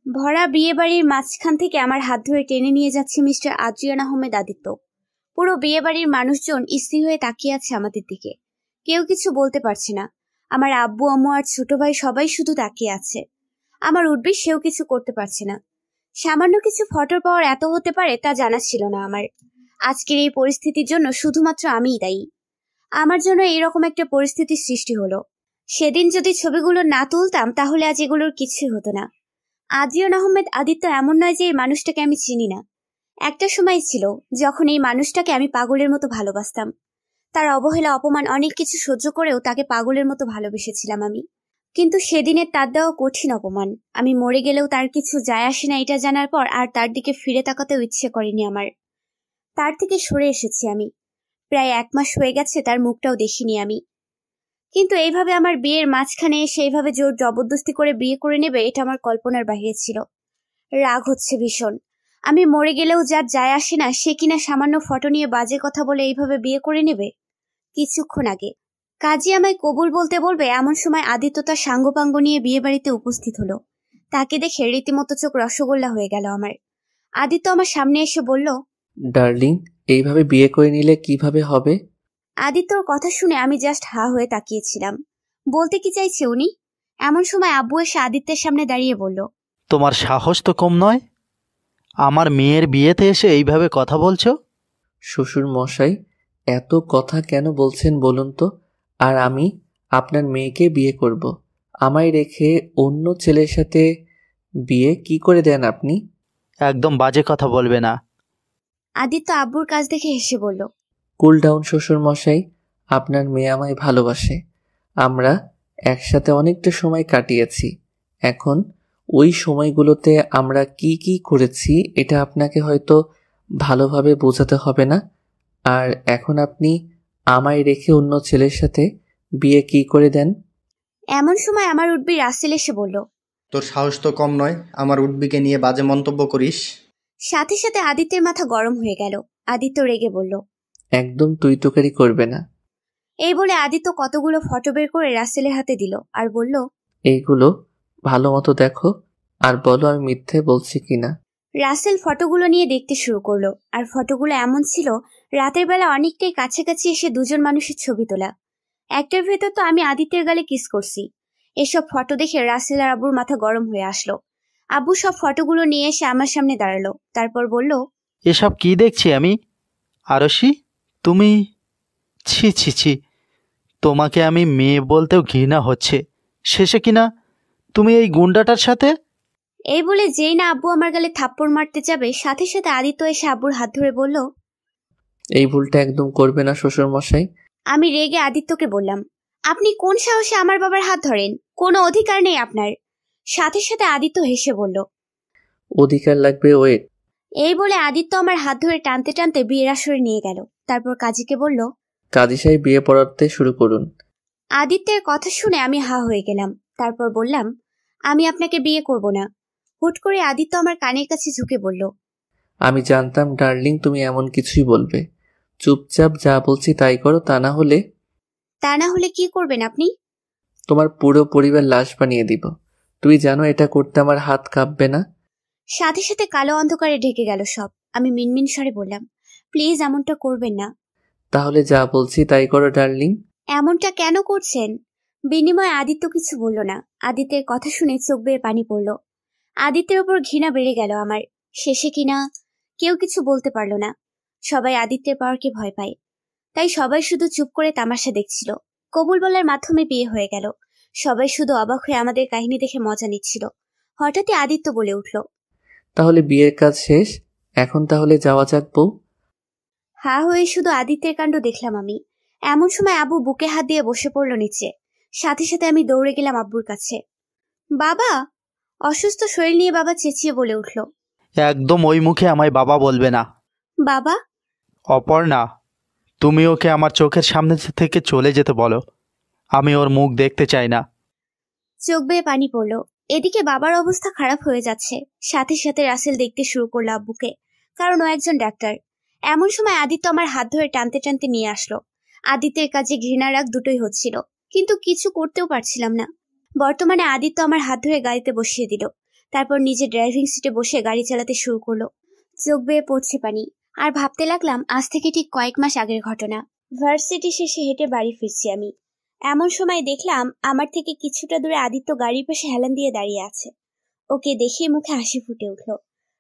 ভরা বিয়েবাড়ির মাঝখান থেকে আমার হাত ধরে টেনে নিয়ে যাচ্ছে মিস্টার আদ্রিয়ান আহমেদ আদিত্য। পুরো বিয়েবাড়ির মানুষজন স্থির হয়ে তাকিয়ে আছে আমাদের দিকে। কেউ কিছু বলতে পারছে না। আমার আব্বু আম্মু আর ছোট ভাই সবাই শুধু তাকিয়ে আছে। আমার উঠবি সেও কিছু করতে পারছে না। সামান্য কিছু ফটোর পাওয়ার এত হতে পারে তা জানা ছিল না আমার। আজকের এই পরিস্থিতির জন্য শুধুমাত্র আমিই দায়ী। আমার জন্য এইরকম একটা পরিস্থিতির সৃষ্টি হলো। সেদিন যদি ছবিগুলো না তুলতাম তাহলে আজ এগুলোর কিছুই হতো না। আদ্রিয়ান আহমেদ আদিত্য এমন নয় যে এই মানুষটাকে আমি চিনি না। একটা সময় ছিল যখন এই মানুষটাকে আমি পাগলের মতো ভালোবাসতাম। তার অবহেলা অপমান অনেক কিছু সহ্য করেও তাকে পাগলের মতো ভালোবেসেছিলাম আমি। কিন্তু সেদিনের তার দেওয়া কঠিন অপমান, আমি মরে গেলেও তার কিছু যায় আসে না এটা জানার পর আর তার দিকে ফিরে তাকাতেও ইচ্ছে করেনি আমার। তার থেকে সরে এসেছি আমি। প্রায় 1 মাস হয়ে গেছে তার মুখটাও দেখিনি আমি। কিন্তু এইভাবে আমার বিয়ের মাঝখানে এসে এইভাবে জোর জবরদস্তি করে বিয়ে করে নেবে এটা আমার কল্পনার বাইরে ছিল। রাগ হচ্ছে ভীষণ। আমি মরে গেলেও যার যায় আসে না সে কিনা সামান্য ফটো নিয়ে বাজে কথা বলে এইভাবে বিয়ে করে নেবে। কিছুক্ষণ আগে কাজী আমায় কবুল বলতে বলবে এমন সময় আদিত্য তার সাঙ্গপাঙ্গ নিয়ে বিয়ে বাড়িতে উপস্থিত হলো। তাকে দেখে রীতিমতো চোখ রসগোল্লা হয়ে গেল আমার। আদিত্য আমার সামনে এসে বলল, ডার্লিং, এইভাবে বিয়ে করে নিলে কিভাবে হবে? আদিত্যর কথা শুনে আমি জাস্ট হা হয়ে তাকিয়েছিলাম। বলতে কি চাইছে উনি? এমন সময় আব্বু এসে আদিত্যের সামনে দাঁড়িয়ে বলল, তোমার সাহস তো কম নয়, আমার মেয়ের বিয়েতে এসে এইভাবে কথা বলছো? শ্বশুর মশাই, এত কথা কেন বলছেন বলুন তো? আর আমি আপনার মেয়েকে বিয়ে করব, আমায় রেখে অন্য ছেলের সাথে বিয়ে কি করে দেন আপনি? একদম বাজে কথা বলবে না। আদিত্য আব্বুর কাছ দেখে হেসে বলল, কুল ডাউন শ্বশুর মশাই, আপনার মেয়ে আমায় ভালোবাসে। আমরা একসাথে অনেকটা সময় কাটিয়েছি। এখন ওই সময়গুলোতে আমরা কি কি করেছি এটা আপনাকে হয়তো ভালোভাবে বোঝাতে হবে না। আর এখন আপনি আমায় রেখে অন্য ছেলের সাথে বিয়ে কি করে দেন? এমন সময় আমার উঠবি রাসেল এসে বলল, তোর সাহস তো কম নয়, আমার উডবিকে নিয়ে বাজে মন্তব্য করিস। সাথে সাথে আদিত্যের মাথা গরম হয়ে গেল। আদিত্য রেগে বলল, একদম তুই তোকারি করবে না। এই বলে আদিত্য কতগুলো ফটো বের করে রাসেলের হাতে দিল আর বলল, এইগুলো ভালো মতো দেখো আর বলো আমি মিথ্যে বলছি কিনা। রাসেল ফটোগুলো নিয়ে দেখতে শুরু করলো। আর ফটোগুলো এমন ছিল রাতের বেলা অনেকটাই কাছাকাছি এসে দুজন মানুষের ছবি তোলা। একটার ভেতর তো আমি আদিত্যের গালে কিস করছি। এসব ফটো দেখে রাসেল আর আব্বুর মাথা গরম হয়ে আসলো। আব্বু সব ফটোগুলো নিয়ে এসে আমার সামনে দাঁড়ালো। তারপর বলল, এসব কি দেখছি আমি? আরশি, তুমি, ছি ছি ছি, তোমাকে আমি মেয়ে বলতেও ঘৃণা হচ্ছে, শেষে কিনা তুমি এই গুন্ডাটার সাথে। এই বলে যেই না আব্বু আমার গালে থাপ্পড় মারতে যাবে সাথে সাথে আদিত্য এসে আব্বুর হাত ধরে বলল, এই ভুলটা একদম করবে না শ্বশুর মশাই। আমি রেগে আদিত্যকে বললাম, আপনি কোন সাহসে আমার বাবার হাত ধরেন? কোনো অধিকার নেই আপনার। সাথে সাথে আদিত্য হেসে বলল, অধিকার লাগবে ওয়েট। এই বলে আদিত্য আমার হাত ধরে টানতে টানতে বিয়ের আসরে নিয়ে গেল। তারপর কাজীকে বলল, কাজী সাহেব বিয়ে পড়াতে শুরু করুন। আদিত্যের কথা শুনে আমি হা হয়ে গেলাম। তারপর বললাম, আমি আপনাকে বিয়ে করব না। হুট করে আদিত্য আমার কানের কাছে ঝুঁকে বলল, আমি জানতাম ডার্লিং তুমি এমন কিছুই বলবে। চুপচাপ যা বলছি তাই করো, তা না হলে কি করবেন আপনি? তোমার পুরো পরিবার লাশ বানিয়ে দিব। তুমি জানো এটা করতে আমার হাত কাঁপবে না? সাথে সাথে কালো অন্ধকারে ঢেকে গেল সব। আমি মিনমিন স্বরে বললাম, প্লিজ এমনটা করবেন না। তাহলে যা বলছি তাই করো ডার্লিং। এমনটা কেন করছেন? বিনিময়ে আদিত্য কিছু বলল না। আদিত্যের কথা শুনে চোখ বেয়ে পানি পড়ল। আদিত্যের ওপর ঘৃণা বেড়ে গেল আমার। শেষে কিনা কেউ কিছু বলতে পারল না। সবাই আদিত্যের পাওয়ারকে ভয় পায়। তাই সবাই শুধু চুপ করে তামাশা দেখছিল। কবুল বলার মাধ্যমে বিয়ে হয়ে গেল। সবাই শুধু অবাক হয়ে আমাদের কাহিনী দেখে মজা নিচ্ছিল। হঠাৎই আদিত্য বলে উঠল, তাহলে বিয়ের কাজ শেষ, এখন তাহলে যাওয়া যাক বউ। হা হয়ে শুধু আদিত্যের কাণ্ড দেখলাম আমি। এমন সময় আব্বু বুকে হাত দিয়ে বসে পড়ল নিচে। সাথে সাথে আমি দৌড়ে গেলাম আব্বুর কাছে। বাবা! অসুস্থ শরীর নিয়ে বাবা চেঁচিয়ে বলে উঠল, একদম ওই মুখে আমায় বাবা বলবে না। বাবা! অপর্ণা, তুমি ওকে আমার চোখের সামনে থেকে চলে যেতে বলো, আমি ওর মুখ দেখতে চাই না। চোখ বেয়ে পানি পড়ল। এদিকে বাবার অবস্থা খারাপ হয়ে যাচ্ছে। সাথে সাথে রাসেল দেখতে শুরু করলো আব্বুকে, কারণ ও একজন ডাক্তার। এমন সময় আদিত্য আমার হাত ধরে টানতে টানতে নিয়ে আসলো। আদিত্যের কাছে ঘৃণা রাগ দুটোই হচ্ছিল, কিন্তু কিছু করতেও পারছিলাম না। বর্তমানে আদিত্য আমার হাত ধরে গাড়িতে বসিয়ে দিল। তারপর নিজে ড্রাইভিং সিটে বসে গাড়ি চালাতে শুরু করলো। চোখ বেয়ে পড়ছে পানি। আর ভাবতে লাগলাম আজ থেকে ঠিক কয়েক মাস আগের ঘটনা। ভার্সিটি শেষে হেঁটে বাড়ি ফিরছি আমি। এমন সময় দেখলাম আমার থেকে কিছুটা দূরে আদিত্য গাড়ির পাশে হেলান দিয়ে দাঁড়িয়ে আছে। ওকে দেখে মুখে হাসি ফুটে উঠল।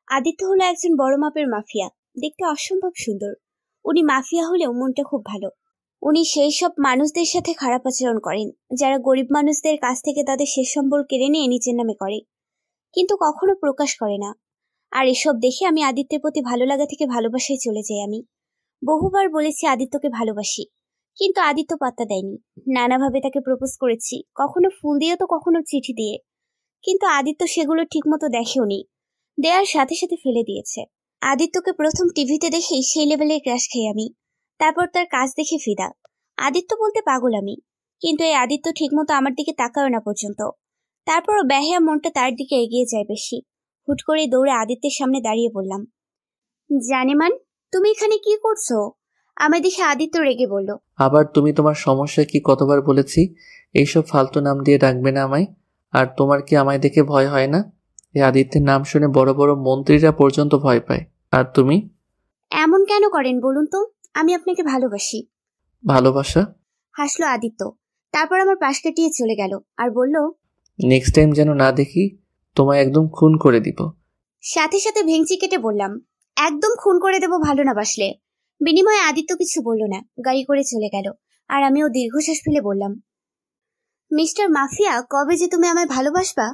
আদিত্য হলো একজন বড় মাপের মাফিয়া, দেখতে অসম্ভব সুন্দর। উনি মাফিয়া হলেও মনটা খুব ভালো। উনি সেই সব মানুষদের সাথে খারাপ আচরণ করেন যারা গরিব মানুষদের কাছ থেকে তাদের শেষ সম্বল কেড়ে নিয়ে নিজের নামে করে, কিন্তু কখনো প্রকাশ করে না। আর এসব দেখে আমি আদিত্যের প্রতি ভালো লাগা থেকে ভালোবাসায় চলে যাই। আমি বহুবার বলেছি আদিত্যকে ভালোবাসি, কিন্তু আদিত্য পাত্তা দেয়নি। নানাভাবে তাকে প্রপোজ করেছি, কখনো ফুল দিয়ে তো কখনো চিঠি দিয়ে, কিন্তু আদিত্য সেগুলো ঠিকমতো দেখেওনি, দেওয়ার সাথে সাথে ফেলে দিয়েছে। আদিত্যকে প্রথম টিভিতে দেখেই সেই লেভেলের ক্রাশ খাই আমি। তারপর তার কাজ দেখে ফিদা। আদিত্য বলতে পাগল আমি, কিন্তু এই আদিত্য ঠিকমতো আমার দিকে তাকায় না পর্যন্ত। তারপরও বেহায়া মনটা তার দিকে এগিয়ে যায় বেশি। হুট করে দৌড়ে আদিত্যের সামনে দাঁড়িয়ে বললাম, জানেমান, তুমি এখানে কি করছো? আমায় দেখে আদিত্য রেগে বলল, আবার তুমি তোমার সমস্যা কি কতবার বলেছি এইসব ফালতু নাম দিয়ে ডাকবে না আমায়। আর তোমার কি আমায় দেখে ভয় হয় না? এই আদিত্যের নাম শুনে বড় বড় মন্ত্রীরা পর্যন্ত ভয় পায়, আর তুমি? এমন কেন করেন বলুন তো? আমি আপনাকে ভালোবাসি। ভালোবাসা? হাসলো আদিত্য। তারপর আমার পাশ কাটিয়ে চলে গেল আর বলল, নেক্সট টাইম যেন না দেখি, তোমায় একদম খুন করে দিব। সাথে সাথে ভেঙচি কেটে বললাম, একদম খুন করে দেব ভালো না বাসলে। বিনিময়ে আদিত্য কিছু বলল না, গাড়ি করে চলে গেল। আর আমিও দীর্ঘশ্বাস ফেলে বললাম, মিস্টার মাফিয়া, কবে যে তুমি আমায় ভালোবাসবা?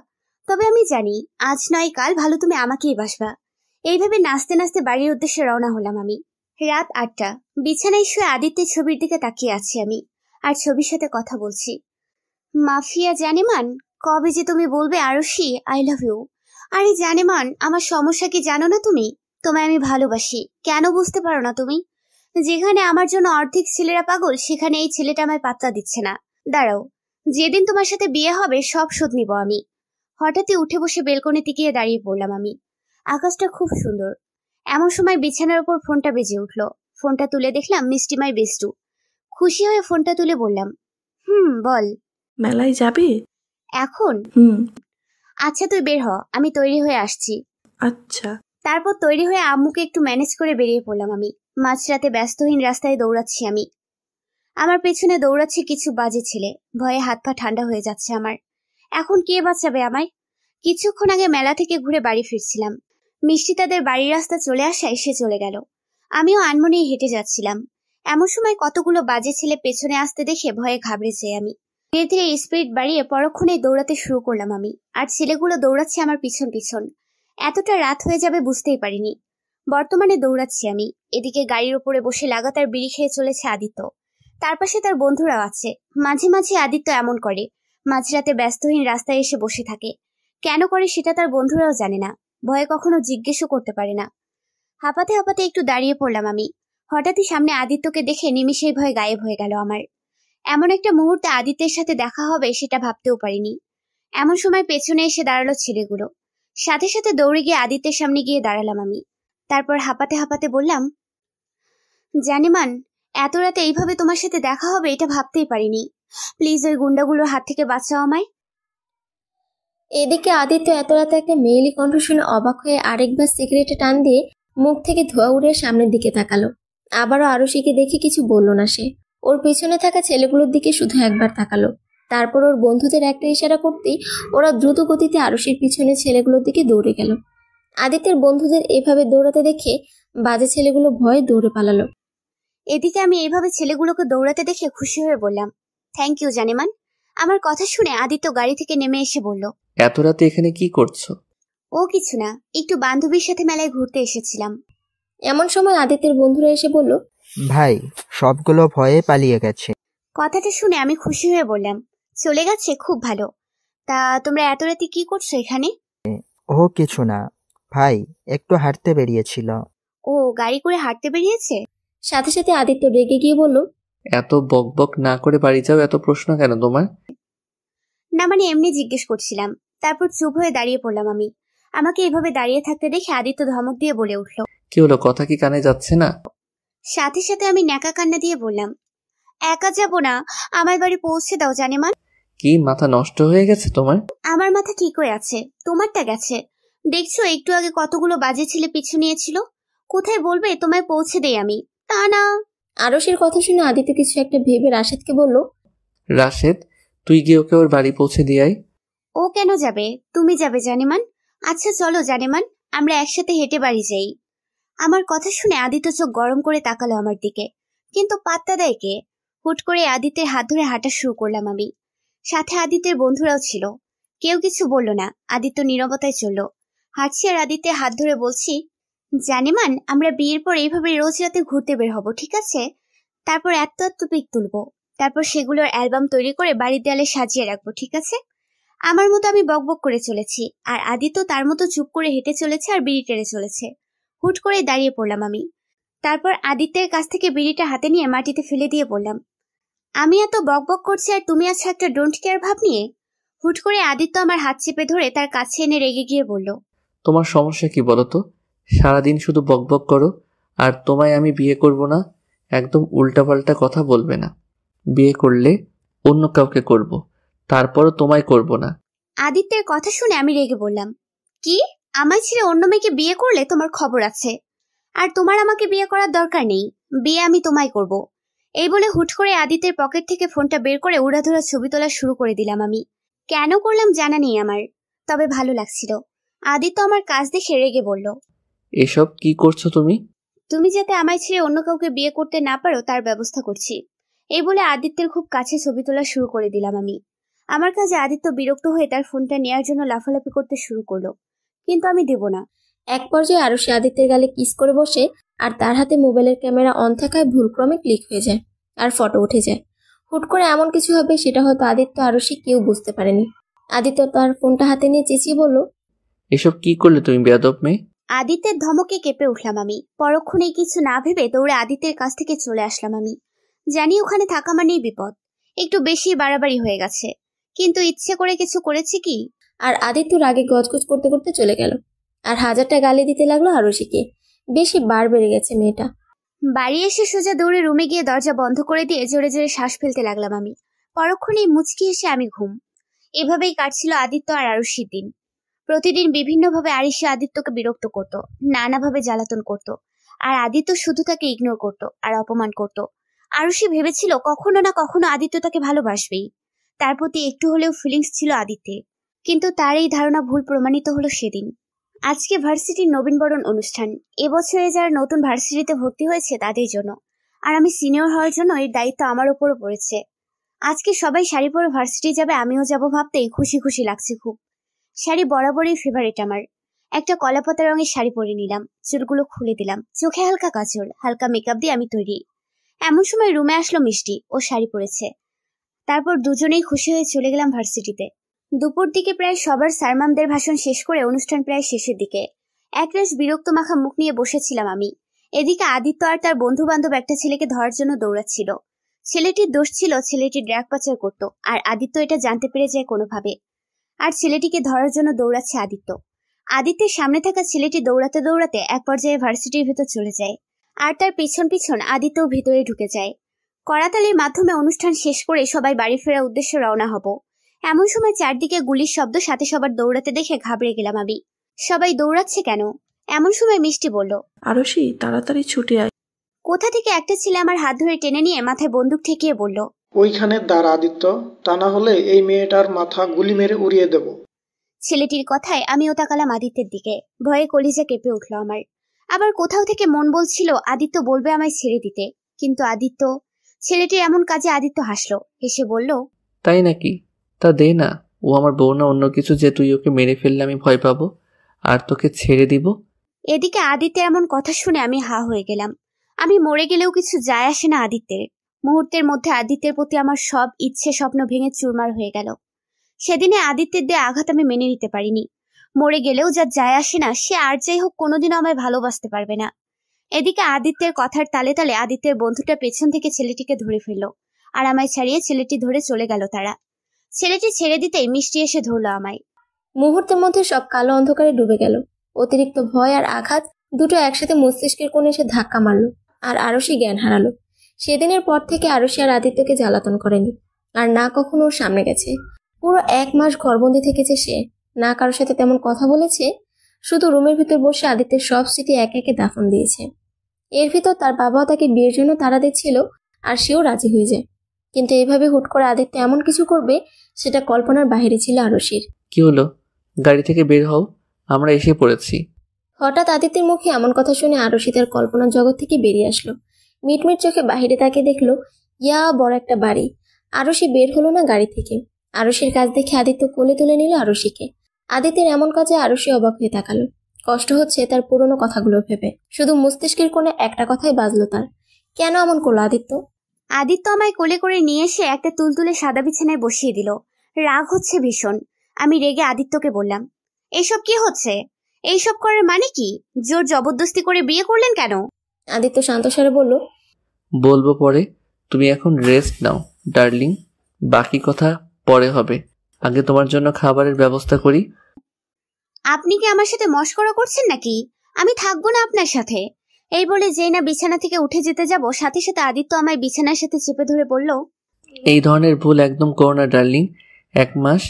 তবে আমি জানি আজ নয় কাল ভালো তুমি আমাকেই বাসবা। এইভাবে নাচতে নাচতে বাড়ির উদ্দেশ্যে রওনা হলাম আমি। রাত 8টা। বিছানায় শুয়ে আদিত্যের ছবির দিকে তাকিয়ে আছি আমি, আর ছবির সাথে কথা বলছি। মাফিয়া জানেমান, কবে যে তুমি বলবে আরশি আই লাভ ইউ? আরে জানেমান, আমার সমস্যা কি জানো না তুমি? তোমায় আমি ভালোবাসি, কেন বুঝতে পারো না তুমি? যেখানে আমার জন্য অর্ধেক ছেলেরা পাগল, সেখানে এই ছেলেটা আমায় পাত্তা দিচ্ছে না। দাঁড়াও, যেদিন তোমার সাথে বিয়ে হবে সব শোধ নিব আমি। হঠাৎই উঠে বসে বেলকনিতে গিয়ে দাঁড়িয়ে পড়লাম আমি। আকাশটা খুব সুন্দর। এমন সময় বিছানার উপর ফোনটা বেজে উঠলো। ফোনটা তুলে দেখলাম মিষ্টিমাই বেস্টু। খুশি হয়ে ফোনটা তুলে বললাম, বল। মেলায় যাবি? এখন? আচ্ছা তুই বের হ, আমি তৈরি হয়ে আসছি। আচ্ছা। তারপর তৈরি হয়ে আম্মুকে একটু ম্যানেজ করে বেরিয়ে পড়লাম আমি। মাঝরাতে ব্যস্তহীন রাস্তায় দৌড়াচ্ছি আমি। আমার পেছনে দৌড়াচ্ছে কিছু বাজে ছেলে। ভয়ে হাত পা ঠান্ডা হয়ে যাচ্ছে আমার। এখন কে বাঁচাবে আমায়? কিছুক্ষণ আগে মেলা থেকে ঘুরে বাড়ি ফিরছিলাম। মিষ্টি তাদের বাড়ির রাস্তা চলে আসায় সে চলে গেল। আমিও আনমনেই হেঁটে যাচ্ছিলাম। এমন সময় কতগুলো বাজে ছেলে পেছনে আসতে দেখে ভয়ে ঘাবড়ে যাই আমি। ধীরে ধীরে স্পিড বাড়িয়ে পরক্ষণেই দৌড়াতে শুরু করলাম আমি। আর ছেলেগুলো দৌড়াচ্ছে আমার পিছন পিছন। এতটা রাত হয়ে যাবে বুঝতেই পারিনি। বর্তমানে দৌড়াচ্ছি আমি। এদিকে গাড়ির উপরে বসে লাগাতার বিড়ি খেয়ে চলেছে আদিত্য। তার পাশে তার বন্ধুরাও আছে। মাঝে মাঝে আদিত্য এমন করে, মাঝরাতে ব্যস্তহীন রাস্তায় এসে বসে থাকে। কেন করে সেটা তার বন্ধুরাও জানে না। ভয়ে কখনো জিজ্ঞেসও করতে পারে না। হাঁপাতে হাঁপাতে একটু দাঁড়িয়ে পড়লাম আমি। হঠাৎই সামনে আদিত্যকে দেখে নিমিষেই ভয় গায়েব হয়ে গেল আমার। এমন একটা মুহূর্তে আদিত্যের সাথে দেখা হবে সেটা ভাবতেও পারিনি। এমন সময় পেছনে এসে দাঁড়ালো ছেলেগুলো। সাথে সাথে দৌড়ে গিয়ে আদিত্যের সামনে গিয়ে দাঁড়ালাম আমি। তারপর হাঁপাতে হাঁপাতে বললাম, জানেমান, এত রাতে এইভাবে তোমার সাথে দেখা হবে এটা ভাবতেই পারিনি। প্লিজ ওই গুন্ডাগুলোর হাত থেকে বাঁচাও আমায়। এদিকে আদিত্য এত রাতে একটা মেয়েলি কণ্ঠ শুনে অবাক হয়ে আরেকবার সিগারেটে টান দিয়ে মুখ থেকে ধোঁয়া উড়ে সামনের দিকে তাকালো। আবারও আরশিকে দেখে কিছু বলল না সে। ওর পেছনে থাকা ছেলেগুলোর দিকে শুধু একবার তাকালো। তারপর ওর বন্ধুদের একটা ইশারা করতেই ওরা দ্রুত গতিতে আরশির পিছনে ছেলেগুলোর দিকে দৌড়ে গেল। আদিত্যের বন্ধুদের এভাবে দৌড়াতে দেখে বাজে ছেলেগুলো ভয়ে দৌড়ে পালালো। এদিকে আমি এইভাবে ছেলেগুলোকে দৌড়াতে দেখে খুশি হয়ে বললাম, থ্যাংক ইউ জানেমান। আমার কথা শুনে আদিত্য গাড়ি থেকে নেমে এসে বলল, এত রাতে এখানে কি করছো? ও কিছু না, একটু বান্ধবীর সাথে মেলায় ঘুরতে এসেছিলাম। এমন সময় আদিত্যের বন্ধুরা এসে বলল, ভাই সবগুলো ভয়ে পালিয়ে গেছে। কথাটা শুনে আমি খুশি হয়ে বললাম, চলে গেছে? খুব ভালো। তা তোমরা এত রাতে কি করছো এখানে? ও কিছু না ভাই, একটু হাঁটতে বেরিয়েছিল। ও গাড়ি করে হাঁটতে বেরিয়েছে? সাথে সাথে আদিত্য রেগে গিয়ে বলল, এত বক বক না করে বাড়ি যাও, এত প্রশ্ন কেন তোমার? না মানে এমনি জিজ্ঞেস করছিলাম। তারপর চুপ হয়ে দাঁড়িয়ে পড়লাম আমি। আমাকে এভাবে দাঁড়িয়ে থাকতে দেখে আদিত্য ধমক দিয়ে বলে উঠল, কি হলো, কথা কি কানে যাচ্ছে না? সাথে সাথে আমি ন্যাকা কান্না দিয়ে বললাম, একা যাব না, আমার বাড়ি পৌঁছে দাও জানেমান। কি মাথা নষ্ট হয়ে গেছে তোমার? আমার মাথা ঠিক হয়ে আছে, তোমারটা গেছে। দেখছো একটু আগে কতগুলো বাজে ছেলে পিছু নিয়েছিল। কোথায় বলবে তোমায় পৌঁছে দেই আমি, তা না। আরশের কথা শুনে আদিত্য কিছু একটা ভেবে রাশেদকে বলল, রাশেদ, তুই গিয়ে ওকে ওর বাড়ি পৌঁছে দিয়ে আয়। ও কেন যাবে? তুমি যাবে জানেমান। আচ্ছা চলো জানেমান, আমরা একসাথে হেঁটে বাড়ি যাই। আমার কথা শুনে আদিত্য চোখ গরম করে তাকালো আমার দিকে, কিন্তু পাত্তা দেয় কে? হুট করে আদিত্যের হাত ধরে হাঁটা শুরু করলাম আমি। সাথে আদিত্যের বন্ধুরাও ছিল। কেউ কিছু বলল না, আদিত্য নীরবতায় চলল। হাঁটছি আর আদিত্যের হাত ধরে বলছি, জানেমান, আমরা বিয়ের পর এইভাবে রোজ রাতে ঘুরতে বের হব, ঠিক আছে? তারপর এত পিক তুলবো, তারপর সেগুলোর অ্যালবাম তৈরি করে বাড়ির দেয়ালে সাজিয়ে রাখবো, ঠিক আছে? আমার মতো আমি বকবক করে চলেছি, আর আদিত্য তার মতো চুপ করে হেঁটে চলেছে আর বিড়ি টেনে চলেছে। হুট করে দাঁড়িয়ে পড়লাম আমি। তারপর আদিত্যের কাছ থেকে বিড়িটা হাতে নিয়ে মাটিতে ফেলে দিয়ে বললাম, আমি এত বকবক করছি আর তুমি আছো একটা ডোন্ট কেয়ার ভাব নিয়ে। হুট করে আদিত্য আমার হাত চেপে ধরে তার কাছে এনে রেগে গিয়ে বলল, তোমার সমস্যা কি বলো তো? সারাদিন শুধু বকবক করো, আর তোমায় আমি বিয়ে করব না। একদম উল্টাপাল্টা কথা বলবে না। বিয়ে করলে অন্য কাউকে করব, তারপরও তোমায় করব না। আদিত্যের কথা শুনে আমি রেগে বললাম, কি? আমায় ছেড়ে অন্য মেয়েকে বিয়ে করলে তোমার খবর আছে? আর তোমার আমাকে বিয়ে করার দরকার নেই, বিয়ে আমি তোমায় করব। এই বলে হুট করে আদিত্যের পকেট থেকে ফোনটা বের করে উড়াধুরা ছবি তোলা শুরু করে দিলাম আমি। কেন করলাম জানা নেই আমার, তবে ভালো লাগছিল। আদিত্য আমার কাজ দেখে রেগে বলল, এসব কি করছো তুমি? তুমি যাতে আমায় ছেড়ে অন্য কাউকে বিয়ে করতে না পারো তার ব্যবস্থা করছি। এই বলে আদিত্যের খুব কাছে ছবি তোলা শুরু করে দিলাম আমি। আমার কাজে আদিত্য বিরক্ত হয়ে তার ফোনটা নেয়ার জন্য লাফালাফি করতে শুরু করলো, কিন্তু আমি দেব না। এক পর্যায়ে আরশি আদিত্যের গালে কিস করে বসে, আর তার হাতে মোবাইলের ক্যামেরা অন থাকায় ভুলক্রমে ক্লিক হয়ে যায় আর ফটো উঠে যায়। হুট করে এমন কিছু হবে সেটা হয়তো আদিত্য আরশি কেউ বুঝতে পারেনি। আদিত্য তার ফোনটা হাতে নিয়ে চেঁচিয়ে বলল, এসব কি করলে তুমি বেয়াদব মেয়ে? আদিত্যের ধমকে কেঁপে উঠলাম আমি। পরক্ষণে কিছু না ভেবে দৌড়ে আদিত্যের কাছ থেকে চলে আসলাম আমি। জানি ওখানে থাকা মানেই বিপদ, একটু বেশি বাড়াবাড়ি হয়ে গেছে, কিন্তু ইচ্ছে করে কিছু করেছি কি? আর আদিত্য রাগে গজগজ করতে করতে চলে গেল আর হাজারটা গালি দিতে লাগলো আরশিকে। বেশি বার বেড়ে গেছে মেয়েটা। বাড়ি এসে সোজা দৌড়ে রুমে গিয়ে দরজা বন্ধ করে দিয়ে জোরে জোরে শ্বাস ফেলতে লাগলাম আমি। পরক্ষণেই মুচকি এসে আমি ঘুম। এভাবেই কাটছিল আদিত্য আর আরুষির দিন। প্রতিদিন বিভিন্নভাবে আরিশি আদিত্যকে বিরক্ত করত, নানাভাবে জ্বালাতন করত, আর আদিত্য শুধু তাকে ইগনোর করত আর অপমান করত। আরুষি ভেবেছিল কখনো না কখনো আদিত্য তাকে ভালোবাসবেই, তার প্রতি একটু হলেও ফিলিংস ছিল আদিত্যের। কিন্তু তার এই ধারণা ভুল প্রমাণিত হলো সেদিন। আজকে ভার্সিটির নবীনবরণ অনুষ্ঠান। এবছরে যারা নতুন ভার্সিটিতে ভর্তি হয়েছে তাদের জন্য, আর আমি সিনিয়র হওয়ার জন্য এর দায়িত্ব আমার উপরও পড়েছে। আজকে সবাই শাড়ি পরে ভার্সিটি যাবে, আমিও যাব ভাবতেই খুশি খুশি লাগছে খুব। শাড়ি বরাবরই ফেভারিট আমার। একটা কলাপাতা রঙের শাড়ি পরে নিলাম, চুলগুলো খুলে দিলাম, চোখে হালকা কাজল, হালকা মেকআপ দিয়ে আমি তৈরি। এমন সময় রুমে আসলো মিষ্টি, ও শাড়ি পরেছে। তারপর দুজনেই খুশি হয়ে চলে গেলাম ভার্সিটিতে। দুপুর দিকে প্রায় সবার স্যারম্যামদের ভাষণ শেষ করে অনুষ্ঠান প্রায় শেষের দিকে। একরাশ বিরক্ত মাখা মুখ নিয়ে বসেছিলাম আমি। এদিকে আদিত্য আর তার বন্ধু বান্ধব একটা ছেলেকে ধরার জন্য দৌড়াচ্ছিল। ছেলেটির দোষ ছিল, ছেলেটি ড্রাগ পাচার করত, আর আদিত্য এটা জানতে পেরে যায় কোনোভাবে, আর ছেলেটিকে ধরার জন্য দৌড়াচ্ছে আদিত্য। আদিত্যের সামনে থাকা ছেলেটি দৌড়াতে দৌড়াতে এক পর্যায়ে ভার্সিটির ভেতর চলে যায়, আর তার পিছন পিছন আদিত্যও ভিতরে ঢুকে যায়। করাতালির মাধ্যমে অনুষ্ঠান শেষ করে সবাই বাড়ি ফেরার উদ্দেশ্যে রওনা হব। এমন সময় চারদিকে গুলির শব্দ, সাথে সবার দৌড়াতে দেখে ঘাবড়ে গেলাম আমি। সবাই দৌড়াচ্ছে কেন? এমন সময় মিষ্টি বলল, আরশি, তাড়াতাড়ি ছুটে আয়। কোথা থেকে একটা ছেলে আমার হাত ধরে টেনে নিয়ে মাথায় বন্দুক ঠেকিয়ে বলল, ওইখানে দাঁড়া আদিত্য, তা না হলে এই মেয়েটার মাথা গুলি মেরে উড়িয়ে দেব। ছেলেটির কথায় আমিও তাকালাম আদিত্যের দিকে। ভয়ে কলিজা কেঁপে উঠল আমার। আবার কোথাও থেকে মন বলছিল আদিত্য বলবে আমায় ছেড়ে দিতে, কিন্তু আদিত্য, ছেলেটির এমন কাজে আদিত্য হাসলো, হেসে বলল, তাই নাকি? তা দে না, ও আমার বউ না অন্য কিছু যে তুই ওকে মেরে ফেললে আমি ভয় পাবো আর তোকে ছেড়ে দিব? এদিকে আদিত্যের এমন কথা শুনে আমি হা হয়ে গেলাম। আমি মরে গেলেও কিছু যায় আসে না আদিত্যের। মুহূর্তের মধ্যে আদিত্যের প্রতি আমার সব ইচ্ছে স্বপ্ন ভেঙে চুরমার হয়ে গেল। সেদিনে আদিত্যের দেয়া আঘাত আমি মেনে নিতে পারিনি। মরে গেলেও যা যায় আসে না, সে আর যাই হোক কোনোদিনও আমায় ভালোবাসতে পারবে না। এদিকে আদিত্যের কথার তালে তালে আদিত্যের বন্ধুটা পেছন থেকে ছেলেটিকে ধরে ফেললো, আর আমায় ছাড়িয়ে ছেলেটি ধরে চলে গেল তারা। ছেলেটি ছেড়ে দিতেই মিষ্টি এসে ধরলো আমায়। মুহূর্তের মধ্যে সব কালো অন্ধকারে ডুবে গেল। অতিরিক্ত ভয় আর আঘাত দুটো একসাথে মস্তিষ্কের কোণে এসে ধাক্কা মারল, আর আরশি জ্ঞান হারালো। সেদিনের পর থেকে আরশি আর আদিত্যকে জ্বালাতন করেনি। আর না কখনো ওর সামনে গেছে। পুরো 1 মাস ঘরবন্দি থেকেছে সে, না কারোর সাথে তেমন কথা বলেছে, শুধু রুমের ভিতর বসে আদিত্যের সব স্মৃতি একে একে দাফন দিয়েছে। এর ভিতর তার বাবাও তাকে বিয়ের জন্য তাড়া দিচ্ছিল, আর সেও রাজি হয়ে যায়। কিন্তু এইভাবে হুট করে আদিত্য এমন কিছু করবে সেটা কল্পনার বাইরে ছিল আরশির। কি হলো? গাড়ি থেকে বের হও, আমরা এসে পড়েছি। হঠাৎ আদিত্যের মুখে এমন কথা শুনে আরশি তার কল্পনার জগৎ থেকে বেরিয়ে আসলো। মিটমিট চোখে বাহিরে তাকিয়ে দেখলো ইয়া বড় একটা বাড়ি। আরশি বের হলো না গাড়ি থেকে। আরশির কাজ দেখে আদিত্য কোলে তুলে নিল আরশিকে। আদিত্যের এমন কাজে আরশি অবাক হয়ে তাকালো। কষ্ট হচ্ছে তার পুরনো কথাগুলো ভেবে। শুধু মস্তিষ্কের কোণে একটা কথাই বাজলো তার, কেন এমন করলো আদিত্য? আদিত্য আমায় কোলে করে নিয়ে এসে একটা তুলতুলে সাদা বিছানায় বসিয়ে দিল। রাগ হচ্ছে ভীষণ। আমি রেগে আদিত্যকে বললাম, এইসব কি হচ্ছে? এইসব করার মানে কি? জোর জবরদস্তি করে বিয়ে করলেন কেন? আদিত্য শান্তস্বরে বলল, বলবো পরে, তুমি এখন রেস্ট নাও ডার্লিং, বাকি কথা পরে হবে। আগে তোমার জন্য খাবারের ব্যবস্থা করি। আপনি কি আমার সাথে মশকরা করছেন নাকি? আমি থাকবো না আপনার সাথে। এই বলে যেই না বিছানা থেকে উঠে যেতে যাব, সাথে সাথে আদিত্য আমায় বিছানার সাথে চেপে ধরে বলল, এই ধরনের ভুল একদম করো না ডার্লিং। 1 মাস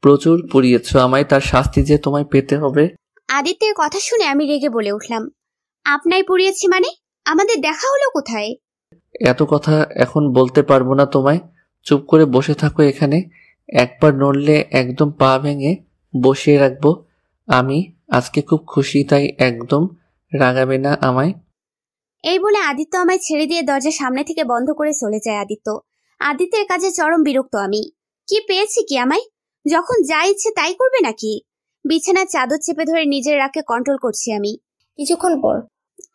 প্রচুর পুড়িয়েছ আমায়, তার শাস্তি যে তোমায় পেতে হবে। আদিত্যের কথা শুনে আমি রেগে বলে উঠলাম, আপনাই পুড়িয়েছি মানে? আমাদের দেখা হলো কোথায়? এত কথা এখন বলতে পারবো না তোমায়, চুপ করে বসে থাকো এখানে। একবার নড়লে একদম পা ভেঙে বসিয়ে রাখবো। আমি আজকে খুব খুশি, তাই একদম রাগাবে না আমায়। এই বলে আদিত্য আমায় ছেড়ে দিয়ে দরজা সামনে থেকে বন্ধ করে চলে যায় আদিত্যের কাজে চরম বিরক্ত আমি। কি পেয়েছি কি আমায়? যখন যা ইচ্ছে তাই করবে নাকি? বিছানার চাদর চেপে ধরে নিজের রাগকে কন্ট্রোল করছি আমি। কিছুক্ষণ পর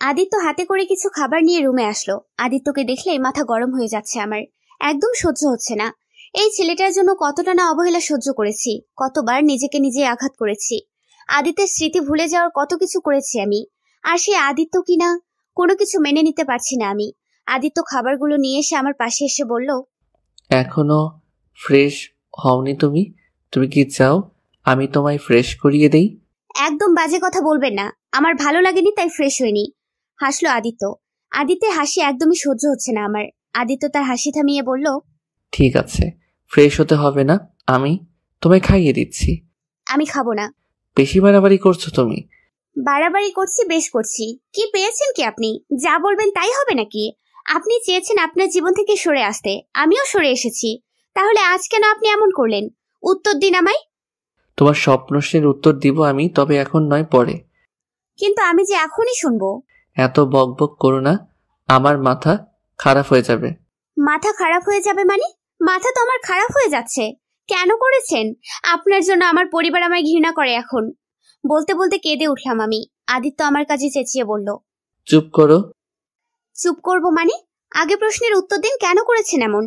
আদিত্য হাতে করে কিছু খাবার নিয়ে রুমে আসলো। আদিত্যকে দেখলেই মাথা গরম হয়ে যাচ্ছে আমার। একদম সহ্য হচ্ছে না। এই ছেলেটার জন্য কতটা না অবহেলা সহ্য করেছি, কতবার নিজেকে নিজে আঘাত করেছি। আদিত্যের স্মৃতি ভুলে যাওয়ার কত কিছু করেছি আমি। আর সে আদিত্য কিনা কোনো কিছু মেনে নিতে পারছি না আমি। আদিত্য খাবারগুলো নিয়ে এসে আমার পাশে এসে বলল, এখনো ফ্রেশ হওনি তুমি? তুমি কি চাও আমি তোমায় ফ্রেশ করিয়ে দেই? একদম বাজে কথা বলবেন না। আমার ভালো লাগেনি তাই ফ্রেশ হয়নি। হাসলো আদিত্য। আদিত্যের হাসি একদমই সহ্য হচ্ছে না আমার। আদিত্য তার হাসি থামিয়ে বলল, ঠিক আছে, ফ্রেশ হতে হবে না, আমি তোমায় খাইয়ে দিচ্ছি। আমি খাবো না। বেশি বাড়াবাড়ি করছো তুমি। বাড়াবাড়ি করছি, বেশ করছি। কি পেয়েছেন কি আপনি? যা বলবেন তাই হবে নাকি? আপনি চেয়েছেন আপনার জীবন থেকে সরে আসতে, আমিও সরে এসেছি। তাহলে আজ কেন আপনি এমন করলেন? উত্তর দিন আমায়। তোমার সব প্রশ্নের উত্তর দিব আমি, তবে এখন নয়, পরে। কিন্তু আমি যে এখনই শুনবো। এত বকবক করো না, আমার মাথা খারাপ হয়ে যাবে। মাথা খারাপ হয়ে যাবে মানে? মাথা তো আমার খারাপ হয়ে যাচ্ছে। কেন করেছেন? আপনার জন্য আমার পরিবার আমায় ঘৃণা করে এখন। বলতে বলতে কেঁদে উঠলাম আমি। আদিত্য আমার কাছে চেঁচিয়ে বলল, চুপ করো। চুপ করব মানে? আগে প্রশ্নের উত্তর দিন, কেন করেছেন এমন?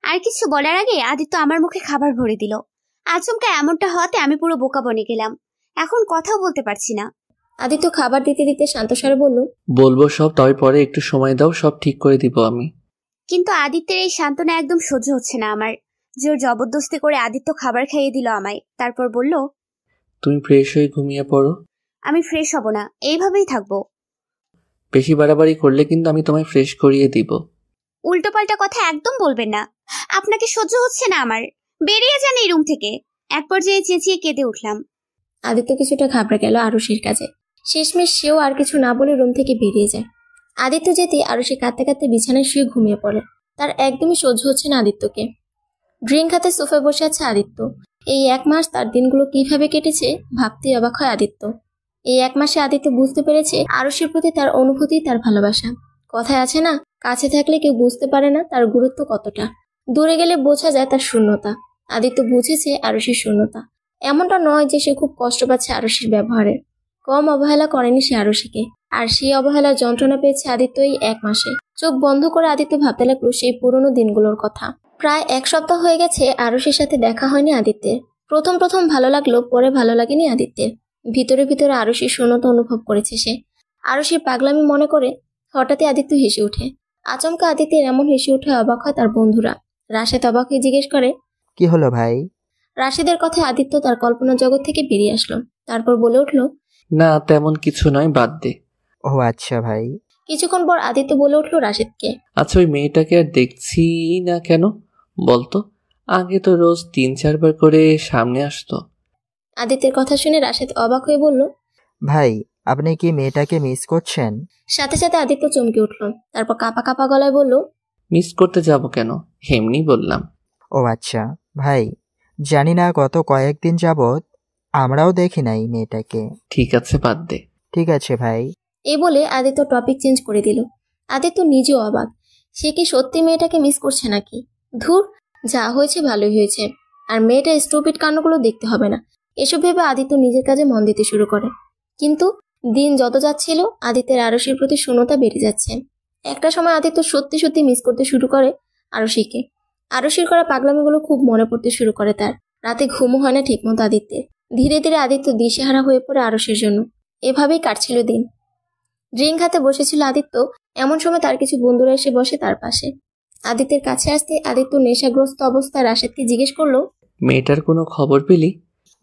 আর কিছু বলার আগে আদিত্য আমার মুখে খাবার ভরে দিল। আচমকা এমনটা হওয়াতে আমি পুরো বোকা বনে গেলাম। এখন কথাও বলতে পারছি না। আদিত্য খাবার দিতে দিতে শান্তস্বরে বলল, বলবো সব, তবে পরে একটু সময় দাও, সব ঠিক করে দিব আমি। কিন্তু আদিত্যের এই সান্ত্বনা একদম সহ্য হচ্ছে না আমার। জোর জবরদস্তি করে আদিত্য খাবার খাইয়ে দিল আমায়। তারপর বলল, তুমি ফ্রেশ হয়ে ঘুমিয়ে পড়ো। আমি ফ্রেশ হব না, এইভাবেই থাকবো। বেশি বাড়াবাড়ি করলে কিন্তু আমি তোমায় ফ্রেশ করিয়ে দিব। উল্টোপাল্টা কথা একদম বলবেন না। আপনাকে সহ্য হচ্ছে না আমার। বেরিয়ে যান এই রুম থেকে। এক পর্যায়ে চেঁচিয়ে কেঁদে উঠলাম। আদিত্য কিছুটা ঘাবড়ে গেল আরুষির কাছে। শেষমেশ সেও আর কিছু না বলে রুম থেকে বেরিয়ে যায়। আদিত্য যেতে আরুষি কাঁদতে কাঁদতে বিছানায় শুয়ে ঘুমিয়ে পড়ে। তার একদমই সহ্য হচ্ছে না আদিত্যকে। ড্রিঙ্ক হাতে সোফায় বসে আছে আদিত্য। এই 1 মাস তার দিনগুলো কিভাবে কেটেছে ভাবতেই অবাক হয় আদিত্য। এই 1 মাসে আদিত্য বুঝতে পেরেছে আরুষির প্রতি তার অনুভূতি, তার ভালোবাসা। কথায় আছে না, কাছে থাকলে কেউ বুঝতে পারে না তার গুরুত্ব কতটা, দূরে গেলে বোঝা যায় তার শূন্যতা। আদিত্য বুঝেছে আরুষির শূন্যতা। এমনটা নয় যে সে খুব কষ্ট পাচ্ছে আরুষির ব্যবহারে। কম অবহেলা করেনি সে আরুষিকে। আর সেই অবহেলার যন্ত্রণা পেয়েছে আদিত্য এই 1 মাসে। চোখ বন্ধ করে আদিত্য ভাবতে লাগলো সেই পুরনো দিনগুলোর কথা। প্রায় 1 সপ্তাহ হয়ে গেছে আরুষির সাথে দেখা হয়নি আদিত্যের। প্রথম ভালো লাগলো, পরে ভালো লাগেনি আদিত্যের। ভিতরে ভিতরে আরুষির শূন্যতা অনুভব করেছে সে। আরুষির পাগলামি মনে করে হঠাৎই আদিত্য হেসে ওঠে। আচমকা আদিত্যের এমন হেসে উঠে অবাক হয় তার বন্ধুরা। রাশেদ অবাক হয়ে জিজ্ঞেস করে, কি হলো ভাই? রাশেদের কথায় আদিত্য তার কল্পনা জগৎ থেকে বেরিয়ে আসলো। তারপর বলে উঠলো, না তেমন কিছু নয়, বাদ দে। ও আচ্ছা ভাই। কিছুক্ষণ পর আদিত্য বলে উঠলো রাশেদকে, আচ্ছা ওই মেয়েটাকে আর দেখছি না কেন বলতো? আগে তো রোজ 3-4 বার করে সামনে আসতো। আদিত্যের কথা শুনে রাশেদ অবাক হয়ে বলল। ভাই, আপনি কি মেয়েটাকে মিস করছেন? সাথে সাথে আদিত্য চমকে উঠল, তারপর কাঁপা কাঁপা গলায় বলল। মিস করতে যাব কেন, এমনি বললাম। ও আচ্ছা ভাই, জানি না গত কয়েকদিন যাবৎ আমরাও দেখি নাই মেয়েটাকে। ঠিক আছে, বাদ দে। ঠিক আছে ভাই। এই বলে আদিত্য টপিক চেঞ্জ করে দিল। আদিত্য নিজেও অবাক, সে কি সত্যি মেয়েটাকে মিস করছে নাকি? ধুর, যা হয়েছে ভালোই হয়েছে, আর মেয়েটার স্টুপিড কাণ্ডগুলো দেখতে হবে না, এসব ভেবে আদিত্য নিজের কাজে মন দিতে শুরু করে। কিন্তু দিন যত যাচ্ছিল আদিত্যের আরশির প্রতি শূন্যতা বেড়ে যাচ্ছে। একটা সময় আদিত্য সত্যি সত্যি মিস করতে শুরু করে আরশিকে। আরশির করা পাগলামিগুলো খুব মনে পড়তে শুরু করে তার। রাতে ঘুমও হয় না ঠিকমতো আদিত্যের। ধীরে ধীরে আদিত্য দিশেহারা হয়ে পড়ে আরশির জন্য। এভাবেই কাটছিল দিন। ড্রিঙ্ক হাতে বসেছিল আদিত্য, এমন সময় তার কিছু বন্ধুরা এসে বসে তার পাশে। আদিত্যের কাছে আসতে আদিত্য নেশাগ্রস্ত অবস্থায় রাশেদকে জিজ্ঞেস করলো। মেয়েটার কোনো খবর পেলি?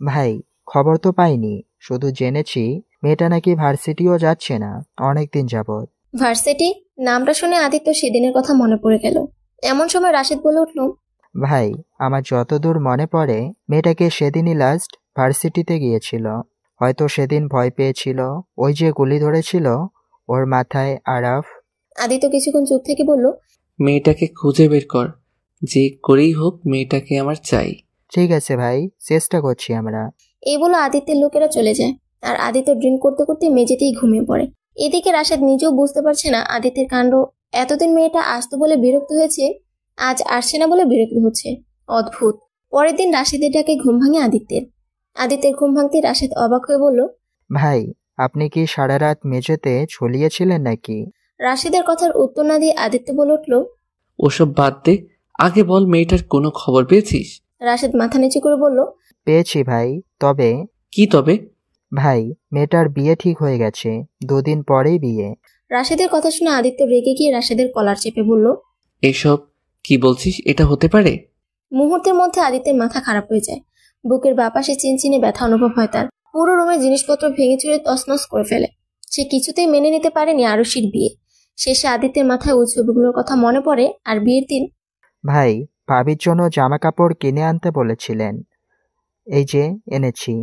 ভাই, খবর তো পাইনি, শুধু জেনেছি মেয়েটা নাকি ভার্সিটিও যাচ্ছে না অনেকদিন যাবৎ। ভার্সিটি? নামটা শুনে আদিত্য সেদিনের কথা মনে পড়ে গেল। এমন সময় রাশেদ বলে উঠল। ভাই, আমার যতদূর মনে পড়ে মেয়েটাকে সেদিনই লাস্ট ভার্সিটিতে গিয়েছিল। হয়তো সেদিন ভয় পেয়েছিল, ওই যে গুলি ধরেছিল ওর মাথায় আরাফ। আদিত্য কিছুক্ষণ চুপ থেকে বলল। মেয়েটাকে খুঁজে বের কর, যে করেই হোক মেয়েটাকে আমার চাই। ঠিক আছে ভাই, চেষ্টা করছি আমরা। এই বলে আদিত্যের লোকেরা চলে যায়, আর আদিত্য ড্রিঙ্ক করতে করতে মেঝেতেই ঘুমিয়ে পড়ে। এদিকে রাশেদ নিজেও বুঝতে পারছে না আদিত্যের কাণ্ড। এতদিন মেয়েটা আসতো বলে বিরক্ত হয়েছে, আজ আসছে না বলে বিরক্ত হচ্ছে। অদ্ভুত। পরের দিন রাশেদের ডাকে ঘুম ভাঙে আদিত্যের। আদিত্যের ঘুম ভাঙতে রাশেদ অবাক হয়ে বলল। ভাই, আপনি কি সারা রাত মেঝেতে ঝুলিয়েছিলেন নাকি? রাশেদের কথার উত্তর না দিয়ে আদিত্য বলে উঠল। ওসব বাদ দে, আগে বল মেয়েটার কোনো খবর পেয়েছিস? রাশেদ মাথা নিচু করে বলল। পেয়েছি ভাই, তবে। কি তবে? ভাই, মেয়েটার বিয়ে ঠিক হয়ে গেছে, 2 দিন পরেই বিয়ে। রাশেদের কথা শুনে আদিত্য রেগে গিয়ে রাশেদের কলার চেপে বলল। এসব কি বলছিস? এটা হতে পারে? মুহূর্তের মধ্যে আদিত্যের মাথা খারাপ হয়ে যায়। বুকের বাপাশে চিনচিনে ব্যথা অনুভব হয় তার। পুরো রুমের জিনিসপত্র ভেঙে চুরে তছনছ করে ফেলে। সে কিছুতেই মেনে নিতে পারেনি আরশির বিয়ে। শেষে আদিত্যের মাথায় ওই ছবিগুলোর কথা মনে পড়ে, আর বিয়ের দিন। ভাই, ভাবির জন্য জামা কাপড় কিনে আনতে বলেছিলেন, এই যে এনেছি।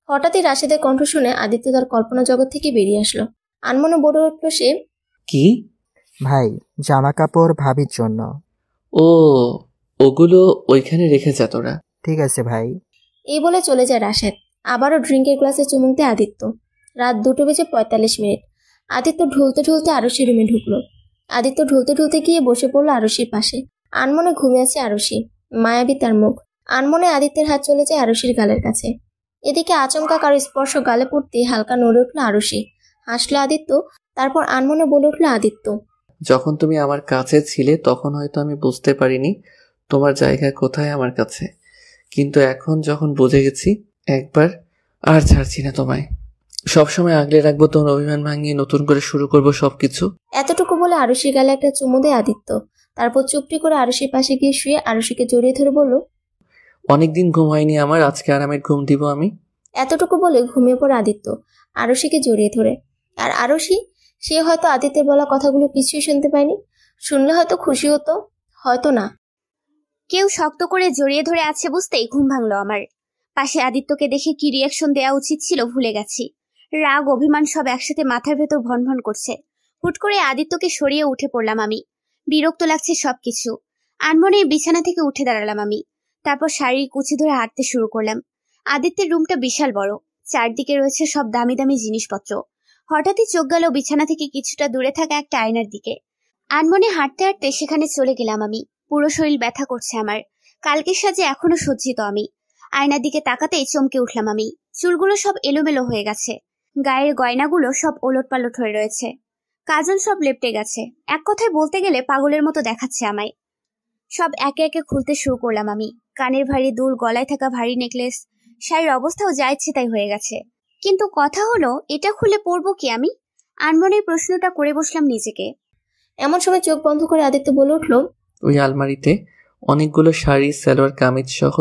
হঠাৎই রাশেদের কণ্ঠ শুনে আদিত্য তার কল্পনা জগৎ থেকে বেরিয়ে আসলো। আনমনে বলে উঠল সে। কি? ভাই, জামা কাপড় ভাবির জন্য। ও, ওগুলো ওইখানে রেখে যা তোরা। ঠিক আছে ভাই। এই বলে চলে যায় রাশেদ। আবারও ড্রিঙ্কের গ্লাসে চুমুক দেয় আদিত্য। রাত 2:45। আদিত্য ঢুলতে ঢুলতে আরশির রুমে ঢুকলো। আদিত্য ঢুলতে ঢুলতে গিয়ে বসে পড়লো আরশির পাশে। আনমনে ঘুমিয়ে আছে আরশি, মায়াবী তার মুখ। আনমনে আদিত্যের হাত চলে যায় আরশির গালের কাছে। এদিকে আচমকা কারো স্পর্শ গালে পড়তে হালকা নড়ে উঠলো আরশি। হাসলো আদিত্য, তারপর আনমনে বলে উঠলো আদিত্য। যখন তুমি আমার কাছে ছিলে তখন হয়তো আমি বুঝতে পারিনি তোমার জায়গা কোথায় আমার কাছে, কিন্তু এখন যখন বুঝে গেছি একবার আর ছাড়ছি না তোমায়। সবসময় আগলে রাখবো, তোমার অভিমান ভাঙিয়ে নতুন করে শুরু করবো সবকিছু। এতটুকু বলে আরশির গালে একটা চুমু দেয় আদিত্য। তারপর চুপটি করে আরশির পাশে গিয়ে শুয়ে আরশিকে জড়িয়ে ধরে বলল। অনেকদিন ঘুম হয়নি আমার, আজকে আরামের ঘুম দিব আমি। এতটুকু বলে ঘুমিয়ে পড়ে আদিত্য আরশিকে জড়িয়ে ধরে। আর আরশি, সে হয়তো আদিত্যের বলা কথাগুলো কিছুই শুনতে পায়নি। শুনলে হয়তো খুশি হতো, হয়তো না। কেউ শক্ত করে জড়িয়ে ধরে আছে বুঝতেই ঘুম ভাঙলো আমার। পাশে আদিত্যকে দেখে কি রিয়াকশন দেওয়া উচিত ছিল ভুলে গেছি। রাগ অভিমান সব একসাথে মাথার ভেতর ভনভন করছে। হুট করে আদিত্যকে সরিয়ে উঠে পড়লাম আমি। বিরক্ত লাগছে সবকিছু। আনমনে বিছানা থেকে উঠে দাঁড়ালাম আমি। তারপর শাড়ির কুচি ধরে হাঁটতে শুরু করলাম। আদিত্যের রুমটা বিশাল বড়, চারদিকে রয়েছে সব দামি দামি জিনিসপত্র। হঠাৎই চোখ গেল বিছানা থেকে কিছুটা দূরে থাকা একটা আয়নার দিকে। আনমনে হাঁটতে হাঁটতে সেখানে চলে গেলাম আমি। পুরো শরীর ব্যথা করছে আমার। কালকের সাজে এখনো সজ্জিত আমি। আয়নার দিকে তাকাতেই চমকে উঠলাম আমি। চুলগুলো সব এলোমেলো হয়ে গেছে, গায়ের গয়নাগুলো সব ওলটপালট হয়ে রয়েছে, কাজল সব লেপটে গেছে। এক কথায় বলতে গেলে পাগলের মতো দেখাচ্ছে আমায়। সব একে একে খুলতে শুরু করলাম আমি। কানের ভারী দুল, গলায় থাকা ভারী নেকলেস, শাড়ির অবস্থাও যা ইচ্ছে তাই হয়ে গেছে। কিন্তু কথা হলো, এটা খুলে পরবো কি আমি? আনমনের প্রশ্নটা করে বসলাম নিজেকে। এমন সময় চোখ বন্ধ করে আদিত্য বলে উঠল। ওই আলমারিতে অনেকগুলো শাড়ি, সালোয়ার কামিজ সহ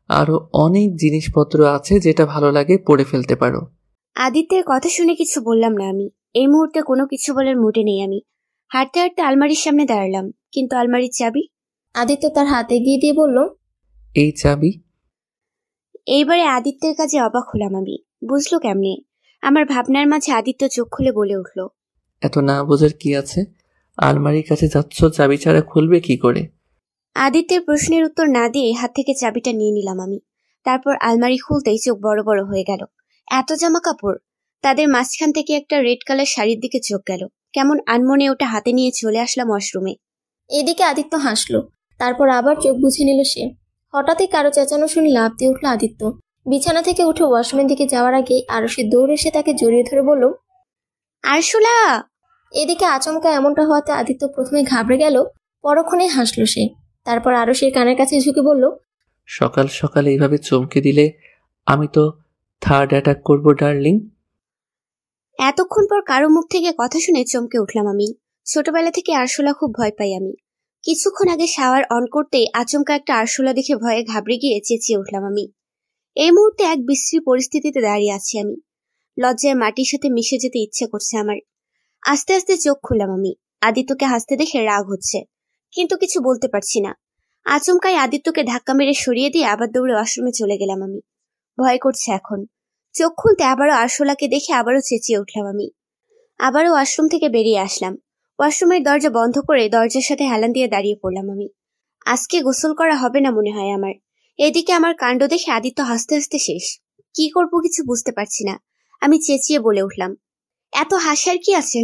আরো অনেক জিনিসপত্র আছে, যেটা ভালো লাগে পরে ফেলতে পারো। আদিত্যের কথা শুনে কিছু বললাম না আমি। এই মুহূর্তে কোনো কিছু বলার মুডে নেই আমি। হাঁটতে হাঁটতে আলমারির সামনে দাঁড়ালাম, কিন্তু আলমারির চাবি। আদিত্য তার হাতে এগিয়ে দিয়ে বলল। এই চাবি? এইবারে আদিত্যের কাজে অবাক হলাম আমি। বুঝলো কেমনে? আমার ভাবনার মাঝে আদিত্য চোখ খুলে বলে উঠল, এত না বোঝার কি আছে? আলমারির কাছে যাচ্ছ, চাবি ছাড়া খুলবে কি করে? আদিত্যের প্রশ্নের উত্তর না দিয়ে হাত থেকে চাবিটা নিয়ে নিলাম আমি। তারপর আলমারি খুলতেই চোখ বড় বড় হয়ে গেল। এত জামা কাপড়! তাদের মাঝখান থেকে একটা রেড কালার শাড়ির দিকে চোখ গেল। কেমন আনমনে ওটা হাতে নিয়ে চলে আসলাম ওয়াশরুমে। এদিকে আদিত্য হাসলো, তারপর আবার চোখ বুঝে নিল সে। হঠাৎই কারো চেঁচানো শুনে লাফ দিয়ে উঠল আদিত্য। বিছানা থেকে উঠে ওয়াশরুমের দিকে যাওয়ার আগে আরশি দৌড়ে এসে তাকে জড়িয়ে ধরে বলল, আরশোলা! এদিকে আচমকা এমনটা হওয়াতে আদিত্য প্রথমে ঘাবড়ে গেল, পরক্ষণে হাসলো সে। তারপর আরশির কানের কাছে ঝুঁকে বলল, সকাল সকাল এইভাবে চমকে দিলে আমি তো থার্ড অ্যাটাক করবো ডার্লিং। এতক্ষণ পর কারো মুখ থেকে কথা শুনে চমকে উঠলাম আমি। ছোটবেলা থেকে আরশোলা খুব ভয় পাই আমি। কিছুক্ষণ আগে শাওয়ার অন করতেই আচমকা একটা আরশোলা দেখে ভয়ে ঘাবড়ে গিয়ে চেঁচিয়ে উঠলাম আমি। এই মুহূর্তে এক বিশ্রী পরিস্থিতিতে দাঁড়িয়ে আছি আমি। লজ্জায় মাটির সাথে মিশে যেতে ইচ্ছে করছে আমার। আস্তে আস্তে চোখ খুললাম আমি। আদিত্যকে হাসতে দেখে রাগ হচ্ছে, কিন্তু কিছু বলতে পারছি না। আচমকাই আদিত্যকে ধাক্কা মেরে সরিয়ে দিয়ে আবার দৌড়ে ওয়াশরুমে চলে গেলাম আমি। ভয় করছে এখন। চোখ খুলতে আবারও আরশোলাকে দেখে আবারও চেঁচিয়ে উঠলাম আমি। আবারও ওয়াশরুম থেকে বেরিয়ে আসলাম। ওয়াশরুমের দরজা বন্ধ করে দরজার সাথে হেলান দিয়ে দাঁড়িয়ে পড়লাম আমি। আজকে গোসল করা হবে না মনে হয় আমার। এদিকে আমার কাণ্ড দেখে আদিত্য হাসতে হাসতে শেষ। কি করব কিছু বুঝতে পারছি না। আমি চেঁচিয়ে বলে উঠলাম, এত হাসার কি আছে?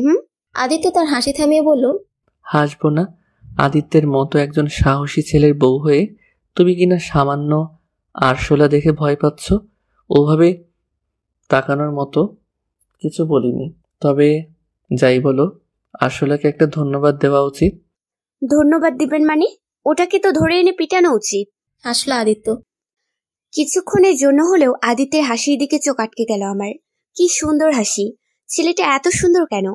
আদিত্য তার হাসি থামিয়ে বলল, হাসবো না? আদিত্যের মতো একজন সাহসী ছেলের বউ হয়ে তুমি কিনা সামান্য আরশোলা দেখে ভয় পাচ্ছ? ওভাবে তাকানোর মতো কিছু বলিনি। তবে যাই বলো, আরশোলাকে একটা ধন্যবাদ দেওয়া উচিত। ধন্যবাদ দিবেন মানে? ওটাকে তো ধরে এনে পিটানো উচিত। হাসলো আদিত্য। কিছুক্ষণের জন্য হলেও আদিত্যের হাসির দিকে চোখ আটকে গেল আমার। কি সুন্দর হাসি! ছেলেটা এত সুন্দর কেন?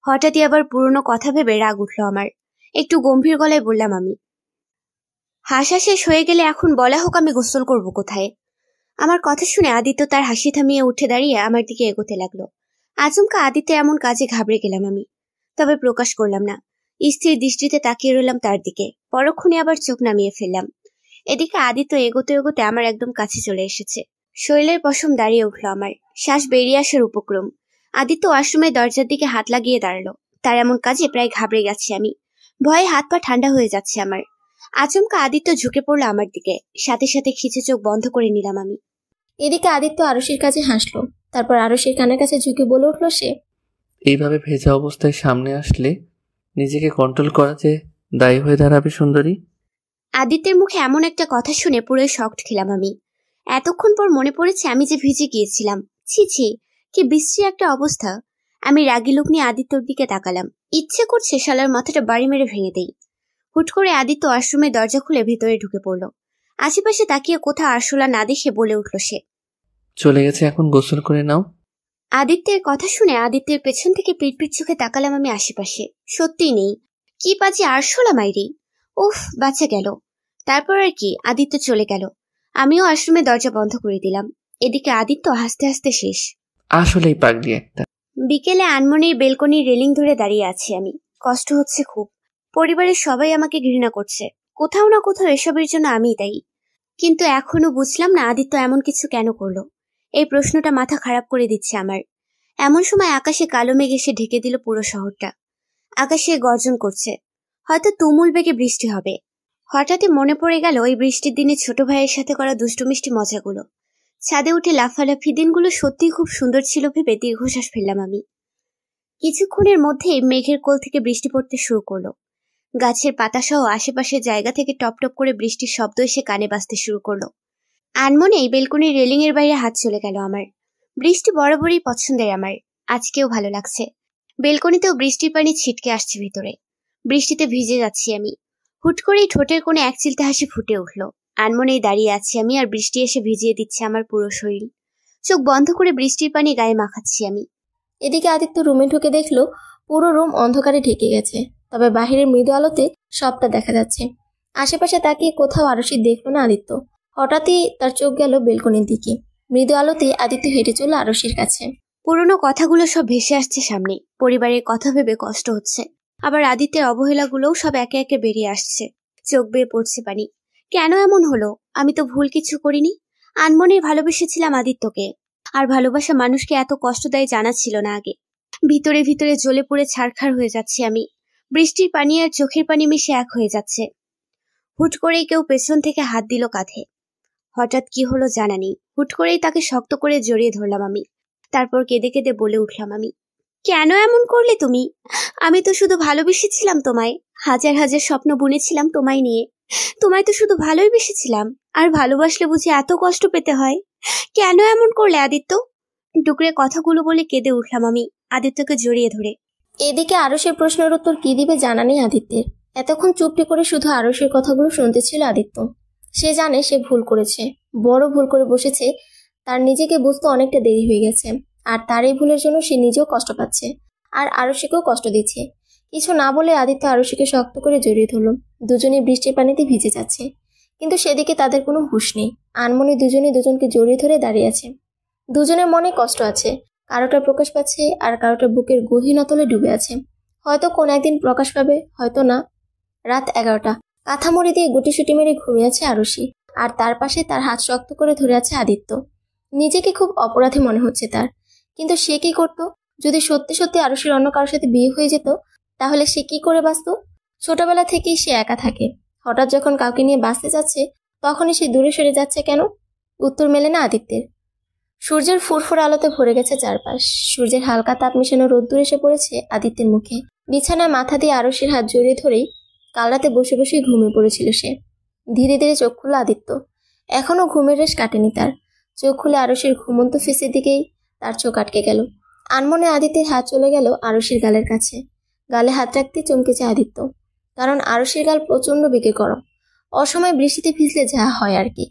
হঠাৎই আবার পুরনো কথা ভেবে রাগ উঠল আমার। একটু গম্ভীর গলায় বললাম আমি, হাসা শেষ হয়ে গেলে এখন বলা হোক আমি গোসল করব কোথায়? আমার কথা শুনে আদিত্য তার হাসি থামিয়ে উঠে দাঁড়িয়ে আমার দিকে এগোতে লাগলো। আচমকা আদিত্য এমন কাজে ঘাবড়ে গেলাম আমি, তবে প্রকাশ করলাম না। স্থির দৃষ্টিতে তাকিয়ে রইলাম তার দিকে। পরক্ষণে আবার চোখ নামিয়ে ফেললাম। এদিকে আদিত্য এগোতে এগোতে আমার একদম কাছে চলে এসেছে। শরীরের পশম দাঁড়িয়ে উঠলো আমার, শ্বাস বেরিয়ে আসার উপক্রম। আদিত্য ওয়াশরুমের দরজার দিকে হাত লাগিয়ে দাঁড়ালো। তার এমন কাজে প্রায় ঘাবড়ে গেছি আমি। ভয়ে হাত পা ঠান্ডা হয়ে যাচ্ছে আমার। আচমকা আদিত্য ঝুঁকে পড়লো আমার দিকে। সাথে সাথে খিচে চোখ বন্ধ করে নিলাম আমি। এদিকে আদিত্য আরশির কাছে হাসলো, তারপর আরশির কানের কাছে ঝুঁকে বলে উঠল সে, এইভাবে ভেজা অবস্থায় সামনে আসলে নিজেকে কন্ট্রোল করা যে দায়ী হয়ে দাঁড়াবে সুন্দরী। আদিত্যের মুখে এমন একটা কথা শুনে পুরোই শকড খেলাম আমি। এতক্ষণ পর মনে পড়েছে আমি যে ভিজে গিয়েছিলাম। ছি ছি, কি বিশ্রী একটা অবস্থা। আমি রাগী লোক নিয়ে আদিত্যর দিকে তাকালাম। ইচ্ছে করছে শালার মাথাটা বাড়ি মেরে ভেঙে দেই। হুট করে আদিত্য ওয়াশরুমের দরজা খুলে ভেতরে ঢুকে পড়লো। আশেপাশে তাকিয়ে কোথাও আরশোলা না দেখে বলে উঠল সে, চলে গেছে, এখন গোসল করে নাও। আদিত্যের কথা শুনে আদিত্যের পেছন থেকে পিটপিট চোখে তাকালাম আমি আশেপাশে। সত্যিই নেই। কি বাজে আরশোলা মাইরি! উফ, বাঁচা গেল। তারপর আর কি, আদিত্য চলে গেল। আমিও ওয়াশরুমের দরজা বন্ধ করে দিলাম। এদিকে আদিত্য হাসতে হাসতে শেষ। আসলেই পাগলি একটা। বিকেলে আনমনির বেলকনির রেলিং ধরে দাঁড়িয়ে আছি আমি। কষ্ট হচ্ছে খুব। পরিবারের সবাই আমাকে ঘৃণা করছে। কোথাও না কোথাও এসবের জন্য আমিই দায়ী। কিন্তু এখনো বুঝলাম না আদিত্য এমন কিছু কেন করলো। এই প্রশ্নটা মাথা খারাপ করে দিচ্ছে আমার। এমন সময় আকাশে কালো মেঘ এসে ঢেকে দিল পুরো শহরটা। আকাশে গর্জন করছে, হয়তো তুমুল বেগে বৃষ্টি হবে। হঠাৎই মনে পড়ে গেল ওই বৃষ্টির দিনে ছোট ভাইয়ের সাথে করা দুষ্টু মিষ্টি মজাগুলো। ছাদে উঠে লাফালাফি দিনগুলো সত্যিই খুব সুন্দর ছিল ভেবে দীর্ঘশ্বাস ফেললাম আমি। কিছুক্ষণের মধ্যেই মেঘের কোল থেকে বৃষ্টি পড়তে শুরু করলো। গাছের পাতা সহ আশেপাশের জায়গা থেকে টপ টপ করে বৃষ্টির শব্দ এসে কানে বাজতে শুরু করলো। আনমনেই বেলকনির রেলিং এর বাইরে হাত চলে গেল আমার। বৃষ্টি বরাবরই পছন্দের আমার, আজকেও ভালো লাগছে। বেলকনিতেও বৃষ্টির পানি ছিটকে আসছে ভিতরে। বৃষ্টিতে ভিজে যাচ্ছি আমি। হুট করেই ঠোঁটের কোণে এক চিলতে হাসি ফুটে উঠলো। আনমনেই দাঁড়িয়ে আছি আমি, আর বৃষ্টি এসে ভিজিয়ে দিচ্ছে আমার পুরো শরীর। চোখ বন্ধ করে বৃষ্টির পানি গায়ে মাখাচ্ছি আমি। এদিকে আদিত্য রুমে ঢুকে দেখলো পুরো রুম অন্ধকারে ঢেকে গেছে, তবে বাহিরের মৃদু আলোতে সবটা দেখা যাচ্ছে। আশেপাশে তাকিয়ে কোথাও আরশি দেখলো না আদিত্য। হঠাৎই তার চোখ গেল বেলকনির দিকে। মৃদু আলোতে আদিত্য হেঁটে চলল আরশির কাছে। পুরনো কথাগুলো সব ভেসে আসছে সামনে। পরিবারের কথা ভেবে কষ্ট হচ্ছে। আবার আদিত্যের অবহেলাগুলোও সব একে একে বেরিয়ে আসছে। চোখ বেয়ে পড়ছে পানি। কেন এমন হলো? আমি তো ভুল কিছু করিনি। আনমনেই ভালোবেসেছিলাম আদিত্যকে। আর ভালোবাসা মানুষকে এত কষ্ট দেয় জানা ছিল না আগে। ভিতরে ভিতরে জ্বলে পুড়ে ছারখার হয়ে যাচ্ছি আমি। বৃষ্টির পানি আর চোখের পানি মিশে এক হয়ে যাচ্ছে। হুট করেই কেউ পেছন থেকে হাত দিল কাঁধে। হঠাৎ কি হলো জানা নেই। হুট করেই তাকে শক্ত করে জড়িয়ে ধরলাম আমি। তারপর কেঁদে কেঁদে বলে উঠলাম আমি, কেন এমন করলে তুমি? আমি তো শুধু ভালোবেসেছিলাম তোমায়। হাজার হাজার স্বপ্ন বুনেছিলাম তোমায় নিয়ে। তোমায় তো শুধু ভালোই বেসেছিলাম। আর ভালোবাসলে বুঝি এত কষ্ট পেতে হয়? কেন এমন করলে আদিত্য? টুকরে কথাগুলো বলে কেঁদে উঠলাম আমি আদিত্যকে জড়িয়ে ধরে। এদিকে আরশের প্রশ্নের উত্তর কি দিবে জানা নেই আদিত্যের। এতক্ষণ চুপটি করে শুধু আরশের কথাগুলো শুনতেছিল আদিত্য। সে জানে সে ভুল করেছে, বড় ভুল করে বসেছে। তার নিজেকে বুঝতে অনেকটা দেরি হয়ে গেছে। আর তার এই ভুলের জন্য সে নিজেও কষ্ট পাচ্ছে, আর আরশিকেও কষ্ট দিচ্ছে। কিছু না বলে আদিত্য আরশিকে শক্ত করে জড়িয়ে ধরল। দুজনেই বৃষ্টির পানিতে ভিজে যাচ্ছে, কিন্তু সেদিকে তাদের কোনো হুঁশ নেই। আনমনে দুজনে দুজনকে জড়িয়ে ধরে দাঁড়িয়ে আছে। দুজনের মনে কষ্ট আছে, কারোটা প্রকাশ পাচ্ছে আর কারোটা বুকের গহীন অতলে ডুবে আছে। হয়তো কোন একদিন প্রকাশ পাবে, হয়তো না। রাত 11টা। কাঁথা মুড়ি দিয়ে গুটিসুটি মেরে ঘুমিয়ে আছে আরশি, আর তার পাশে তার হাত শক্ত করে ধরে আছে আদিত্য। নিজেকে খুব অপরাধী মনে হচ্ছে তার। কিন্তু সে কি করত? যদি সত্যি সত্যি আরশির অন্য কারোর সাথে বিয়ে হয়ে যেত, তাহলে সে কি করে বাঁচত? ছোটবেলা থেকেই সে একা থাকে। হঠাৎ যখন কাউকে নিয়ে বাঁচতে যাচ্ছে, তখনই সে দূরে সরে যাচ্ছে কেন? উত্তর মেলে না আদিত্যের। সূর্যের ফুরফুর আলোতে ভরে গেছে চারপাশ। সূর্যের হালকা তাপ মিশানো রোদ্দুর এসে পড়েছে আদিত্যের মুখে। বিছানায় মাথা দিয়ে আরশির হাত জড়িয়ে ধরেই কাল রাতে বসে বসেই ঘুমিয়ে পড়েছিল সে। ধীরে ধীরে চোখ খুলল আদিত্য। এখনো ঘুমের রেশ কাটেনি তার। চোখ খুলে আরশির ঘুমন্ত ফেসের দিকেই তার চোখ আটকে গেল। আনমনে আদিত্যের হাত চলে গেল আরশির গালের কাছে। গালে হাত রাখতে চমকেছে আদিত্য, কারণ আরশির গাল প্রচন্ড বেগে গরম। অসময় বৃষ্টিতে ভিজলে যা হয় আর কি।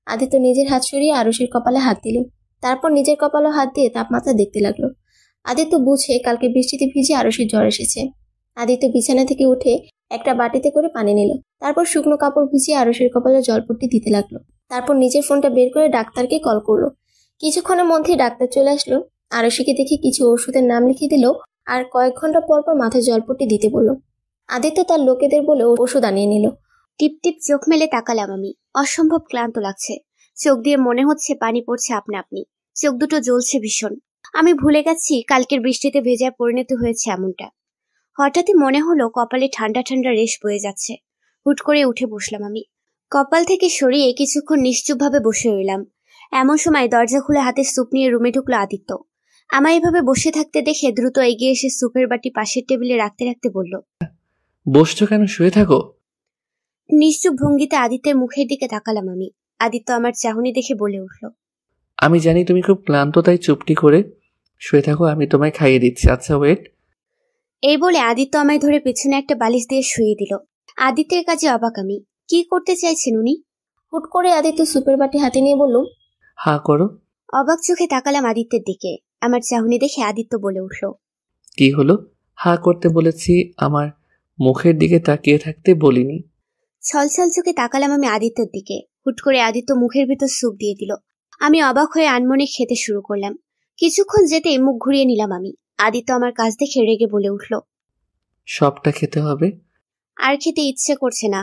আদিত্য নিজের হাত সরিয়ে আরশির কপালে হাত দিল। তারপর নিজের কপালে হাত দিয়ে তাপমাত্রা দেখতে লাগলো। আদিত্য বুঝে কালকে বৃষ্টিতে ভিজে আরশির জ্বর এসেছে। আদিত্য বিছানা থেকে উঠে একটা বাটিতে করে পানি নিল। তারপর শুকনো কাপড় ভিজিয়ে আরশির কপালে জলপট্টি দিতে লাগলো। তারপর নিজের ফোনটা বের করে ডাক্তারকে কল করলো। কিছুক্ষণের মধ্যেই ডাক্তার চলে আসলো। আরশিকে দেখে কিছু ওষুধের নাম লিখে দিল, আর কয়েক ঘন্টা পর পর মাথায় জলপট্টি দিতে বলল। আদিত্য তার লোকেদের বলে ওষুধ আনিয়ে নিল। টিপ টিপ চোখ মেলে তাকালাম আমি। অসম্ভব ক্লান্ত লাগছে। চোখ দিয়ে মনে হচ্ছে পানি পড়ছে আপনা আপনি। চোখ দুটো জ্বলছে ভীষণ। আমি ভুলে গেছি কালকের বৃষ্টিতে ভেজায় পরিণত হয়েছে এমনটা। হঠাৎই মনে হলো কপালে ঠান্ডা ঠান্ডা রেশ বয়ে যাচ্ছে। হুট করে উঠে বসলাম আমি। কপাল থেকে সরিয়ে কিছুক্ষণ নিশ্চুপভাবে বসে রইলাম। এমন সময় দরজা খুলে হাতে স্যুপ নিয়ে রুমে ঢুকলো আদিত্য। আমায় এভাবে বসে থাকতে দেখে দ্রুত এগিয়ে এসে স্যুপের বাটি পাশের টেবিলে রাখতে রাখতে বলল, বসছো কেন? শুয়ে থাকো। নিশ্চুপ ভঙ্গিতে আদিত্যের মুখের দিকে তাকালাম আমি। আদিত্য আমার চাহনি দেখে বলে উঠল, আমি জানি তুমি খুব ক্লান্ত, তাই চুপটি করে শুয়ে থাকো, আমি তোমায় খাইয়ে দিচ্ছি। আচ্ছা ওয়েট। এই বলে আদিত্য আমায় ধরে পেছনে একটা বালিশ দিয়ে শুয়ে দিল। আদিত্যের কাজে অবাক আমি। কি করতে চাইছেন উনি? হুট করে আদিত্য সুপের বাটি হাতে নিয়ে বলল, হা করো। অবাক চোখে তাকালাম আদিত্যের দিকে। আমার চাহনি দেখে আদিত্য বলে উঠল, কি হলো? হা করতে বলেছি, আমার মুখের দিকে তাকিয়ে থাকতে বলিনি। ছলছল চোখে তাকালাম আমি আদিত্যর দিকে। হুট করে আদিত্য মুখের ভিতর স্যুপ দিয়ে দিল। আমি অবাক হয়ে আনমনে খেতে শুরু করলাম। কিছুক্ষণ যেতেই মুখ ঘুরিয়ে নিলাম আমি। আদিত্য আমার কাজ দেখে রেগে বলে উঠল, সবটা খেতে হবে? আর খেতে ইচ্ছে করছে না।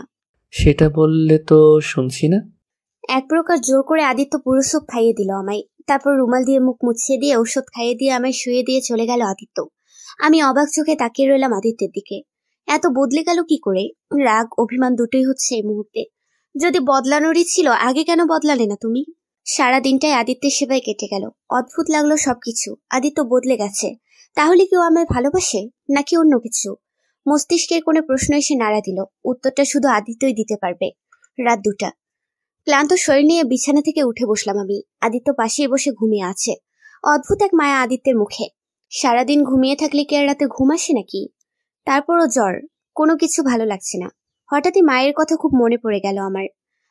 সেটা বললে তো শুনছি না। এক প্রকার জোর করে আদিত্য পুরো স্যুপ খাইয়ে দিল আমায়। তারপর রুমাল দিয়ে মুখ মুছিয়ে দিয়ে ঔষধ খাইয়ে দিয়ে আমায় শুয়ে দিয়ে চলে গেল আদিত্য। আমি অবাক চোখে তাকিয়ে রইলাম আদিত্যের দিকে। এত বদলে গেল কি করে? রাগ অভিমান দুটোই হচ্ছে এই মুহূর্তে। যদি বদলানোরই ছিল আগে কেন বদলালে না তুমি? সারা দিনটাই আদিত্যের সেবায় কেটে গেল। অদ্ভুত লাগলো সবকিছু। আদিত্য বদলে গেছে। তাহলে কেউ আমায় ভালোবাসে নাকি অন্য কিছু? মস্তিষ্কের কোনো প্রশ্ন এসে নাড়া দিল। উত্তরটা শুধু আদিত্যই দিতে পারবে। রাত 2টা। ক্লান্ত শরীর নিয়ে বিছানা থেকে উঠে বসলাম আমি। আদিত্য পাশেই বসে ঘুমিয়ে আছে। অদ্ভুত এক মায়া আদিত্যের মুখে। সারাদিন ঘুমিয়ে থাকলে কি আর রাতে ঘুম আসে নাকি? তারপরও জ্বর। কোনো কিছু ভালো লাগছে না। হঠাৎই মায়ের কথা খুব মনে পড়ে গেল আমার।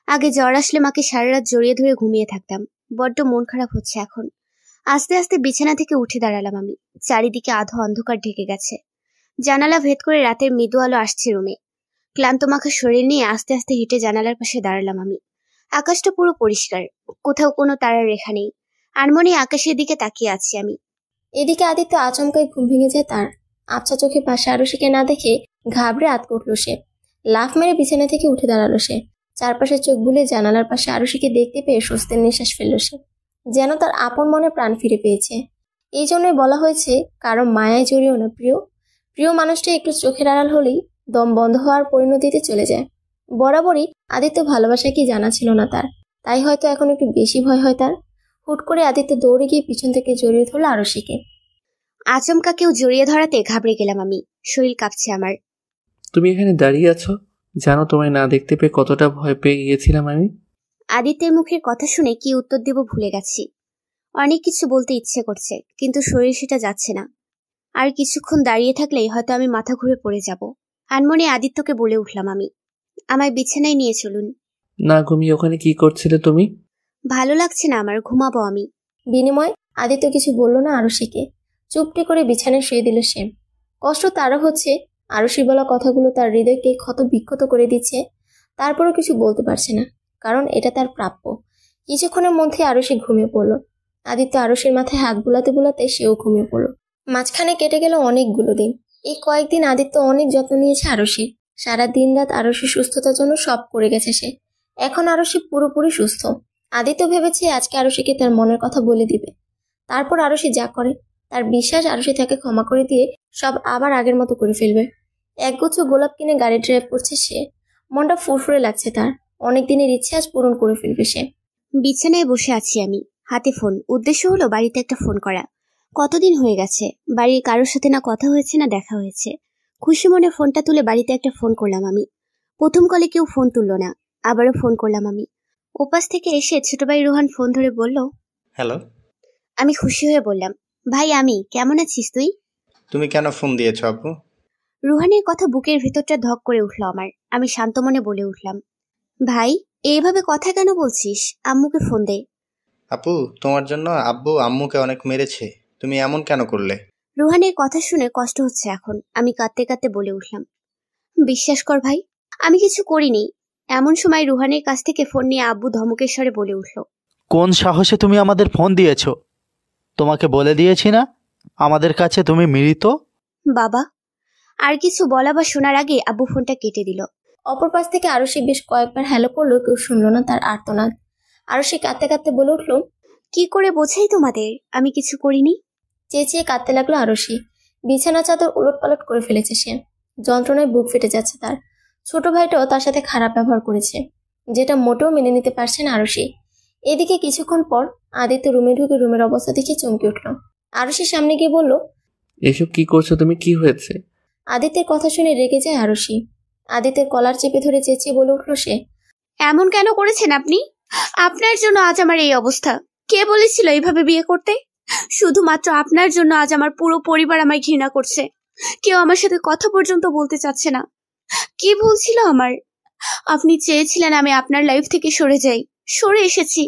আগে জ্বর আসলে মাকে সারা রাত জড়িয়ে ধরে ঘুমিয়ে থাকতাম। বড্ড মন খারাপ হচ্ছে এখন। আস্তে আস্তে বিছানা থেকে উঠে দাঁড়ালাম আমি। চারিদিকে আধো অন্ধকার ঢেকে গেছে। জানালা ভেদ করে রাতের মৃদু আলো আসছে রুমে। ক্লান্ত মাখা শরীর নিয়ে আস্তে আস্তে হেঁটে জানালার পাশে দাঁড়ালাম আমি। আকাশটা পুরো পরিষ্কার। কোথাও কোনো তারার রেখা নেই। আনমনে আকাশের দিকে তাকিয়ে আছি আমি। এদিকে আদিত্য আচমকাই ঘুম ভেঙে যায় তার। আবছা চোখে পাশে আরশিকে না দেখে ঘাবড়ে আতকে উঠল সে। লাফ মেরে বিছানা থেকে উঠে দাঁড়ালো সে। চারপাশে চোখ বুলিয়ে জানালার পাশে আরুষিকে দেখতে পেয়ে স্বস্তির নিঃশ্বাস ফেলল সে, যেন তার আপন মনে প্রাণ ফিরে পেয়েছে। এই জন্যই বলা হয়েছে, কারো মায়ায় জড়িও না প্রিয়। প্রিয় মানুষটা একটু চোখের আড়াল হলেই দম বন্ধ হওয়ার পরিণতিতে চলে যায়। বরাবরই আদিত্য ভালোবাসা কি জানা ছিল না তার, তাই হয়তো এখন একটু বেশি ভয় হয় তার। হুট করে আদিত্য দৌড়ে গিয়ে পিছন থেকে জড়িয়ে ধরল আরুষিকে। আচমকা কেউ জড়িয়ে ধরাতে ঘাবড়ে গেলাম আমি, শরীর কাঁপছে আমার। তুমি এখানে দাঁড়িয়ে আছো? জানো তোমায় না দেখতে পেয়ে কতটা ভয় পেয়ে গিয়েছিলাম আমি। আদিত্যের মুখের কথা শুনে কি উত্তর দেব ভুলে গেছি। অনেক কিছু বলতে ইচ্ছে করছে, কিন্তু শরীর সেটা যাচ্ছে না। আর কিছুক্ষণ দাঁড়িয়ে থাকলেই হয়তো আমি মাথা ঘুরে পড়ে যাব। আনমনে আদিত্যকে বলে উঠলাম আমি, আমায় বিছানায় নিয়ে চলুন। না, ঘুমিয়ে ওখানে কি করছিলে তুমি? ভালো লাগছে না আমার, ঘুমাবো আমি। বিনিময় আদিত্য কিছু বলল না আরুষিকে, চুপটি করে বিছানায় শুয়ে দিল সে। কষ্ট তারও হচ্ছে, আরুষির বলা কথাগুলো তার হৃদয়কে ক্ষত বিক্ষত করে দিচ্ছে। তারপরও কিছু বলতে পারছে না, কারণ এটা তার প্রাপ্য। কিছুক্ষণের মধ্যে আরুষি ঘুমিয়ে পড়ল। আদিত্য আরুষির মাথায় হাত বুলাতে বুলাতে সেও ঘুমিয়ে পড়ল। মাঝখানে কেটে গেল অনেকগুলো দিন। এই কয়েকদিন আদিত্য অনেক যত্ন নিয়েছে আরুষির। সারা দিন রাত আরুষির সুস্থতার জন্য সব করে গেছে সে। এখন আরুষি পুরোপুরি সুস্থ। আদিত্য ভেবেছে আজকে আরুষিকে তার মনের কথা বলে দিবে। তারপর আরুষি যা করে, তার বিশ্বাস আরুষি তাকে ক্ষমা করে দিয়ে সব আবার আগের মতো করে ফেলবে। একগুচ্ছ গোলাপ কিনে গাড়ি ড্রাইভ করছে সে। মনটা ফুরফুরে লাগছে তার। অনেক দিনের ইচ্ছে আজ পূরণ করে ফেলবে সে। বিছানায় বসে আছি আমি, হাতে ফোন। উদ্দেশ্য হলো বাড়িতে একটা ফোন করা। কতদিন হয়ে গেছে বাড়ির কারোর সাথে না কথা হয়েছে না দেখা হয়েছে। খুশি মনে ফোনটা তুলে বাড়িতে একটা ফোন করলাম আমি। প্রথম কলে কেউ ফোন তুললো না, আবারও ফোন করলাম আমি। ওপাশ থেকে এসে ছোট ভাই রোহান ফোন ধরে বলল, হ্যালো। আমি খুশি হয়ে বললাম, ভাই আমি, কেমন আছিস তুই? তুমি কেন ফোন দিয়েছো আপু? রুহানের কথা বুকের ভেতরটা ধক করে উঠল আমার। আমি শান্ত মনে বলে উঠলাম, ভাই এইভাবে কথা কেন বলছিস? আম্মুকে ফোন দে। আপু, তোমার জন্য আব্বু আম্মুকে অনেক মেরেছে, তুমি এমন কেন করলে? রুহানের কথা শুনে কষ্ট হচ্ছে এখন। আমি কাঁদতে কাঁদতে বলে উঠলাম, বিশ্বাস কর ভাই, আমি কিছু করিনি। এমন সময় রুহানের কাছ থেকে ফোন নিয়ে আব্বু ধমকের স্বরে বলে উঠল, কোন সাহসে তুমি আমাদের ফোন দিয়েছো? তোমাকে বলে দিয়েছি না আমাদের কাছে তুমি মৃত? বাবা। আর কিছু বলা বা শোনার আগে আব্বু ফোনটা কেটে দিল। অপর পাশ থেকে আরুষি বেশ কয়েকবার হ্যালো করলো, কেউ শুনলো না তার আর্তনাদ। আরুষি কাঁদতে কাঁদতে বলে উঠল, কি করে বোঝাই তোমাদের আমি কিছু করিনি? চেঁচিয়ে কাঁদতে লাগলো আরুষি। বিছানা চাদর উলট পালট করে ফেলেছে সে। যন্ত্রণায় বুক ফেটে যাচ্ছে তার। ছোট ভাইটাও তার সাথে খারাপ ব্যবহার করেছে, যেটা মোটেও মেনে নিতে পারছে না আরুষি। এদিকে কিছুক্ষণ পর আদিত্য রুমে ঢুকে রুমের অবস্থা দেখে চমকে উঠল। আরুষির সামনে গিয়ে বলল, এসব কি করছো তুমি? কি হয়েছে? আদিত্যের কথা শুনে রেগে যায় আরুষি। আদিত্যের কলার চেপে ধরে চেঁচিয়ে বলে উঠল সে, এমন কেন করেছেন আপনি? আপনার জন্য আজ আমার এই অবস্থা। কে বলেছিল এইভাবে বিয়ে করতে? শুধুমাত্র আপনার জন্য আজ আমার পুরো পরিবার আমায় ঘৃণা করছে। কেউ আমার সাথে কথা পর্যন্ত বলতে চাচ্ছে না। কি ভুল ছিল আমার? আপনি চেয়েছিলেন আমি আপনার লাইফ থেকে সরে যাই, সরে এসেছি।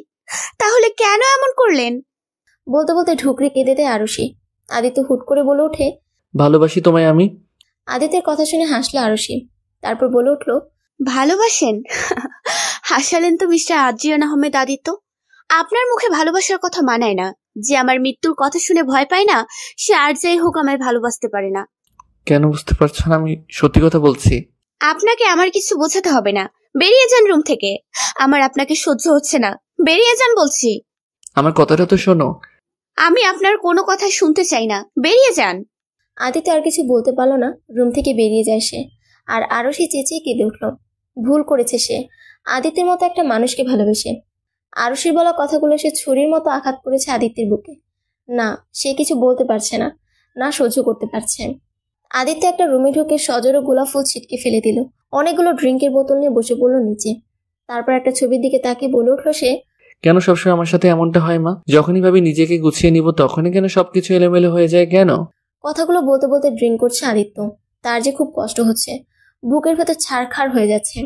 তাহলে কেন এমন করলেন? বলতে বলতে ঢুকরে কেঁদে দেয় আরুষি। আদিত্য হুট করে বলে ওঠে, ভালোবাসি তোমায় আমি। আদিত্যের কথা শুনে হাসলো আরুষি। তারপর বলে উঠল, ভালোবাসেন? হাসালেন তো মিস্টার আদ্রিয়ান আহমেদ আদিত্য। আপনার মুখে ভালোবাসার কথা মানায় না। যে আমার মৃত্যুর কথা শুনে ভয় পায় না, সে আর যাই হোক আমায় ভালোবাসতে পারে না। কেন বুঝতে পারছো না? আমি সত্যি কথা বলছি। আপনাকে আমার কিছু বোঝাতে হবে না। বেরিয়ে যান রুম থেকে। আমার আপনাকে সহ্য হচ্ছে না। বেরিয়ে যান বলছি। আমার কথাটা তো শোনো। আমি আপনার কোনো কথা শুনতে চাই না। বেরিয়ে যান। আদিত্য আর কিছু বলতে পারলো না, রুম থেকে বেরিয়ে যায় সে। আর আরুষি চেঁচিয়ে কেঁদে উঠল। ভুল করেছে সে, আদিত্যের মতো একটা মানুষকে ভালোবেসে। আরুষির বলা কথাগুলো সে ছুরির মতো আঘাত করেছে আদিত্যের বুকে। না, সে কিছু বলতে পারছে না, না সহ্য করতে পারছে। আদিত্য একটা রুমে ঢুকে সজোরে গোলাপ ফুল ছিটকে ফেলে দিল। অনেকগুলো ড্রিঙ্কের বোতল নিয়ে বসে পড়লো নিচে। তারপর একটা ছবির দিকে তাকিয়ে বলে উঠল সে, কেন সবসময় আমার সাথে এমনটা হয় মা? যখনই ভাবি নিজেকে গুছিয়ে নিব তখনই কেন সবকিছু এলোমেলো হয়ে যায় কেন? কথাগুলো বলতে বলতে ড্রিঙ্ক করছে আদিত্য। তার যে খুব কষ্ট হচ্ছে, বুকের ভেতর ছাড়খাড় হয়ে যাচ্ছে।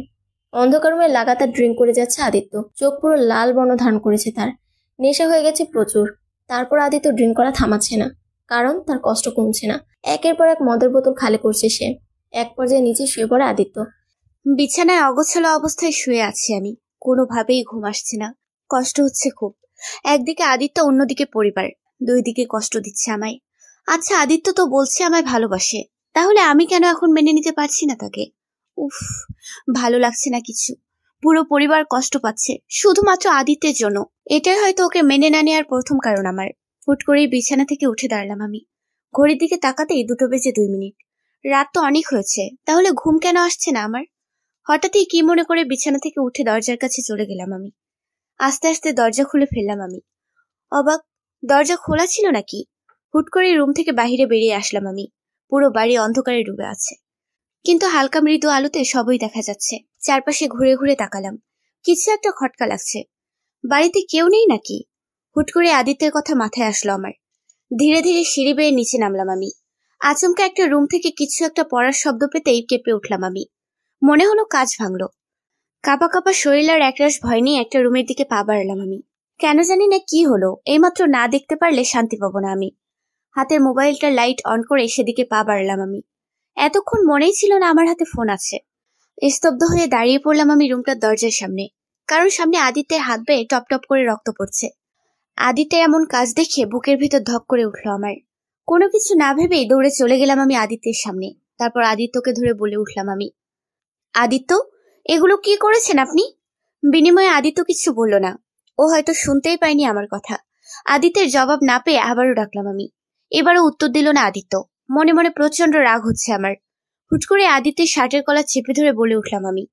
অন্ধকার রুমে লাগাতার ড্রিঙ্ক করে যাচ্ছে আদিত্য। চোখ পুরো লাল বর্ণ ধারণ করেছে তার। নেশা হয়ে গেছে প্রচুর। তারপর আদিত্য ড্রিঙ্ক করা থামাচ্ছে না, কারণ তার কষ্ট কমছে না। একের পর এক মদের বোতল খালি করছে সে। এক পর্যায়ে নিচে শুয়ে পড়ে আদিত্য। বিছানায় অগোছালো অবস্থায় শুয়ে আছি আমি। কোনোভাবেই ঘুম আসছে না। কষ্ট হচ্ছে খুব। একদিকে আদিত্য, অন্যদিকে পরিবার। দুই দিকে কষ্ট দিচ্ছে আমায়। আচ্ছা, আদিত্য তো বলছে আমায় ভালোবাসে, তাহলে আমি কেন এখন মেনে নিতে পারছি না তাকে? উফ, ভালো লাগছে না কিছু। পুরো পরিবার কষ্ট পাচ্ছে শুধুমাত্র আদিত্যের জন্য। এটাই হয়তো ওকে মেনে না নেওয়ার প্রথম কারণ আমার। হুট করেই বিছানা থেকে উঠে দাঁড়ালাম আমি। ঘড়ির দিকে তাকাতেই 2:02। রাত তো অনেক হয়েছে, তাহলে ঘুম কেন আসছে না আমার? হঠাৎই কি মনে করে বিছানা থেকে উঠে দরজার কাছে চলে গেলাম আমি। আস্তে আস্তে দরজা খুলে ফেললাম আমি। অবাক, দরজা খোলা ছিল নাকি? হুট করে রুম থেকে বাইরে বেরিয়ে আসলাম আমি। পুরো বাড়ি অন্ধকারে ডুবে আছে, কিন্তু হালকা মৃদু আলোতে সবই দেখা যাচ্ছে। চারপাশে ঘুরে ঘুরে তাকালাম, কিছু একটা খটকা লাগছে। বাড়িতে কেউ নেই নাকি? হুট করে আদিত্যের কথা মাথায় আসলো আমার। ধীরে ধীরে সিঁড়ি বেয়ে নিচে নামলাম আমি। আচমকা একটা রুম থেকে কিছু একটা পড়ার শব্দ পেতেই কেঁপে উঠলাম আমি। মনে হলো কাঁচ ভাঙলো। কাঁপা কাঁপা শরীর আর একরাশ ভয় নিয়ে একটা রুমের দিকে পা বাড়ালাম আমি। কেন জানি না কি হলো, এইমাত্র না দেখতে পারলে শান্তি পাবো না আমি। হাতের মোবাইলটার লাইট অন করে সেদিকে পা বাড়ালাম আমি। এতক্ষণ মনেই ছিল না আমার হাতে ফোন আছে। স্তব্ধ হয়ে দাঁড়িয়ে পড়লাম আমি রুমটার দরজার সামনে, কারণ সামনে আদিত্যের হাত বেয়ে টপ টপ করে রক্ত পড়ছে। আদিত্যের এমন কাজ দেখে বুকের ভিতর ধক করে উঠলো আমার। কোনো কিছু না ভেবেই দৌড়ে চলে গেলাম আমি আদিত্যের সামনে। তারপর আদিত্যকে ধরে বলে উঠলাম আমি, আদিত্য, এগুলো কি করেছেন আপনি? বিনিময়ে আদিত্য কিছু বলল না, ও হয়তো শুনতেই পায়নি আমার কথা। আদিত্যের জবাব না পেয়ে আবারও ডাকলাম আমি। এবারও উত্তর দিল না আদিত্য। মনে মনে প্রচন্ড রাগ হচ্ছে আমার। হুট করে আদিত্যের শার্টের কলার চেপে ধরে বলে উঠলাম আমি,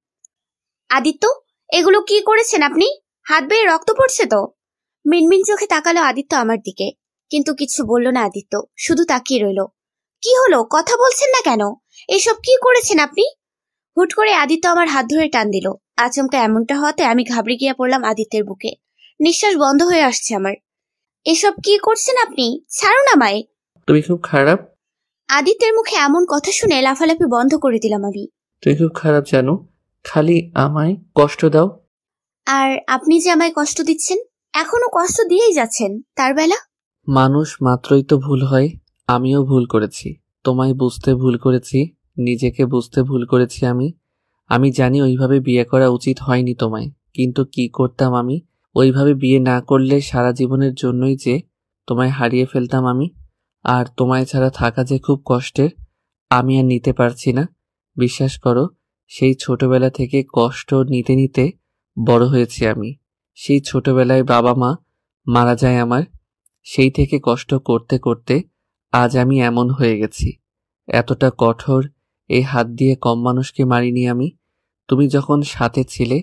আদিত্য, এগুলো কি করেছেন আপনি? হাত বেয়ে রক্ত পড়ছে তো। মিনমিন চোখে তাকালো আদিত্য আমার দিকে, কিন্তু কিছু বলল না আদিত্য, শুধু তাকিয়ে রইল। কি হলো, কথা বলছেন না কেন? এসব কি করেছেন আপনি? হুট করে আদিত্য আমার হাত ধরে টান দিল। আচমকা এমনটা হওয়াতে আমি ঘাবড়ে গিয়ে পড়লাম আদিত্যের বুকে। নিঃশ্বাস বন্ধ হয়ে আসছে আমার। এসব কি করছেন আপনি? ছাড়ুন আমায়। তুমি খুব খারাপ। আদিত্যের মুখে এমন কথা শুনে লাফালাফি বন্ধ করে দিলাম আমি। তুমি খুব খারাপ জানো, খালি আমায় কষ্ট দাও। আর আপনি যে আমায় কষ্ট দিচ্ছেন, এখনো কষ্ট দিয়েই যাচ্ছেন, তার বেলা। মানুষ মাত্রই তো ভুল হয়। আমিও ভুল করেছি, তোমায় বুঝতে ভুল করেছি, নিজেকে বুঝতে ভুল করেছি আমি জানি ওইভাবে বিয়ে করা উচিত হয়নি তোমায়, কিন্তু কি করতাম আমি? ওইভাবে বিয়ে না করলে সারা জীবনের জন্যই যে তোমায় হারিয়ে ফেলতাম আমি। আর তোমায় ছাড়া থাকা যে খুব কষ্টের, আমি আর নিতে পারছি না। বিশ্বাস করো, সেই ছোটবেলা থেকে কষ্ট নিতে নিতে বড় হয়েছি আমি। সেই ছোটবেলায় বাবা মা মারা যায় আমার, সেই থেকে কষ্ট করতে করতে আজ আমি এমন হয়ে গেছি। এতটা কঠোর এই হাত দিয়ে কম মানুষকে মারিনি আমি। তুমি যখন সাথে ছিলে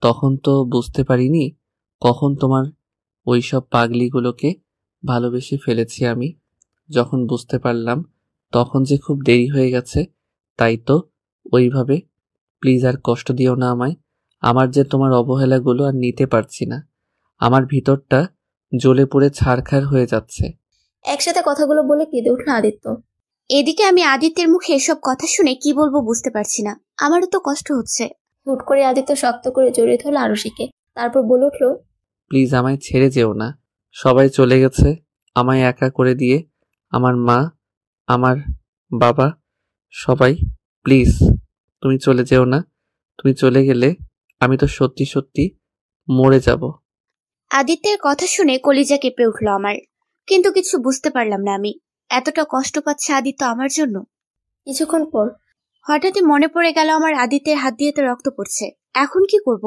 তখন তো বুঝতে পারিনি কখন তোমার ওইসব পাগলিগুলোকে ভালোবেসে ফেলেছি আমি। যখন বুঝতে পারলাম তখন যে খুব দেরি হয়ে গেছে। তাই তো ওইভাবে প্লিজ আর কষ্ট দিও না আমায়। আমার যে তোমার অবহেলাগুলো আর নিতে পারছি না। আমার ভিতরটা জ্বলে পুড়ে ছারখার হয়ে যাচ্ছে। একসাথে কথাগুলো বলে কেঁদে উঠল আদিত্য। এদিকে আমি আদিত্যের মুখে এসব কথা শুনে কি বলবো বুঝতে পারছি না। আমারও তো কষ্ট হচ্ছে। হুট করে আদিত্য শক্ত করে জড়িয়ে ধরল আরশিকে। তারপর বলে উঠল, প্লিজ আমায় ছেড়ে যেও না। সবাই চলে গেছে আমায় একা করে দিয়ে, আমার মা, আমার বাবা, সবাই। প্লিজ তুমি চলে যেও না। তুমি চলে গেলে আমি তো সত্যি সত্যি মরে যাব। আদিত্যের কথা শুনে কলিজা কেঁপে উঠল আমার, কিন্তু কিছু বুঝতে পারলাম না আমি। এতটা কষ্ট পাচ্ছে আদিত্য আমার জন্য। কিছুক্ষণ পর হঠাৎই মনে পড়ে গেল আমার আদিত্যের হাত দিয়ে তো রক্ত পড়ছে। এখন কি করব?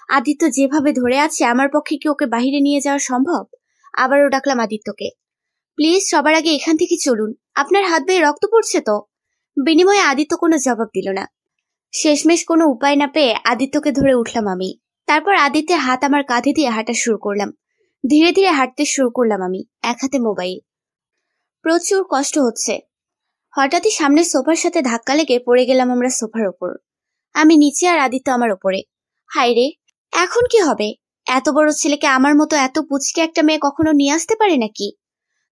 আদিত্য যেভাবে ধরে আছে আমার পক্ষে কি ওকে বাইরে নিয়ে যাওয়া সম্ভব? আবারও ডাকলাম আদিত্যকে, প্লিজ সবার আগে এখান থেকে চলুন, আপনার হাত বেয়ে রক্ত পড়ছে তো। বিনিময়ে আদিত্য কোনো জবাব দিল না। শেষমেশ কোনো উপায় না পেয়ে আদিত্যকে ধরে উঠলাম আমি। তারপর আদিত্যের হাত আমার কাঁধে দিয়ে হাঁটা শুরু করলাম। ধীরে ধীরে হাঁটতে শুরু করলাম আমি, এক হাতে মোবাইল। প্রচুর কষ্ট হচ্ছে। হঠাৎই সামনের সোফার সাথে ধাক্কা লেগে পড়ে গেলাম আমরা সোফার ওপর। আমি নিচে আর আদিত্য আমার ওপরে। হায় রে, এখন কি হবে? এত বড় ছেলেকে আমার মতো এত পুচকে একটা মেয়ে কখনো নিয়ে আসতে পারে নাকি?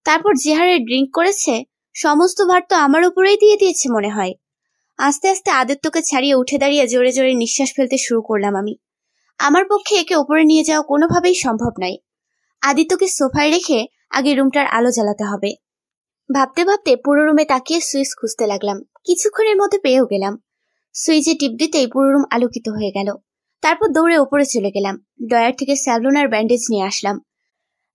তারপর যে হারে ড্রিঙ্ক করেছে, সমস্ত ভার তো আমার উপরেই দিয়ে দিয়েছে মনে হয়। আস্তে আস্তে আদিত্যকে ছাড়িয়ে উঠে দাঁড়িয়ে জোরে জোরে নিঃশ্বাস ফেলতে শুরু করলাম আমি। আমার পক্ষে একে ওপরে নিয়ে যাওয়া কোনোভাবেই সম্ভব নয়। আদিত্যকে সোফায় রেখে আগে রুমটার আলো জ্বালাতে হবে। ভাবতে ভাবতে পুরো রুমে তাকিয়ে সুইচ খুঁজতে লাগলাম। কিছুক্ষণের মধ্যে পেয়েও গেলাম। সুইচে টিপ দিতেই পুরো রুম আলোকিত হয়ে গেল। তারপর দৌড়ে ওপরে চলে গেলাম। ড্রয়ার থেকে স্যাভলন আর ব্যান্ডেজ নিয়ে আসলাম।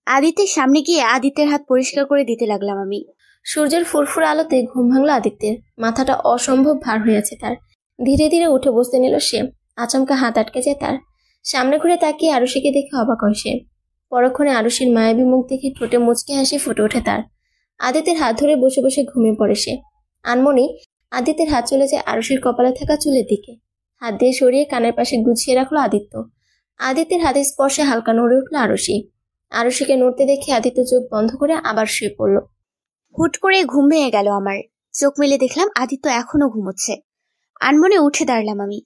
আদিত্যের সামনে গিয়ে আদিত্যের হাত পরিষ্কার করে দিতে লাগলাম আমি। সূর্যের ফুরফুর আলোতে ঘুম ভাঙল আদিত্যের। মাথাটা অসম্ভব ভার হয়ে আছে তার। ধীরে ধীরে উঠে বসতে নিল সে। আচমকা হাত আটকে যায় তার। সামনে ঘুরে তাকিয়ে আরুষিকে দেখে অবাক হয় সে। পরক্ষণে আরুষির মায়াবী মুখ দেখে ঠোঁটে মুচকি হাসি ফুটে ওঠে তার। আদিত্যের হাত ধরে বসে বসে ঘুমিয়ে পড়ে সে। আনমনি আদিত্যের হাত চলে যায় আরুষির কপালে থাকা চুলের দিকে। হাত দিয়ে সরিয়ে কানের পাশে গুছিয়ে রাখলো আদিত্য। আদিত্যের হাতের স্পর্শে হালকা নড়ে উঠল আরুষি। আরুষিকে নড়তে দেখে আদিত্য চোখ বন্ধ করে আবার শুয়ে পড়ল। হুট করে ঘুম ভেঙে গেল আমার। চোখ মেলে দেখলাম আদিত্য এখনো ঘুমোচ্ছে। আনমনে উঠে দাঁড়ালাম আমি।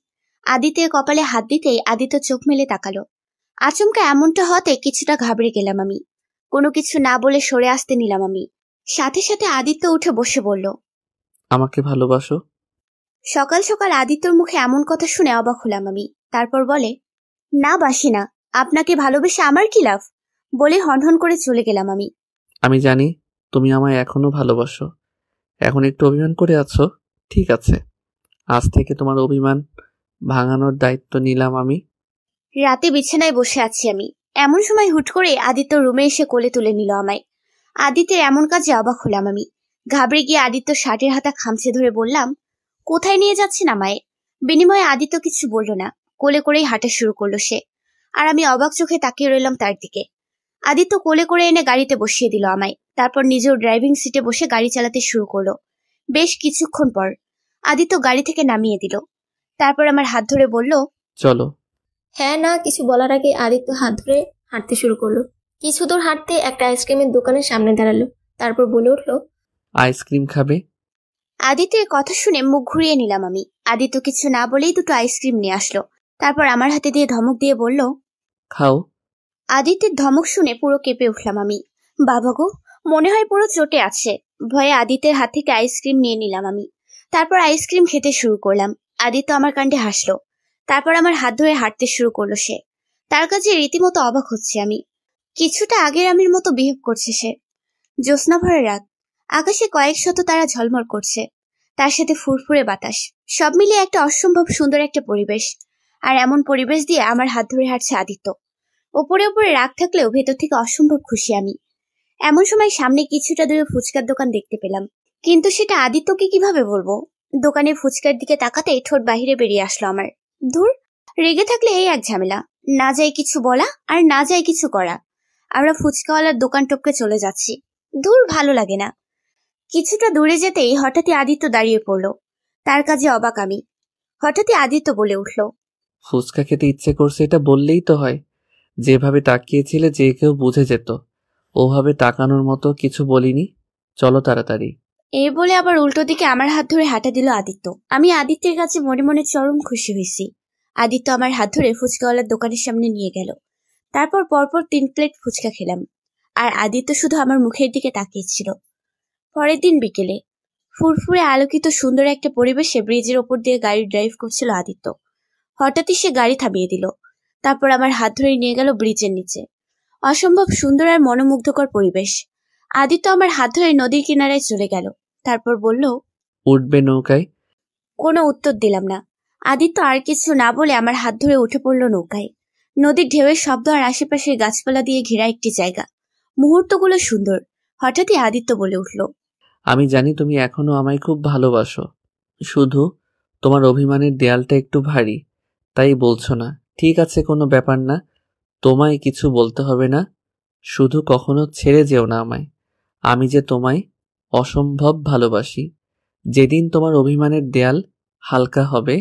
আদিত্যের কপালে হাত দিতেই আদিত্য চোখ মেলে তাকালো। আচমকা এমনটা হতে কিছুটা ঘাবড়ে গেলাম আমি। কোনো কিছু না বলে সরে আসতে নিলাম আমি। সাথে সাথে আদিত্য উঠে বসে বলল, আমাকে ভালোবাসো? সকাল সকাল আদিত্যর মুখে এমন কথা শুনে অবাক হলাম আমি। তারপর বলে, না বাসি না, আপনাকে ভালোবেসে আমার কি লাভ, বলে হনহন করে চলে গেলাম আমি। আমি জানি তুমি আমায় এখনো ভালোবাসো। এখন একটু অভিমান করে আছো, ঠিক আছে। আজ থেকে তোমার অভিমান ভাঙানোর দায়িত্ব নিলাম আমি। রাতে বিছানায় বসে আছি আমি। এমন সময় হুট করে আদিত্য রুমে এসে কোলে তুলে নিল আমায়। আদিত্যের এমন কাজে অবাক হলাম আমি। ঘাবড়ে গিয়ে আদিত্য শার্টের হাতা খামচে ধরে বললাম, কোথায় নিয়ে যাচ্ছেন আমায়? বিনিময়ে আদিত্য কিছু বলল না, কোলে করেই হাঁটা শুরু করলো সে। আর আমি অবাক চোখে তাকিয়ে রইলাম তার দিকে। আদিত্য কোলে করে এনে গাড়িতে বসিয়ে দিল আমায়। তারপর নিজেও ড্রাইভিং সিটে বসে গাড়ি চালাতে শুরু করলো। বেশ কিছুক্ষণ পর আদিত্য গাড়ি থেকে নামিয়ে দিল। তারপর আমার হাত ধরে বলল, চলো। হ্যাঁ না কিছু বলার আগে আদিত্য হাত ধরে হাঁটতে শুরু করলো। কিছু দূর হাঁটতে একটা আইসক্রিমের দোকানের সামনে দাঁড়ালো। তারপর বলে উঠলো, আইসক্রিম খাবে? আদিত্যের কথা শুনে মুখ ঘুরিয়ে নিলাম আমি। আদিত্য কিছু না বলেই দুটো আইসক্রিম নিয়ে আসলো। তারপর আমার হাতে দিয়ে ধমক দিয়ে বলল, খাও। আদিত্যের ধমক শুনে পুরো কেঁপে উঠলাম আমি। বাবা গো, মনে হয় পুরো চটে আছে। ভয়ে আদিত্যের হাত থেকে আইসক্রিম নিয়ে নিলাম আমি। তারপর আইসক্রিম খেতে শুরু করলাম। আদিত্য আমার কাণ্ডে হাসলো। তারপর আমার হাত ধরে হাঁটতে শুরু করলো সে। তার কাছে রীতিমতো অবাক হচ্ছে আমি। কিছুটা আগের আমির মতো বিহেভ করছে সে। জ্যোৎস্না ভরা রাত, আকাশে কয়েক শত তারা ঝলমল করছে, তার সাথে ফুরফুরে বাতাস, সব মিলিয়ে একটা অসম্ভব সুন্দর একটা পরিবেশ। আর এমন পরিবেশ দিয়ে আমার হাত ধরে হাঁটছে আদিত্য। ওপরে ওপরে রাগ থাকলেও ভেতর থেকে অসম্ভব খুশি আমি। এমন সময় সামনে কিছুটা দূরে ফুচকার দোকান দেখতে পেলাম, কিন্তু সেটা আদিত্যকে কিভাবে বলবো? দোকানের ফুচকার দিকে তাকাতে ঠোঁট বাহিরে বেরিয়ে আসলো আমার। ধুর, রেগে থাকলে এই এক ঝামেলা, না যায় কিছু বলা আর না যায় কিছু করা। আমরা ফুচকাওয়ালার দোকান টপকে চলে যাচ্ছি। ধুর, ভালো লাগে না। কিছুটা দূরে যেতেই হঠাৎই আদিত্য দাঁড়িয়ে পড়লো। তার কাজে অবাক আমি। হঠাৎই আদিত্য বলে উঠল, ফুচকা খেতে ইচ্ছে করছে, এটা বললেই তো হয়। যেভাবে তাকিয়েছিলে যে কেউ বুঝে যেত। ওভাবে তাকানোর মতো কিছু বলিনি। চলো তাড়াতাড়ি। এই বলে আবার উল্টো দিকে আমার হাত ধরে হাঁটা দিল আদিত্য। আমি আদিত্যের কাছে মনে মনে চরম খুশি হয়েছি। আদিত্য আমার হাত ধরে ফুচকাওয়ালার দোকানের সামনে নিয়ে গেল। তারপর পরপর 3 প্লেট ফুচকা খেলাম। আর আদিত্য শুধু আমার মুখের দিকে তাকিয়েছিল। পরের দিন বিকেলে ফুরফুরে আলোকিত সুন্দর একটা পরিবেশে ব্রিজের ওপর দিয়ে গাড়ি ড্রাইভ করছিল আদিত্য। হঠাৎই সে গাড়ি থামিয়ে দিল। তারপর আমার হাত ধরে নিয়ে গেল ব্রিজের নিচে। অসম্ভব সুন্দর আর মনোমুগ্ধকর পরিবেশ। আদিত্য আমার হাত ধরে নদীর কিনারায় চলে গেল। তারপর বলল, উঠবে নৌকায়? কোনো উত্তর দিলাম না। আদিত্য আর কিছু না বলে আমার হাত ধরে উঠে পড়ল নৌকায়। নদীর ঢেউয়ের শব্দ আর আশেপাশের গাছপালা দিয়ে ঘেরা একটি জায়গা। মুহূর্তগুলো সুন্দর। হঠাৎই আদিত্য বলে উঠল, আমি জানি তুমি এখনো আমায় খুব ভালোবাসো। শুধু তোমার অভিমানের দেয়ালটা একটু ভারী, তাই বলছো না। ঠিক আছে, কোনো ব্যাপার না। তোমায় কিছু বলতে হবে না। শুধু কখনো ছেড়ে যেও না আমায়। আমি যে তোমায় অসম্ভব ভালোবাসি। যেদিন তোমার অভিমানের দেয়াল হালকা হবে,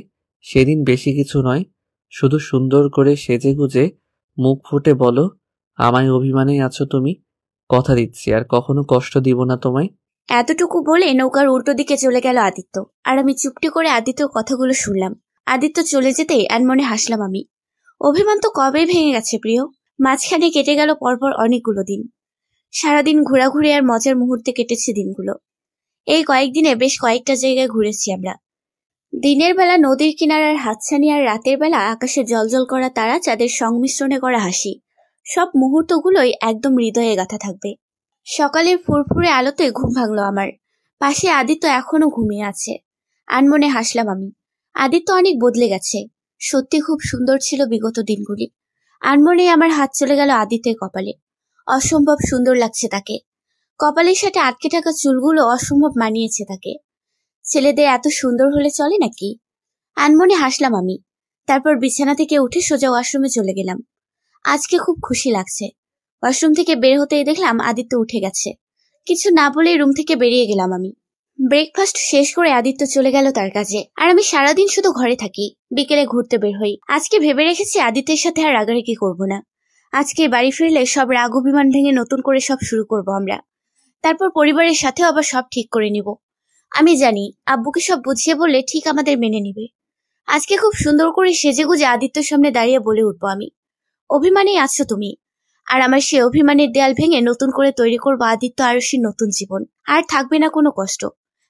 সেদিন বেশি কিছু নয়, শুধু সুন্দর করে সেজে গুজে মুখ ফুটে বলো, আমায় অভিমানেই আছো তুমি। কথা দিচ্ছি আর কখনো কষ্ট দিব না তোমায়। এতটুকু বলে নৌকার উল্টো দিকে চলে গেল আদিত্য। আর আমি চুপটি করে আদিত্যর কথাগুলো শুনলাম। আদিত্য চলে যেতেই আনমনে হাসলাম আমি। অভিমান তো কবেই ভেঙে গেছে প্রিয়। মাঝখানে কেটে গেল পরপর অনেকগুলো দিন। সারাদিন ঘোরাঘুরি আর মজার মুহূর্তে কেটেছে দিনগুলো। এই কয়েকদিনে বেশ কয়েকটা জায়গায় ঘুরেছি আমরা। দিনের বেলা নদীর কিনারার হাতছানি আর রাতের বেলা আকাশে জলজল করা তারা চাঁদের সংমিশ্রণে করা হাসি, সব মুহূর্তগুলোই একদম হৃদয়ে গাঁথা থাকবে। সকালের ফুরফুরে আলোতে ঘুম ভাঙলো আমার। পাশে আদিত্য এখনো ঘুমিয়ে আছে। আনমনে হাসলাম আমি। আদিত্য অনেক বদলে গেছে। সত্যি খুব সুন্দর ছিল বিগত দিনগুলি। আনমনে আমার হাত চলে গেল আদিত্যের কপালে। অসম্ভব সুন্দর লাগছে তাকে। কপালের সাথে আটকে থাকা চুলগুলো অসম্ভব মানিয়েছে তাকে। ছেলেদের এত সুন্দর হলে চলে নাকি? আনমনে হাসলাম আমি। তারপর বিছানা থেকে উঠে সোজা ওয়াশরুমে চলে গেলাম। আজকে খুব খুশি লাগছে। ওয়াশরুম থেকে বের হতেই দেখলাম আদিত্য উঠে গেছে। কিছু না বলেই রুম থেকে বেরিয়ে গেলাম আমি। ব্রেকফাস্ট শেষ করে আদিত্য চলে গেল তার কাজে, আর আমি সারাদিন শুধু ঘরে থাকি, বিকেলে ঘুরতে বের হই। আজকে ভেবে রেখেছি আদিত্যের সাথে আর রাগারাগি করব না। আজকে বাড়ি ফিরলে সব রাগ অভিমান ভেঙে নতুন করে সব শুরু করব আমরা। তারপর পরিবারের সাথেও আবার সব ঠিক করে নিব। আমি জানি আব্বুকে সব বুঝিয়ে বললে ঠিক আমাদের মেনে নিবে। আজকে খুব সুন্দর করে সেজেগুজে আদিত্যর সামনে দাঁড়িয়ে বলে উঠবো আমি, অভিমানেই আছো তুমি, আর আমার সে অভিমানের দেয়াল ভেঙে নতুন করে তৈরি করবো আদিত্য আরশির নতুন জীবন। আর থাকবে না কোনো কষ্ট,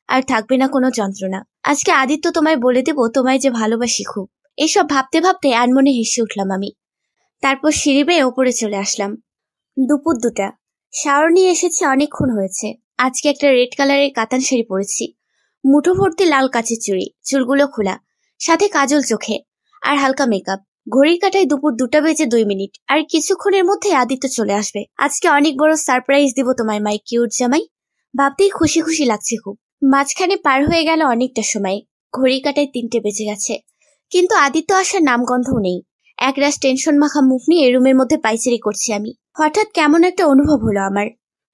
আর থাকবে না কোনো যন্ত্রণা। আজকে আদিত্য তোমায় বলে দেব তোমায় যে ভালোবাসি খুব। এসব ভাবতে ভাবতে আনমনে হেসে উঠলাম আমি। তারপর সিঁড়ি বেয়ে ওপরে চলে আসলাম। দুপুর 2টা। শাওয়ার নিয়ে এসেছি, অনেকক্ষণ হয়েছে। আজকে একটা রেড কালারের কাতান শাড়ি পরেছি, মুঠো ভর্তি লাল কাচের চুড়ি, চুলগুলো খোলা, সাথে কাজল চোখে আর হালকা মেকআপ। ঘড়ির কাঁটায় দুপুর 2:02। আর কিছুক্ষণের মধ্যে আদিত্য চলে আসবে। আজকে অনেক বড় সারপ্রাইজ দিব তোমায় মাই কিউট জামাই। ভাবতেই খুশি খুশি লাগছে খুব। মাঝখানে পার হয়ে গেল অনেকটা সময়। ঘড়ির কাঁটায় 3টে বেজে গেছে, কিন্তু আদিত্য আসার নামগন্ধও নেই। একরাশ টেনশন মাখা মুখ নিয়ে রুমের মধ্যে পাইচারি করছি আমি। হঠাৎ কেমন একটা অনুভব হলো আমার।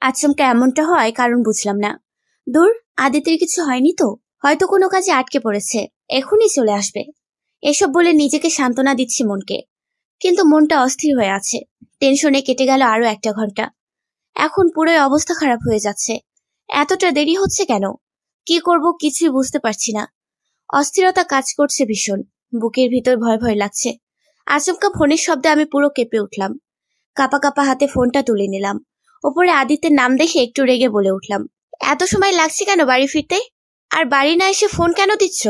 আচমকা এমনটা হয় কারণ বুঝলাম না। দূর, আদিত্যের কিছু হয়নি তো? হয়তো কোনো কাজে আটকে পড়েছে, এখনই চলে আসবে। এসব বলে নিজেকে সান্ত্বনা দিচ্ছি মনকে, কিন্তু মনটা অস্থির হয়ে আছে। টেনশনে কেটে গেল আরো 1টা ঘন্টা। এখন পুরোই অবস্থা খারাপ হয়ে যাচ্ছে। এতটা দেরি হচ্ছে কেন? কি করব কিছুই বুঝতে পারছি না। অস্থিরতা কাজ করছে ভীষণ, বুকের ভিতর ভয় ভয় লাগছে। আচমকা ফোনের শব্দে আমি পুরো কেঁপে উঠলাম। কাপা কাপা হাতে ফোনটা তুলে নিলাম। ওপরে আদিত্যের নাম দেখে একটু রেগে বলে উঠলাম, এত সময় লাগছে কেন বাড়ি ফিরতে? আর বাড়ি না এসে ফোন কেন দিচ্ছ?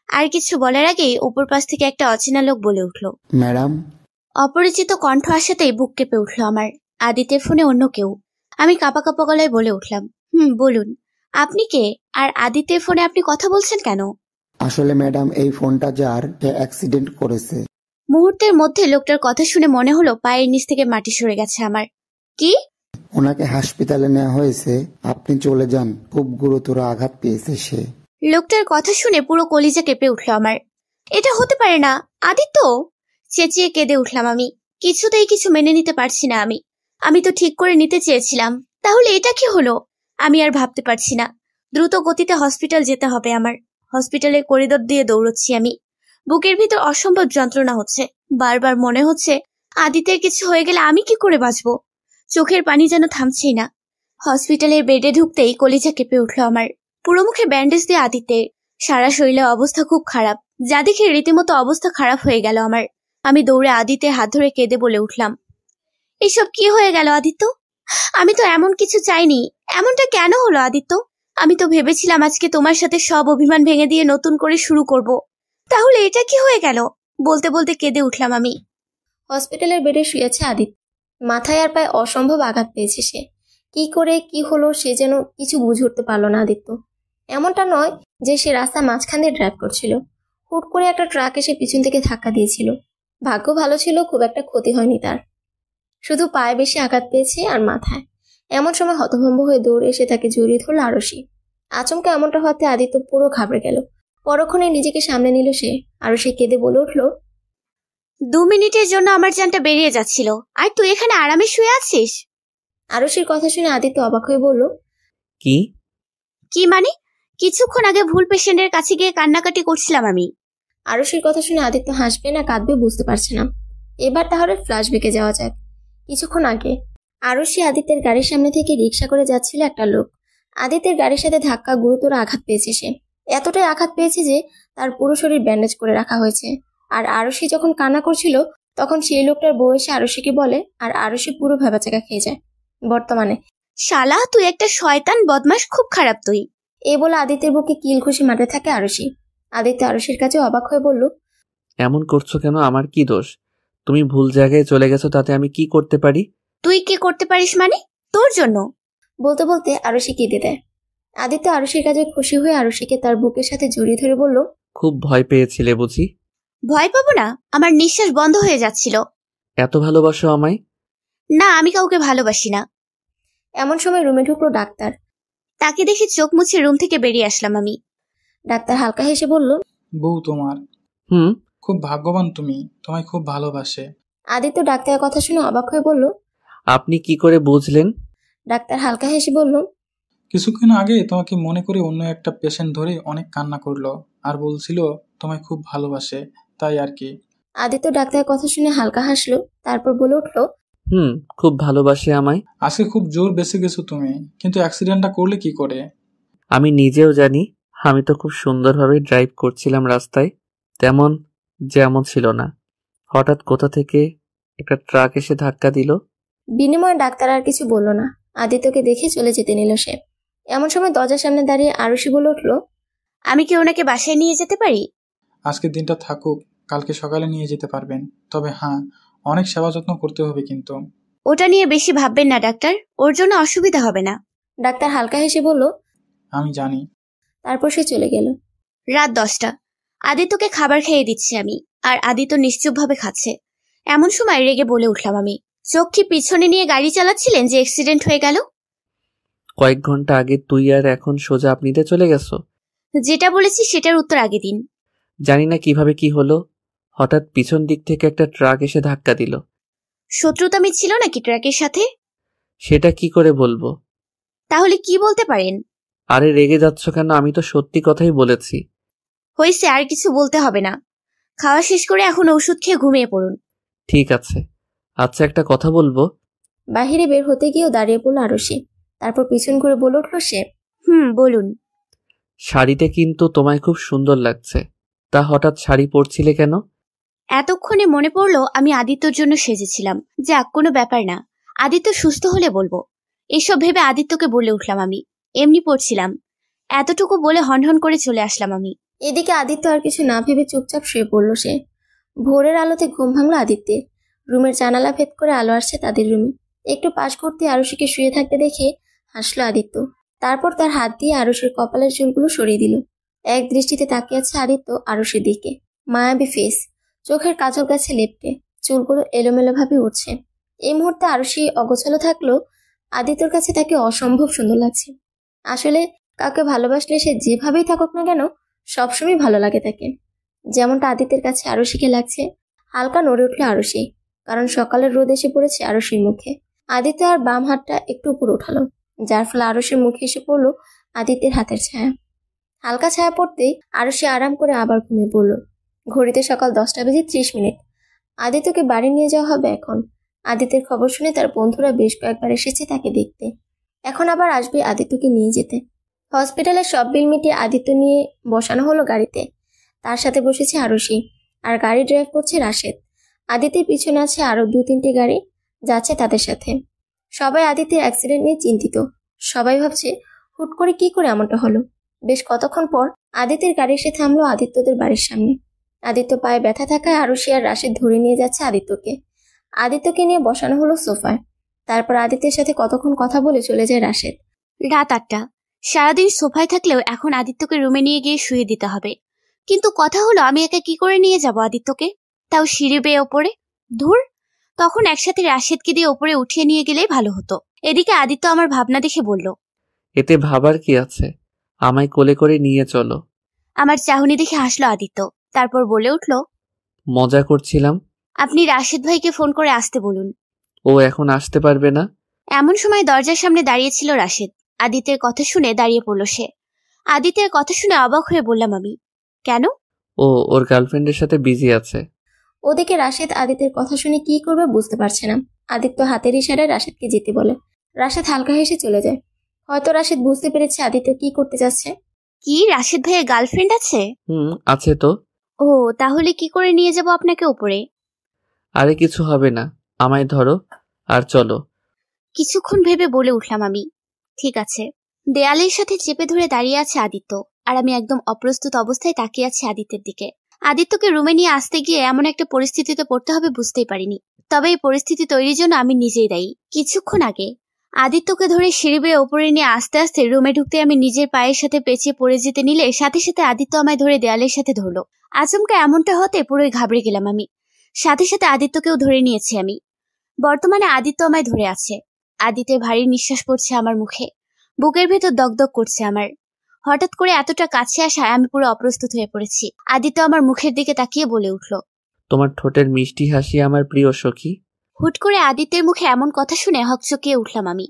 আর কিছু বলার আগেই উপর পাশ থেকে একটা অচেনা লোক বলে উঠল, ম্যাডাম। অপরিচিত কণ্ঠ আসাতেই বুক কেঁপে উঠল আমার। আদিত্যের ফোনে অন্য কেউ। আমি কাপা কাপা গলায় বলে উঠলাম, বলুন, আপনি কে? আর আদিত্যের ফোনে আপনি কথা বলছেন কেন? আসলে ম্যাডাম, এই ফোনটা যার, সে অ্যাক্সিডেন্ট করেছে। মুহূর্তের মধ্যে লোকটার কথা শুনে মনে হলো পায়ের নিচ থেকে মাটি সরে গেছে আমার। কি? ওনাকে হাসপাতালে নেওয়া হয়েছে, আপনি চলে যান, খুব গুরুতর আঘাত পেয়েছে সে। লোকটার কথা শুনে পুরো কলিজা কেঁপে উঠল আমার। এটা হতে পারে না, আদিত্য! চেঁচিয়ে কেঁদে উঠলাম আমি। কিছুতেই কিছু মেনে নিতে পারছি না আমি। আমি তো ঠিক করে নিতে চেয়েছিলাম, তাহলে এটা কি হলো? আমি আর ভাবতে পারছি না। দ্রুত গতিতে হসপিটাল যেতে হবে আমার। হসপিটালের করিডোর দিয়ে দৌড়চ্ছি আমি। বুকের ভিতর অসম্ভব যন্ত্রণা হচ্ছে। বারবার মনে হচ্ছে আদিত্যের কিছু হয়ে গেলে আমি কি করে বাঁচবো। চোখের পানি যেন থামছেই না। হসপিটালের বেডে ঢুকতেই কলিজা কেঁপে উঠল আমার। পুরো মুখে ব্যান্ডেজ দিয়ে আদিত্যের, সারা শরীরে অবস্থা খুব খারাপ, যা দেখে রীতিমতো অবস্থা খারাপ হয়ে গেল আমার। আমি দৌড়ে আদিত্যের হাত ধরে কেঁদে বলে উঠলাম, এসব কি হয়ে গেল আদিত্য? আমি তো এমন কিছু চাইনি। এমনটা কেন হলো আদিত্য? আমি তো ভেবেছিলাম আজকে তোমার সাথে সব অভিমান ভেঙে দিয়ে নতুন করে শুরু করব। তাহলে এটা কি হয়ে গেল? বলতে বলতে কেঁদে উঠলাম আমি। হসপিটালের বেডে শুয়েছে আদিত্য। মাথায় আর পায়ে অসম্ভব আঘাত পেয়েছে সে। কি করে কি হলো সে যেন কিছু বুঝে উঠতে পারলো না আদিত্য। এমনটা নয় যে সে রাস্তা মাঝখান দিয়ে ড্রাইভ করছিল, হুট করে একটা ট্রাক এসে পিছন থেকে ধাক্কা দিয়েছিল। ভাগ্য ভালো ছিল, খুব একটা ক্ষতি হয়নি তার, শুধু পায়ে বেশি আঘাত পেয়েছে আর মাথায়। এমন সময় হতভম্ব হয়ে দৌড়ে এসে তাকে জড়িয়ে ধরল আরশি। আচমকা এমনটা হতে আদিত্য পুরো ঘাবড়ে গেল। পরক্ষণে নিজেকে সামনে নিল সে। আরশি কেঁদে বলে উঠল, 2 মিনিটের জন্য আমার জানটা বেরিয়ে যাচ্ছিল, আর তুই এখানে আরামে শুয়ে আছিস? আরশির কথা শুনে আদিত্য অবাক হয়ে বলল, কি মানে? কিছুক্ষণ আগে ভুল পেশেন্টের কাছে গিয়ে কান্নাকাটি করছিলাম আমি। আরশির কথা শুনে আদিত্য হাসবে না কাঁদবে বুঝতে পারছে না। এবার তাহলে ফ্ল্যাশব্যাকে যাওয়া যাক। কিছুক্ষণ আগে আরশি আদিত্যের গাড়ির সামনে থেকে রিক্সা করে যাচ্ছিল একটা লোক। আদিত্যের গাড়ির সাথে ধাক্কা গুরুতর আঘাত পেয়েছে সে। এতটাই আঘাত পেয়েছে যে তার পুরো শরীর ব্যান্ডেজ করে রাখা হয়েছে। আর আরশি যখন কান্না করছিল তখন সেই লোকটার বউ এসে আরশিকে বলে, আর আরশি পুরো ভেবাচাকা খেয়ে যায়। বর্তমানে, শালা তুই একটা শয়তান বদমাশ, খুব খারাপ তুই। এই বলে আদিত্যের বুকে কিল ঘুষি মারতে থাকে আরশি। আদিত্য আরশির কাছে অবাক হয়ে বলল, এমন করছো কেন? আমার কি দোষ? তুমি ভুল জায়গায় চলে গেছো, তাতে আমি কি করতে পারি? তুই কি করতে পারিস মানে? তোর জন্য। বলতে বলতে আরশি কেঁদে দেয়। আদিত্য আরশির কাছে খুশি হয়ে আরশিকে তার বুকের সাথে জড়িয়ে ধরে বলল, খুব ভয় পেয়েছিলে বুঝি? ভয় পাবো না? আমার নিঃশ্বাস বন্ধ হয়ে যাচ্ছিল। এত ভালোবাসো আমায়? না, আমি কাউকে ভালোবাসি না। এমন সময় রুমে ঢুকলো ডাক্তার। তাকে দেখে চোখ মুছে রুম থেকে বেরিয়ে আসলাম আমি। ডাক্তার হালকা হেসে বলল, বউ তোমার। খুব ভাগ্যবান তুমি, তোমায় খুব ভালোবাসে। আদিত্য ডাক্তারের কথা শুনে অবাক হয়ে বলল। আপনি কি করে বুঝলেন? ডাক্তার হালকা হেসে বলল, কিছুক্ষণ আগে তোমাকে মনে করে অন্য একটা পেশেন্ট ধরে অনেক কান্না করলো আর বলছিল তোমায় খুব ভালোবাসে, তাই আর কি। আদিত্য ডাক্তারের কথা শুনে হালকা হাসলো, তারপর বলে উঠল, খুব ভালোবাসে আমায়। আজকে খুব জোর বেঁচে গেছো তুমি, কিন্তু অ্যাক্সিডেন্টটা করলে কি করে? আমি নিজেও জানি। আমি তো খুব সুন্দরভাবে ড্রাইভ করছিলাম রাস্তায়, তেমন যেমন ছিল না। হঠাৎ কোথা থেকে একটা ট্রাক এসে ধাক্কা দিল। বিনিময়ে ডাক্তার আর কিছু বলল না। আদিত্যকে দেখে চলে যেতে নিল সে। এমন সময় দরজার সামনে দাঁড়িয়ে আরুষি বলে উঠল, আমি কি ওনাকে বাসায় নিয়ে যেতে পারি? আজকের দিনটা থাকুক, কালকে সকালে নিয়ে যেতে পারবেন। তবে হ্যাঁ, অনেক সেবা যত্ন করতে হবে কিন্তু। ওটা নিয়ে বেশি ভাববেন না ডাক্তার, ওর জন্য অসুবিধা হবে না। ডাক্তার হালকা হেসে বলল, আমি জানি। তারপর সে চলে গেল। রাত 10টা। আদিত্যকে খাবার খেয়ে দিচ্ছি আমি, আর আদিত্য নিশ্চুপভাবে খাচ্ছে। এমন সময় রেগে বলে উঠলাম আমি, চোখ কি পিছনে নিয়ে গাড়ি চালাচ্ছিলেন যে অ্যাক্সিডেন্ট হয়ে গেল? কয়েক ঘন্টা আগে তুই আর এখন সোজা আপনিতে চলে গেছো। যেটা বলেছি সেটার উত্তর আগে দিন। জানি না কিভাবে কি হলো, হঠাৎ পিছন দিক থেকে একটা ট্রাক এসে ধাক্কা দিল। শত্রুতামি ছিল নাকি ট্রাকের সাথে? সেটা কি করে বলবো? তাহলে কি বলতে পারেন? আরে রেগে যাচ্ছ কেন? আমি তো সত্যি কথাই বলেছি। হয়েছে, আর কিছু বলতে হবে না। খাওয়া শেষ করে এখন ওষুধ খেয়ে ঘুমিয়ে পড়ুন। ঠিক আছে। আচ্ছা, একটা কথা বলবো। বাহিরে বের হতে গিয়েও দাঁড়িয়ে পড়ল আরুষি। তারপর পিছন ঘুরে বলে উঠল সে, বলুন। শাড়িতে কিন্তু তোমায় খুব সুন্দর লাগছে। তা হঠাৎ শাড়ি পরছিলে কেন? এতক্ষণে মনে পড়লো আমি আদিত্যর জন্য সেজেছিলাম। যাক, কোনো ব্যাপার না, আদিত্য সুস্থ হলে বলবো। এসব ভেবে আদিত্যকে বলে উঠলাম আমি, এমনি পড়ছিলাম। এতটুকু বলে হনহন করে চলে আসলাম আমি। এদিকে আদিত্য আর কিছু না ভেবে চুপচাপ শুয়ে পড়ল সে। ভোরের আলোতে ঘুম ভাঙল আদিত্যের। রুমের জানালা ভেদ করে আলো আসছে তাদের রুমে। একটু পাশ ঘুরতে আরুষিকে শুয়ে থাকতে দেখে হাসলো আদিত্য। তারপর তার হাত দিয়ে আরুষির কপালের চুলগুলো সরিয়ে দিল। এক দৃষ্টিতে তাকিয়ে আছে আদিত্য আরুষির দিকে। মায়াবী ফেস, চোখের কাজল গাছে লেপটে, চুলগুলো এলোমেলো ভাবে উঠছে। এই মুহূর্তে আরুষি অগোছালো থাকলেও আদিত্যর কাছে তাকে অসম্ভব সুন্দর লাগছে। আসলে কাউকে ভালোবাসলে সে যেভাবেই থাকুক না কেন, সবসময় ভালো লাগে তাকে। যেমনটা আদিত্যের কাছে আরুষিকে লাগছে। হালকা নড়ে উঠল আরুষি, কারণ সকালের রোদ এসে পড়েছে আরুষির মুখে। আদিত্য আর বাম হাতটা একটু উপর উঠালো, যার ফলে আরুষির মুখে এসে পড়ল আদিত্যের হাতের ছায়া। হালকা ছায়া পড়তেই আরুষি আরাম করে আবার ঘুমিয়ে পড়ল। ঘড়িতে সকাল 10:30। আদিত্যকে বাড়ি নিয়ে যাওয়া হবে এখন। আদিত্যের খবর শুনে তার বন্ধুরা বেশ কয়েকবার এসেছে তাকে দেখতে। এখন আবার আসবে আদিত্যকে নিয়ে যেতে। হসপিটালের সব বিল মিটিয়ে আদিত্য নিয়ে বসানো হলো গাড়িতে। তার সাথে বসেছে আরুষি, আর গাড়ি ড্রাইভ করছে রাশেদ। আদিত্যের পিছনে আছে আরো 2-3টে গাড়ি যাচ্ছে তাদের সাথে। সবাই আদিত্যের অ্যাক্সিডেন্ট নিয়ে চিন্তিত। সবাই ভাবছে হুট করে কি করে এমনটা হলো। বেশ কতক্ষণ পর আদিত্যের গাড়ি এসে থামলো আদিত্যদের বাড়ির সামনে। আদিত্য পায়ে ব্যথা থাকায় আরুষি আর রাশেদ ধরে নিয়ে যাচ্ছে আদিত্যকে। আদিত্যকে নিয়ে বসানো হলো সোফায়। তারপর আদিত্যের সাথে কতক্ষণ কথা বলে চলে যায় রাশেদ। রাত 8টা। সারাদিন সোফায় থাকলেও এখন আদিত্যকে রুমে নিয়ে গিয়ে শুয়ে দিতে হবে। কিন্তু কথা হলো, আমি একা কি করে নিয়ে যাব আদিত্যকে, তাও সিঁড়ি বেয়ে ওপরে? ধুর, তখন একসাথে রাশেদকে দিয়ে ওপরে উঠিয়ে নিয়ে গেলেই ভালো হতো। এদিকে আদিত্য আমার ভাবনা দেখে বলল, এতে ভাবার কি আছে, আমায় কোলে করে নিয়ে চলো। আমার চাহনি দেখে হাসলো আদিত্য, তারপর বলে উঠল, মজা করছিলাম। আপনি রাশেদ ভাইকে ফোন করে আসতে বলুন। ও এখন আসতে পারবে না। এমন সময় দরজার সামনে দাঁড়িয়েছিল রাশেদ। আদিত্যের কথা শুনে দাঁড়িয়ে পড়ল সে। আদিত্যের কথা শুনে অবাক হয়ে বললাম আমি, কেন? ও ওর গার্লফ্রেন্ডের সাথে বিজি আছে। ওদিকে রাশেদ আদিত্যের কথা শুনে কি করবে বুঝতে পারছে না। আদিত্য হাতের ইশারায় রাশেদকে যেতে বলে। রাশেদ হালকা হেসে চলে যায়। হয়তো রাশেদ বুঝতে পেরেছে আদিত্য কি করতে যাচ্ছে। কি, রাশেদ ভাইয়ের গার্লফ্রেন্ড আছে? আছে তো। ও, তাহলে কি করে নিয়ে যাব আপনাকে উপরে? আরে কিছু হবে না, আমায় ধরো আর চলো। কিছুক্ষণ ভেবে বলে উঠলাম আমি, ঠিক আছে। দেয়ালের সাথে চেপে ধরে দাঁড়িয়ে আছে আদিত্য, আর আমি একদম অপ্রস্তুত অবস্থায় তাকিয়ে আছি আদিত্যের দিকে। আদিত্যকে রুমে নিয়ে আসতে গিয়ে এমন একটা পরিস্থিতিতে পড়তে হবে বুঝতেই পারিনি। তবে এই পরিস্থিতি তৈরির জন্য আমি নিজেই দায়ী। কিছুক্ষণ আগে আদিত্যকে ধরে সিঁড়ি বেয়ে ওপরে নিয়ে আস্তে আস্তে রুমে ঢুকতে আমি নিজের পায়ের সাথে পেঁচিয়ে পড়ে যেতে নিলে সাথে সাথে আদিত্য আমায় ধরে দেয়ালের সাথে ধরলো। আচমকা এমনটা হতে পুরোই ঘাবড়ে গেলাম আমি। সাথে সাথে আদিত্যকেও ধরে নিয়েছি আমি। বর্তমানে আদিত্য আমায় ধরে আছে। আদিত্যের ভারী নিঃশ্বাস পড়ছে আমার মুখে। বুকের ভেতর দগদগ করছে আমার। হঠাৎ করে এতটা কাছে আসায় আমি পুরো অপ্রস্তুত হয়ে পড়েছি। আদিত্য আমার মুখের দিকে তাকিয়ে বলে উঠল, তোমার ঠোঁটের মিষ্টি হাসি আমার প্রিয় সখী। হুট করে আদিত্যের মুখে এমন কথা শুনে হকচকিয়ে উঠলাম আমি।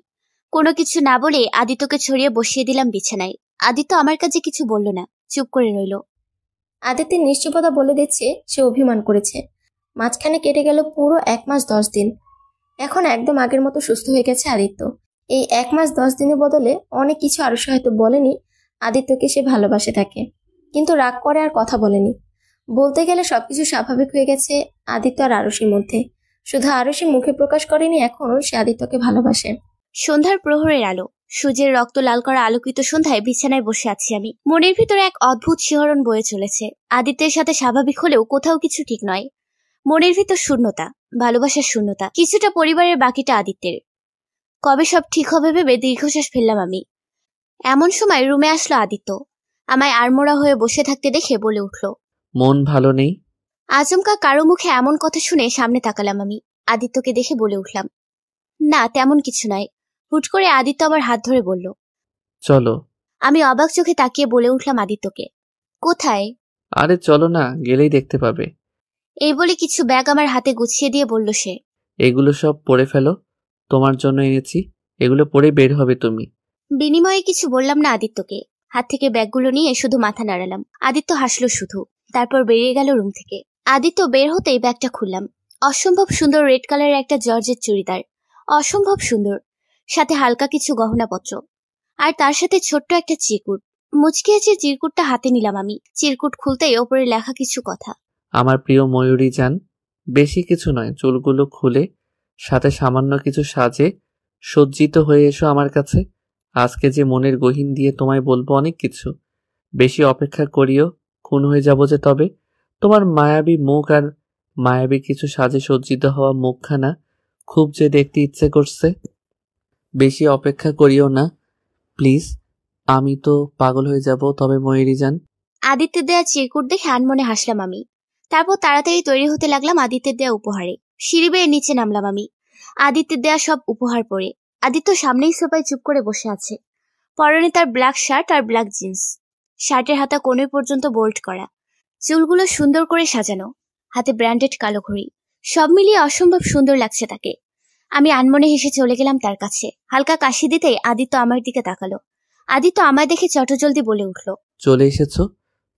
কোনো কিছু না বলে আদিত্যকে ছড়িয়ে বসিয়ে দিলাম বিছানায়। আদিত্য আমার কাছে কিছু বলল না, চুপ করে রইল। আদিত্যের নিশ্চয়তা বলে দিচ্ছে সে অভিমান করেছে। মাঝখানে কেটে গেল পুরো 1 মাস 10 দিন। এখন একদম আগের মতো সুস্থ হয়ে গেছে আদিত্য। এই 1 মাস 10 দিনের বদলে অনেক কিছু আরুষি হয়তো বলেনি আদিত্যকে সে ভালোবাসে তাকে, কিন্তু রাগ করে আর কথা বলেনি। বলতে গেলে সবকিছু স্বাভাবিক হয়ে গেছে আদিত্য আর আরুষির মধ্যে। শুধু আরুষি মুখে প্রকাশ করেনি এখনো সে আদিত্যকে ভালোবাসে। সন্ধ্যার প্রহরের আলো, সূর্যের রক্ত লাল করা আলোকিত সন্ধ্যায় বিছানায় বসে আছি আমি। মনের ভিতরে এক অদ্ভুত শিহরণ বয়ে চলেছে। আদিত্যের সাথে স্বাভাবিক হলেও কোথাও কিছু ঠিক নয়। মনের ভিতর শূন্যতা, ভালোবাসার শূন্যতা, কিছুটা পরিবারের, বাকিটা আদিত্যের। কবে সব ঠিক হবে ভেবে দীর্ঘশ্বাস ফেললাম আমি। এমন সময় রুমে আসলো আদিত্য। আমায় আড়মোড়া হয়ে বসে থাকতে দেখে বলে উঠল, মন ভালো নেই? আচমকা কারো মুখে এমন কথা শুনে সামনে তাকালাম আমি। আদিত্যকে দেখে বলে উঠলাম, না তেমন কিছু নয়। হুট করে আদিত্য আমার হাত ধরে বলল, চলো। আমি অবাক চোখে তাকিয়ে বলে উঠলাম আদিত্যকে, কোথায়? আরে চলো না, গেলেই দেখতে পাবে। এই বলে কিছু ব্যাগ আমার হাতে গুছিয়ে দিয়ে বলল সে, এগুলো সব পরে ফেলো, তোমার জন্য এনেছি, এগুলো পরে বের হবে তুমি। বিনিময়ে কিছু বললাম না আদিত্যকে। হাত থেকে ব্যাগগুলো নিয়ে শুধু মাথা নাড়ালাম। আদিত্য হাসলো শুধু, তারপর বেরিয়ে গেল রুম থেকে। আদিত্য বের হতেই ব্যাগটা খুললাম। অসম্ভব সুন্দর রেড কালারের একটা জর্জের চুড়িদার, অসম্ভব সুন্দর, সাথে হালকা কিছু গহনাপত্র, আর তার সাথে ছোট্ট একটা চিরকুট। মুচকি আছে চিরকুটটা হাতে নিলাম আমি। চিরকুট খুলতেই ওপরে লেখা কিছু কথা। আমার প্রিয় ময়ূরী জান, বেশি কিছু নয়, চুলগুলো খুলে সাথে সামান্য কিছু সাজে সজ্জিত হয়ে এসো আমার কাছে। আজকে যে মনের গহীন দিয়ে তোমায় বলবো অনেক কিছু। বেশি অপেক্ষা করিও, খুন হয়ে যাব যে তবে। তোমার মায়াবী মুখ আর মায়াবী কিছু সাজে সজ্জিত হওয়া মুখখানা খুব যে দেখতে ইচ্ছে করছে। বেশি অপেক্ষা করিও না প্লিজ, আমি তো পাগল হয়ে যাব তবে ময়ূরী জান। আদিত্যের দেয়া চিরকুট দেখে আনমনে হাসলাম আমি। তারপর তাড়াতাড়ি তৈরি হতে লাগলাম আদিত্যের দেয়া উপহারে। সিঁড়ি বেয়ে নিচে নামলাম আমি আদিত্যের দেয়া সব উপহার পরে। আদিত্য সামনেই সোফায় চুপ করে বসে আছে। পরনে তার ব্ল্যাক শার্ট আর ব্ল্যাক জিন্স। শার্টের হাতা কোণে পর্যন্ত বোল্ট করা, চুলগুলো সুন্দর করে সাজানো, হাতে ব্র্যান্ডেড কালো ঘড়ি। সব মিলিয়ে অসম্ভব সুন্দর লাগছে তাকে। আমি আনমনে হেসে চলে গেলাম তার কাছে। হালকা কাশি দিতেই আদিত্য আমার দিকে তাকালো। আদিত্য আমায় দেখে চটজলদি বলে উঠল, চলে এসেছো,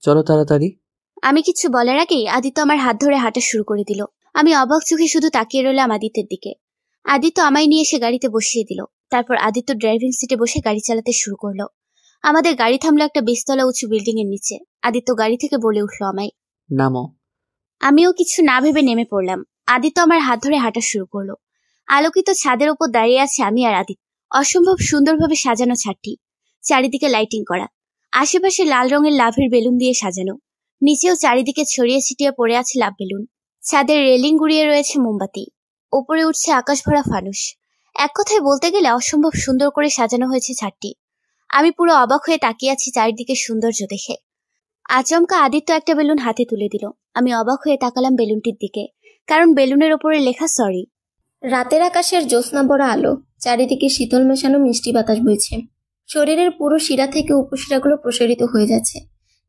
চলো তাড়াতাড়ি। আমি কিছু বলার আগেই আদিত্য আমার হাত ধরে হাঁটা শুরু করে দিল। আমি অবাক চোখে শুধু তাকিয়ে রইলাম আদিত্যের দিকে। আদিত্য আমায় নিয়ে এসে গাড়িতে বসিয়ে দিল। তারপর আদিত্য ড্রাইভিং সিটে বসে গাড়ি চালাতে শুরু করলো। আমাদের গাড়ি থামলো একটা 20 তলা উঁচু বিল্ডিং এর নিচে। আদিত্য গাড়ি থেকে বলে উঠলো আমায়, নামো। আমিও কিছু না ভেবে নেমে পড়লাম। আদিত্য আমার হাত ধরে হাঁটা শুরু করলো। আলোকিত ছাদের ওপর দাঁড়িয়ে আছে আমি আর আদিত্য। অসম্ভব সুন্দরভাবে সাজানো ছাদটি, চারিদিকে লাইটিং করা, আশেপাশে লাল রঙের লাভের বেলুন দিয়ে সাজানো। নিচেও চারিদিকে ছড়িয়ে ছিটিয়ে পড়ে আছে লাভ বেলুন। ছাদের রেলিং গুড়িয়ে রয়েছে মোমবাতি। ওপরে উঠছে আকাশ ভরা ফানুস। এক কথায় বলতে গেলে অসম্ভব সুন্দর করে সাজানো হয়েছে ছাদটি। আমি পুরো অবাক হয়ে তাকিয়ে আছি চারিদিকে সৌন্দর্য দেখে। আচমকা আদিত্য একটা বেলুন হাতে তুলে দিল। আমি অবাক হয়ে তাকালাম বেলুনটির দিকে, কারণ বেলুনের ওপরে লেখা সরি। রাতের আকাশের জ্যোৎস্না ভরা আলো, চারিদিকে শীতল মেশানো মিষ্টি বাতাস বইছে। শরীরের পুরো শিরা থেকে উপশিরাগুলো প্রসারিত হয়ে যাচ্ছে।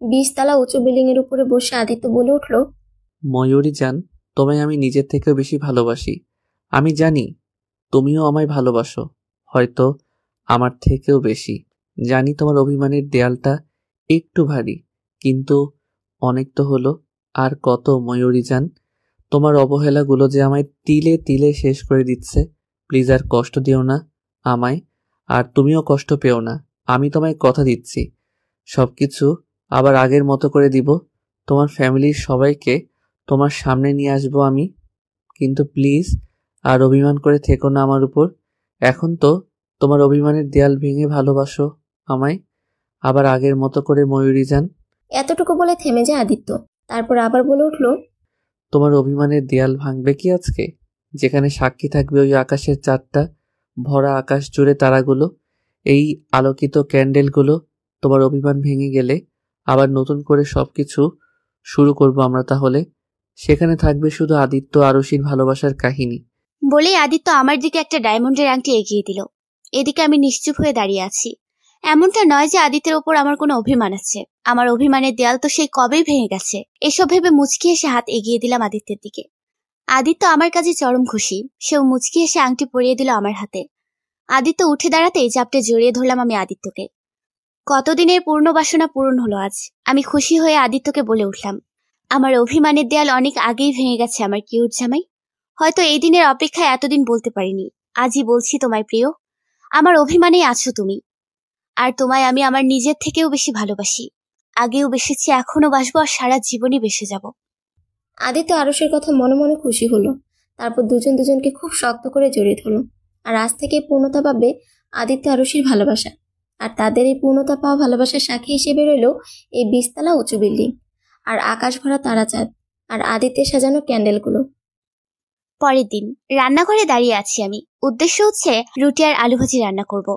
20 তলা উঁচু বিল্ডিং এর উপরে বসে আদিত্য বলে উঠল, ময়ূরী জান, তোমায় আমি নিজের থেকেও বেশি ভালোবাসি। আমি জানি তুমিও আমায় ভালোবাসো, হয়তো আমার থেকেও বেশি। জানি তোমার অভিমানের দেয়ালটা একটু ভারী, কিন্তু অনেক তো হলো। আর কত ময়ূরী জান, তোমার অবহেলাগুলো যে আমায় তিলে তিলে শেষ করে দিচ্ছে। প্লিজ আর কষ্ট দিও না আমায়, আর তুমিও কষ্ট পেও না। আমি তোমায় কথা দিচ্ছি, সবকিছু আবার আগের মতো করে দিব। তোমার ফ্যামিলির সবাইকে তোমার সামনে নিয়ে আসবো আমি, কিন্তু প্লিজ আর অভিমান করে থেকো না আমার উপর। এখন তো তোমার অভিমানের দেয়াল ভেঙে ভালোবাসো আমায়, আবার আগের মতো করে ময়ূরী জান। এতটুকু বলে থেমে যায় আদিত্য। তারপর আবার বলে উঠল, তোমার অভিমানের দেয়াল ভাঙবে কি আজকে, যেখানে সাক্ষী থাকবে ওই আকাশের চাঁদটা, ভরা আকাশ জুড়ে তারাগুলো, এই আলোকিত ক্যান্ডেলগুলো। তোমার অভিমান ভেঙে গেলে আবার নতুন করে সবকিছু শুরু করব আমরা। তাহলে সেখানে থাকবে শুধু আদিত্য আরুষির ভালোবাসার কাহিনী। বলেই আদিত্য আমার দিকে একটা ডায়মন্ডের আংটি এগিয়ে দিল। এদিকে আমি নিশ্চুপ হয়ে দাঁড়িয়ে আছি। এমনটা নয় যে আদিত্যের ওপর আমার কোনো অভিমান আছে। আমার অভিমানের দেয়াল তো সেই কবেই ভেঙে গেছে। এসব ভেবে মুচকি এসে হাত এগিয়ে দিলাম আদিত্যের দিকে। আদিত্য আমার কাজে চরম খুশি। সেও মুচকি এসে আংটি পরিয়ে দিল আমার হাতে। আদিত্য উঠে দাঁড়াতেই চাপটে জড়িয়ে ধরলাম আমি আদিত্যকে। কতদিনের পূর্ণ বাসনা পূরণ হলো আজ। আমি খুশি হয়ে আদিত্যকে বলে উঠলাম, আমার অভিমানের দেয়াল অনেক আগেই ভেঙে গেছে আমার কিউট জামাই। হয়তো এই দিনের অপেক্ষায় এতদিন বলতে পারিনি, আজই বলছি তোমায় প্রিয়। আমার অভিমানেই আছো তুমি, আর তোমায় আমি আমার নিজের থেকেও বেশি ভালোবাসি। আগেও বেসেছি, এখনো বাসবো, আর সারা জীবনই বেসে যাব। আদিত্য আরুষের কথা মনে মনে খুশি হলো। তারপর দুজন দুজনকে খুব শক্ত করে জড়িয়ে ধরল। আর আজ থেকে পূর্ণতা পাবে আদিত্য আরুষির ভালোবাসা। আর তাদের এই পূর্ণতা পাওয়া ভালোবাসার সাক্ষী হিসেবে রইল এই 20 তলা উঁচু বিল্ডিং, আর আকাশ ভরা তারাচাঁদ, আর আদিত্যের সাজানো ক্যান্ডেলগুলো। পরের দিন রান্নাঘরে দাঁড়িয়ে আছি আমি। উদ্দেশ্য হচ্ছে রুটি আর আলু ভাজি রান্না করব।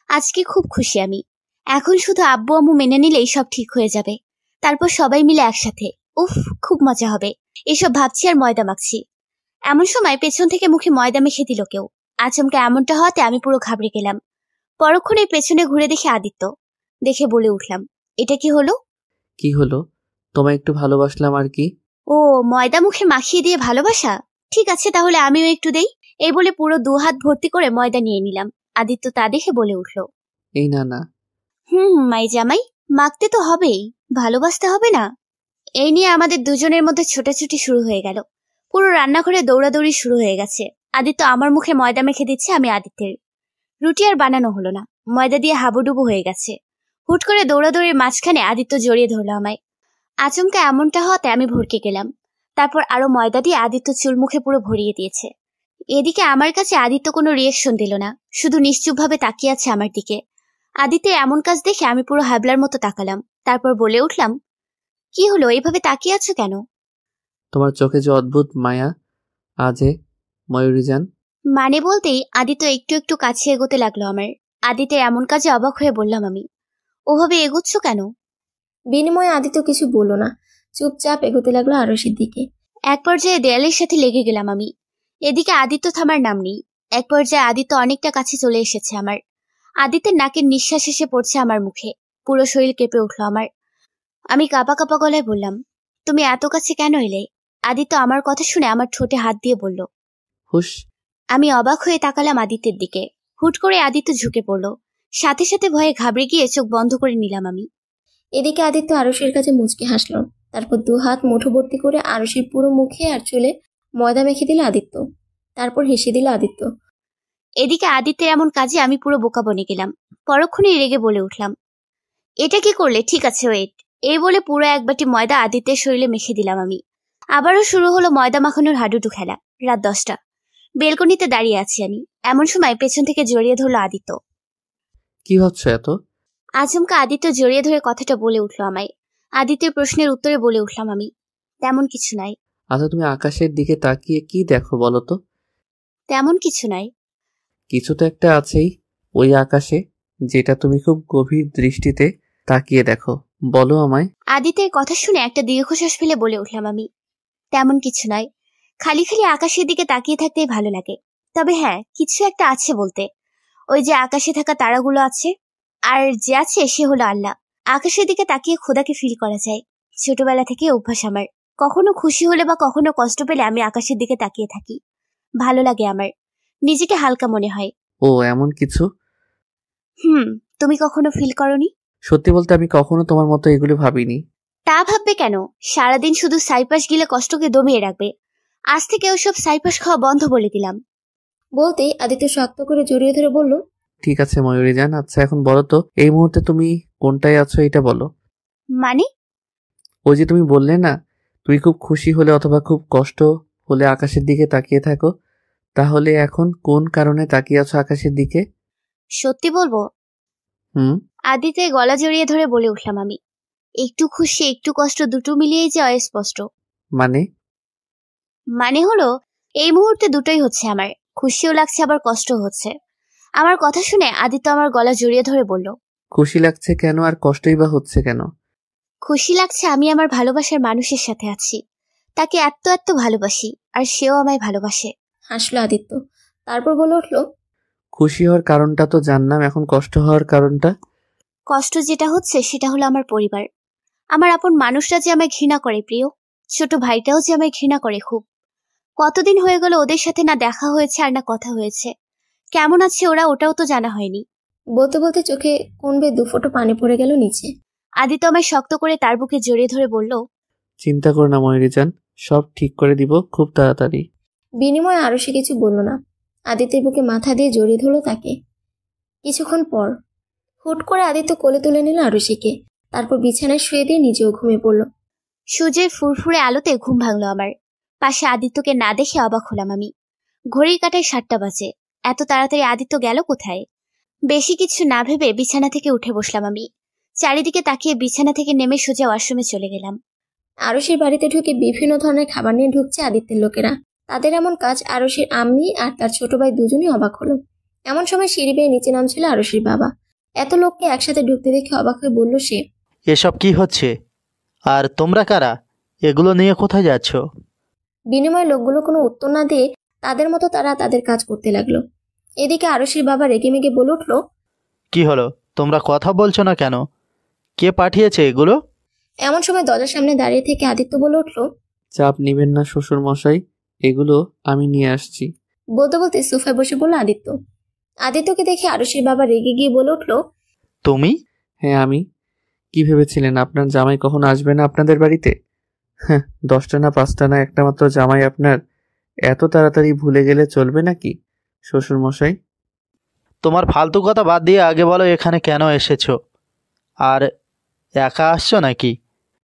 আজকে খুব খুশি আমি। এখন শুধু আব্বু আম্মু মেনে নিলেই সব ঠিক হয়ে যাবে। তারপর সবাই মিলে একসাথে, উফ, খুব মজা হবে। এসব ভাবছি আর ময়দা মাখছি। এমন সময় পেছন থেকে মুখে ময়দা মেখে দিল কেউ। আচমকা এমনটা হওয়াতে আমি পুরো ঘাবড়ে গেলাম। পরক্ষণে পেছনে ঘুরে দেখে আদিত্য। দেখে বলে উঠলাম, এটা কি হলো? কি হলো? তোমায় একটু ভালোবাসলাম আর কি। ও, ময়দা মুখে মাখিয়ে দিয়ে ভালোবাসা? ঠিক আছে, তাহলে আমিও একটু দেই। এই বলে পুরো 2 হাত ভর্তি করে ময়দা নিয়ে নিলাম। আদিত্য তা দেখে বলে উঠল, এই না না। মাই জামাই, মাখতে তো হবেই, ভালোবাসতে হবে না? এই নিয়ে আমাদের দুজনের মধ্যে ছোটাছুটি শুরু হয়ে গেল। পুরো রান্নাঘরে দৌড়াদৌড়ি শুরু হয়ে গেছে। আদিত্য আমার মুখে ময়দা মেখে দিচ্ছে, আমি আদিত্যের। রুটি আর বানানো হলো না, ময়দা দিয়ে হাবুডুবু হয়ে গেছে। হুট করে দৌড়াদৌড়ির মাঝখানে আদিত্য জড়িয়ে ধরলো আমায়। আচমকা এমনটা হওয়াতে আমি ভরকে গেলাম। তারপর আরো ময়দা দিয়ে আদিত্য চুল মুখে পুরো ভরিয়ে দিয়েছে। এদিকে আমার কাছে আদিত্য কোনো রিয়েকশন দিল না, শুধু নিশ্চুপভাবে তাকিয়ে আছে আমার দিকে। আদিত্যের এমন কাজ দেখে আমি পুরো হাবলার মতো তাকালাম। তারপর বলে উঠলাম, কি হলো, এইভাবে তাকিয়ে আছো কেন? তোমার চোখে যে অদ্ভুত মায়া আজে ময়ূরীজান। মানে বলতেই আদিত্য একটু একটু কাছে এগোতে লাগলো আমার। আদিত্যের এমন কাজে অবাক হয়ে বললাম আমি, ওভাবে এগোচ্ছ কেন? বিনিময়ে আদিত্য কিছু বলল না, চুপচাপ এগোতে লাগলো আরুষির দিকে। এক পর্যায়ে দেয়ালের সাথে লেগে গেলাম আমি। এদিকে আদিত্য থামার নাম নেই। এক পর্যায়ে আদিত্য অনেকটা কাছে চলে এসেছে আমার। আদিত্যের নাকের নিঃশ্বাস এসে পড়ছে আমার মুখে। পুরো শরীর কেঁপে উঠলো আমার। আমি কাঁপা কাঁপা গলায় বললাম, তুমি এত কাছে কেন এলে? আদিত্য আমার কথা শুনে আমার ঠোঁটে হাত দিয়ে বলল, হুশ। আমি অবাক হয়ে তাকালাম আদিত্যের দিকে। হুট করে আদিত্য ঝুঁকে পড়ল। সাথে সাথে ভয়ে ঘাবড়ে গিয়ে চোখ বন্ধ করে নিলাম আমি। এদিকে আদিত্য আরুষির কাছে মুচকি হাসল। তারপর 2 হাত মুঠোভর্তি করে আরুষির পুরো মুখে আর চুলে ময়দা মেখে দিল আদিত্য। তারপর হেসে দিল আদিত্য। এদিকে আদিত্যের এমন কাজে আমি পুরো বোকা বনে গেলাম। পরক্ষণেই রেগে বলে উঠলাম, এটা কি করলে? ঠিক আছে, ওয়েট। এই বলে পুরো এক বাটি ময়দা আদিত্যের শরীরে মেখে দিলাম আমি। আবারও শুরু হলো ময়দা মাখানোর হাডুডু খেলা। রাত 10টা। বেলকনিতে দাঁড়িয়ে আছি আমি। এমন সময় পেছন থেকে জড়িয়ে ধরলো আদিত্য। কি ভাবছো এত? আচমকা আদিত্য জড়িয়ে ধরে কথাটা বলে উঠলো আমায়। আদিত্যের প্রশ্নের উত্তরে বলে উঠলাম আমি, তেমন কিছু নাই। আচ্ছা, তুমি আকাশের দিকে তাকিয়ে কি দেখো বলো তো? তেমন কিছু নাই। কিছু তো একটা আছেই ওই আকাশে, যেটা তুমি খুব গভীর দৃষ্টিতে তাকিয়ে দেখো, বলো আমায়। আদিত্যের কথা শুনে একটা দীর্ঘশ্বাস ফেলে বলে উঠলাম আমি, তেমন কিছু নয়। খালি খালি আকাশের দিকে তাকিয়ে থাকতেই ভালো লাগে। তবে হ্যাঁ, কিছু একটা আছে বলতে। ওই যে আকাশে থাকা তারাগুলো আছে, আর যে আছে সে হলো আল্লাহ। আকাশের দিকে তাকিয়ে খোদাকে ফিল করা যায়। ছোটবেলা থেকে অভ্যাস আমার। কখনো খুশি হলে বা কখনো কষ্ট পেলে আমি আকাশের দিকে তাকিয়ে থাকি। ভালো লাগে আমার, নিজেকে হালকা মনে হয়। ও, এমন কিছু? তুমি কখনো ফিল করনি? সত্যি বলতে আমি কখনো তোমার মতো এগুলো ভাবিনি। তা ভাববে কেন? সারাদিন শুধু সাইপাস গিলে কষ্টকে দমিয়ে রাখবে। আজ থেকে ওসব সাইপাস খাওয়া বন্ধ বলে দিলাম। বলতেই আদিত্য শক্ত করে জড়িয়ে ধরে বলল, ঠিক আছে ময়ূরীজান, আচ্ছা এখন বলো তো এই মুহূর্তে তুমি কোনটায় আছো, এটা বলো। মানে? ওই যে তুমি বললে না, তুমি খুব খুশি হলে অথবা খুব কষ্ট হলে আকাশের দিকে তাকিয়ে থাকো, তাহলে এখন কোন কারণে তাকিয়ে আছো আকাশের দিকে? সত্যি বলবো? আদিতে গলা জড়িয়ে ধরে বলে উঠলাম আমি। একটু খুশি একটু কষ্ট দুটো মিলিয়েই যে অস্পষ্ট। মানে হলো এই মুহূর্তে দুটোই হচ্ছে আমার। খুশিও লাগছে আবার কষ্ট হচ্ছে। আমার কথা শুনে আদিত্য আমার গলা জড়িয়ে ধরে বলল, খুশি লাগছে কেন আর কষ্টই বা হচ্ছে কেন? খুশি লাগছে আমি আমার ভালোবাসার মানুষের সাথে আছি। তাকে এত এত ভালোবাসি, আর সেও আমায় ভালোবাসে। হাসলো আদিত্য। তারপর বলে উঠল, খুশি হওয়ার কারণটা তো জানলাম, এখন কষ্ট হওয়ার কারণটা? কষ্ট যেটা হচ্ছে সেটা হলো আমার পরিবার। আমার আপন মানুষরা যে আমায় ঘৃণা করে প্রিয়। ছোট ভাইটাও যে আমায় ঘৃণা করে খুব। কতদিন হয়ে গেল ওদের সাথে না দেখা হয়েছে আর না কথা হয়েছে। কেমন আছে ওরা ওটাও তো জানা হয়নি। বলতে বলতে চোখে কোন বে দুফোঁটো পানি পড়ে গেল নিচে। আদিত্য আমায় শক্ত করে তার বুকে জড়িয়ে ধরে বলল, চিন্তা করো না ময়ূরীজান, সব ঠিক করে দিব খুব তাড়াতাড়ি। বিনিময়ে আরুষি কিছু বলল না। আদিত্যের বুকে মাথা দিয়ে জড়িয়ে ধরল তাকে। কিছুক্ষণ পর হুট করে আদিত্য কোলে তুলে নিল আরুষিকে। তারপর বিছানায় শুয়ে দিয়ে নিজেও ঘুমিয়ে পড়ল। সূর্যের ফুরফুরে আলোতে ঘুম ভাঙল আমার। পাশে আদিত্যকে না দেখে অবাক হলাম আমি। ঘড়ির কাঁটায় 7টা বাজে। এত তাড়াতাড়ি আদিত্য গেল কোথায়? বেশি কিছু না ভেবে বিছানা থেকে উঠে বসলাম আমি। চারিদিকে তাকিয়ে বিছানা থেকে নেমে সোজা ওয়াশরুমে চলে গেলাম। আরুষির বাড়িতে ঢুকে বিভিন্ন ধরনের খাবার নিয়ে ঢুকছে আদিত্যের লোকেরা। তাদের এমন কাজ আরুষির আম্মি আর তার ছোট ভাই দুজনেই অবাক হলো। এমন সময় সিঁড়ি বেয়ে নিচে নামছিল আরুষির বাবা। এত লোককে একসাথে ঢুকতে দেখে অবাক হয়ে বলল সে, এসব কি হচ্ছে? আর তোমরা কারা? এগুলো নিয়ে কোথায় যাচ্ছ? বিনিময়ে লোকগুলো কোনো উত্তর না দিয়ে তাদের মতো তারা তাদের কাজ করতে লাগলো। এদিকে আরুষির বাবা রেগে মেগে বলে উঠল, কি হলো? তোমরা কথা বলছো না কেন? কে পাঠিয়েছে এগুলো? এমন সময় দরজার সামনে দাঁড়িয়ে থেকে আদিত্য বলে উঠল, চাপ নিবেন না শ্বশুর মশাই, এগুলো আমি নিয়ে আসছি। বলতে বলতে সোফায় বসে পড়ল আদিত্য। আদিত্যকে দেখে আরুষির বাবা রেগে গিয়ে বলে উঠল, তুমি? হ্যাঁ আমি। কি ভেবেছিলেন আপনার জামাই কখনো আসবে না আপনাদের বাড়িতে? হ্যাঁ, 10টা না 5টা না একটা মাত্র জামাই আপনার এত তাড়াতাড়ি ভুলে গেলে চলবে নাকি শ্বশুর মশাই? তোমার ফালতু কথা বাদ দিয়ে আগে বলো এখানে কেন এসেছো? আর একা আসছো নাকি?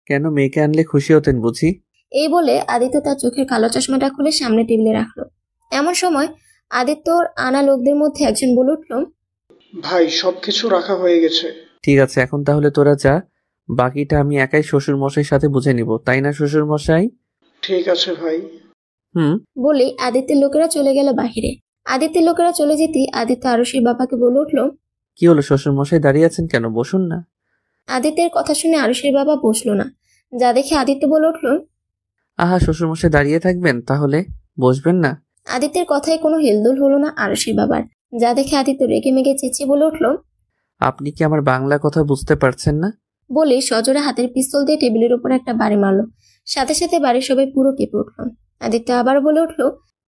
কেন, মেয়েকে আনলে খুশি হতেন বুঝি? এই বলে আদিত্য তার চোখের কালো চশমাটা খুলে সামনে টেবিলে রাখলো। এমন সময় আদিত্যর আনা লোকদের মধ্যে একজন বলে উঠল, ভাই সবকিছু রাখা হয়ে গেছে। ঠিক আছে, এখন তাহলে তোরা যা, বাকিটা আমি একাই শ্বশুর মশাইয়ের সাথে বুঝে নিব, তাই না শ্বশুর মশাই? ঠিক আছে ভাই। বলে আদিত্যের লোকেরা চলে গেল বাহিরে। আদিত্যের লোকেরা চলে যেতেই আদিত্য আরুষির বাবাকে বলে উঠল, কি হলো শ্বশুর মশাই, দাঁড়িয়ে আছেন কেন? বসুন না। আদিত্যের কথা শুনে আরুষির বাবা বসলো না, যা দেখে আদিত্য বলে উঠল, আহা শ্বশুর মশাই দাঁড়িয়ে থাকবেন, তাহলে বসবেন না? আদিত্যের কথায় কোনো হেলদোল হলো না আরুষির বাবার, যা দেখে আদিত্য রেগে মেগে চেঁচিয়ে বলে উঠল, আপনি কি আমার বাংলা কথা বুঝতে পারছেন না? বলে সজোরে হাতের পিস্তল দিয়ে টেবিলের উপর একটা বাড়ি মারলো। সাথে সাথে বাড়ির সবাই পুরো কেঁপে উঠল। আদিত্য আবার বলে উঠল,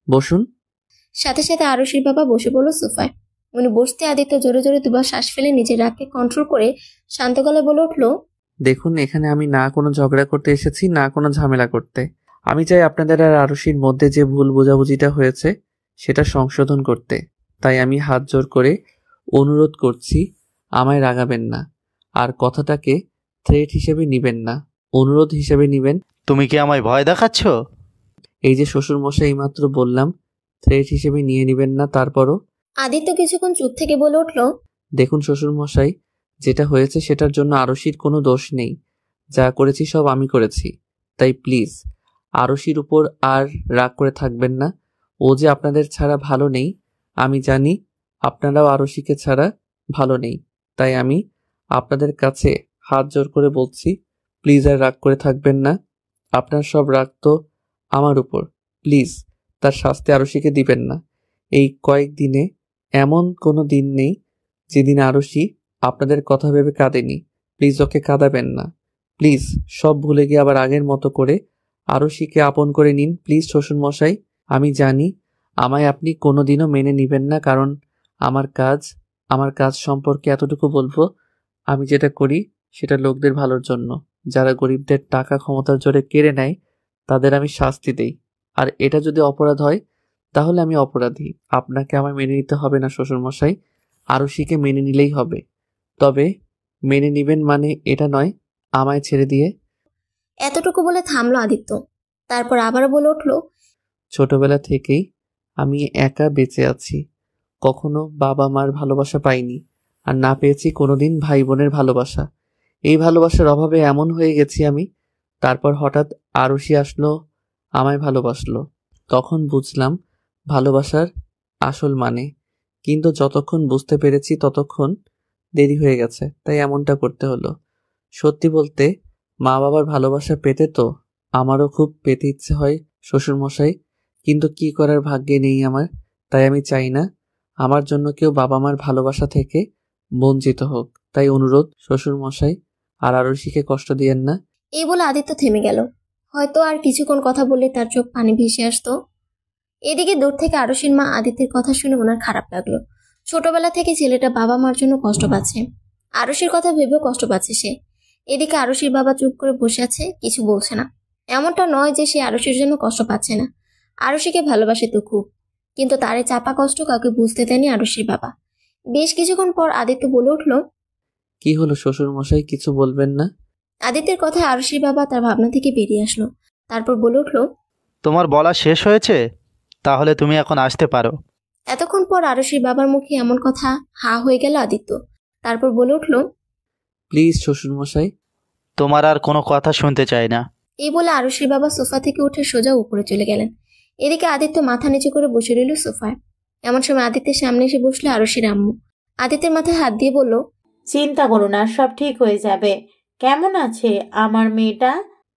বসুন। সাথে সাথে আরুষির বাবা বসে পড়লো সোফায়। উনি বসতে আদিত্য জোরে জোরে দুবার শ্বাস ফেলে নিজের রাগকে কন্ট্রোল করে শান্ত গলায় বলে উঠল, দেখুন, এখানে আমি না কোনো ঝগড়া করতে এসেছি না কোনো ঝামেলা করতে। আমি চাই আপনাদের আর আরুষির মধ্যে যে ভুল বোঝাবুঝিটা হয়েছে সেটা সংশোধন করতে। তাই আমি হাত জোর করে অনুরোধ করছি, আমায় রাগাবেন না, আর কথাটাকে থ্রেট হিসেবে নিবেন না, অনুরোধ হিসেবে নিবেন। তুমি কি আমায় ভয় দেখাচ্ছ? এই যে শ্বশুর মশাই এইমাত্র বললাম, থ্রেট হিসেবে নিয়ে নিবেন না। তারপরও আদিত্য কিছুক্ষণ চুপ থেকে বলে উঠল, দেখুন শ্বশুর মশাই, যেটা হয়েছে সেটার জন্য আরুষির কোনো দোষ নেই। যা করেছি সব আমি করেছি। তাই প্লিজ আরুষির উপর আর রাগ করে থাকবেন না। ও যে আপনাদের ছাড়া ভালো নেই আমি জানি, আপনারাও আরুষিকে ছাড়া ভালো নেই। তাই আমি আপনাদের কাছে হাত জোর করে বলছি, প্লিজ আর রাগ করে থাকবেন না। আপনার সব রাগ তো আমার উপর, প্লিজ তার শাস্তি আরুষিকে দিবেন না। এই কয়েকদিনে এমন কোনো দিন নেই যেদিন আরুষি আপনাদের কথা ভেবে কাঁদেনি। প্লিজ ওকে কাঁদাবেন না। প্লিজ সব ভুলে গিয়ে আবার আগের মতো করে আরুষিকে আপন করে নিন প্লিজ শ্বশুর মশাই। আমি জানি আমায় আপনি কোনোদিনও মেনে নিবেন না, কারণ আমার কাজ সম্পর্কে এতটুকু বলবো, আমি যেটা করি সেটা লোকদের ভালোর জন্য। যারা গরিবদের টাকা ক্ষমতার জোরে কেড়ে নেয় তাদের আমি শাস্তি দেই, আর এটা যদি অপরাধ হয় তাহলে আমি অপরাধী। আপনাকে আমায় মেনে নিতে হবে না শ্বশুর মশাই, আরুষিকে মেনে নিলেই হবে। তবে মেনে নিবেন মানে এটা নয় আমায় ছেড়ে দিয়ে। এতটুকু বলে থামলো আদিত্য। তারপর আবার বলে উঠল, ছোটবেলা থেকেই আমি একা বেঁচে আছি, কখনো বাবা মার ভালোবাসা পাইনি, আর না পেয়েছি কোনোদিন ভাই বোনের ভালোবাসা। এই ভালোবাসার অভাবে এমন হয়ে গেছি আমি। তারপর হঠাৎ আরুষি আসলো, আমায় ভালোবাসলো, তখন বুঝলাম ভালোবাসার আসল মানে। কিন্তু যতক্ষণ বুঝতে পেরেছি ততক্ষণ দেরি হয়ে গেছে, তাই এমনটা করতে হলো। সত্যি বলতে মা বাবার ভালোবাসা পেতে তো আমারও খুব পেতে ইচ্ছে হয় শ্বশুর মশাই, কিন্তু কি করার ভাগ্যে নেই আমার। তাই আমি চাই না আমার জন্য কেউ বাবা মার ভালোবাসা থেকে বঞ্চিত হোক। তাই অনুরোধ শ্বশুর মশাই আর আরশিকে কষ্ট দিয়েন না। এই বলে আদিত্য থেমে গেল। হয়তো আর কিছুক্ষণ কথা বললে তার চোখ পানি ভেসে আসতো। এদিকে দূর থেকে আরশির মা আদিত্যের কথা শুনে ওনার খারাপ লাগলো। ছোটবেলা থেকে ছেলেটা বাবা মার জন্য কষ্ট পাচ্ছে, আরশির কথা ভেবেও কষ্ট পাচ্ছে সে। এদিকে আরশির বাবা চুপ করে বসে আছে, কিছু বলছে না। এমনটা নয় যে সে আরশির জন্য কষ্ট পাচ্ছে না, আরশিকে ভালোবাসে তো খুব, কিন্তু তার এই চাপা কষ্ট কাউকে বুঝতে দেয়নি আরশির বাবা। বেশ কিছুক্ষণ পর আদিত্য বলে উঠল, কি হলো শ্বশুর মশাই, কিছু বলবেন না? আদিত্যের কথায় আরশির বাবা তার ভাবনা থেকে বেরিয়ে আসলো। তারপর বলে উঠল, তোমার বলা শেষ হয়েছে? তাহলে তুমি এখন আসতে পারো। এতক্ষণ পর আরশির বাবার মুখে এমন কথা হা হয়ে গেল আদিত্য। তারপর বলে উঠল, প্লিজ শ্বশুর মশাই। তোমার আর কোনো কথা শুনতে চাই না। এই বলে আরশির বাবা সোফা থেকে উঠে সোজা উপরে চলে গেলেন। এদিকে আদিত্য মাথা নিচু করে বসে রইল সোফায়। এমন সময় আদিত্যের সামনে এসে বসলো আরশির আম্মু। আদিত্যের মাথায় হাত দিয়ে বলল, চিন্তা করো না, সব ঠিক হয়ে যাবে। কেমন আছে আমার মেয়েটা?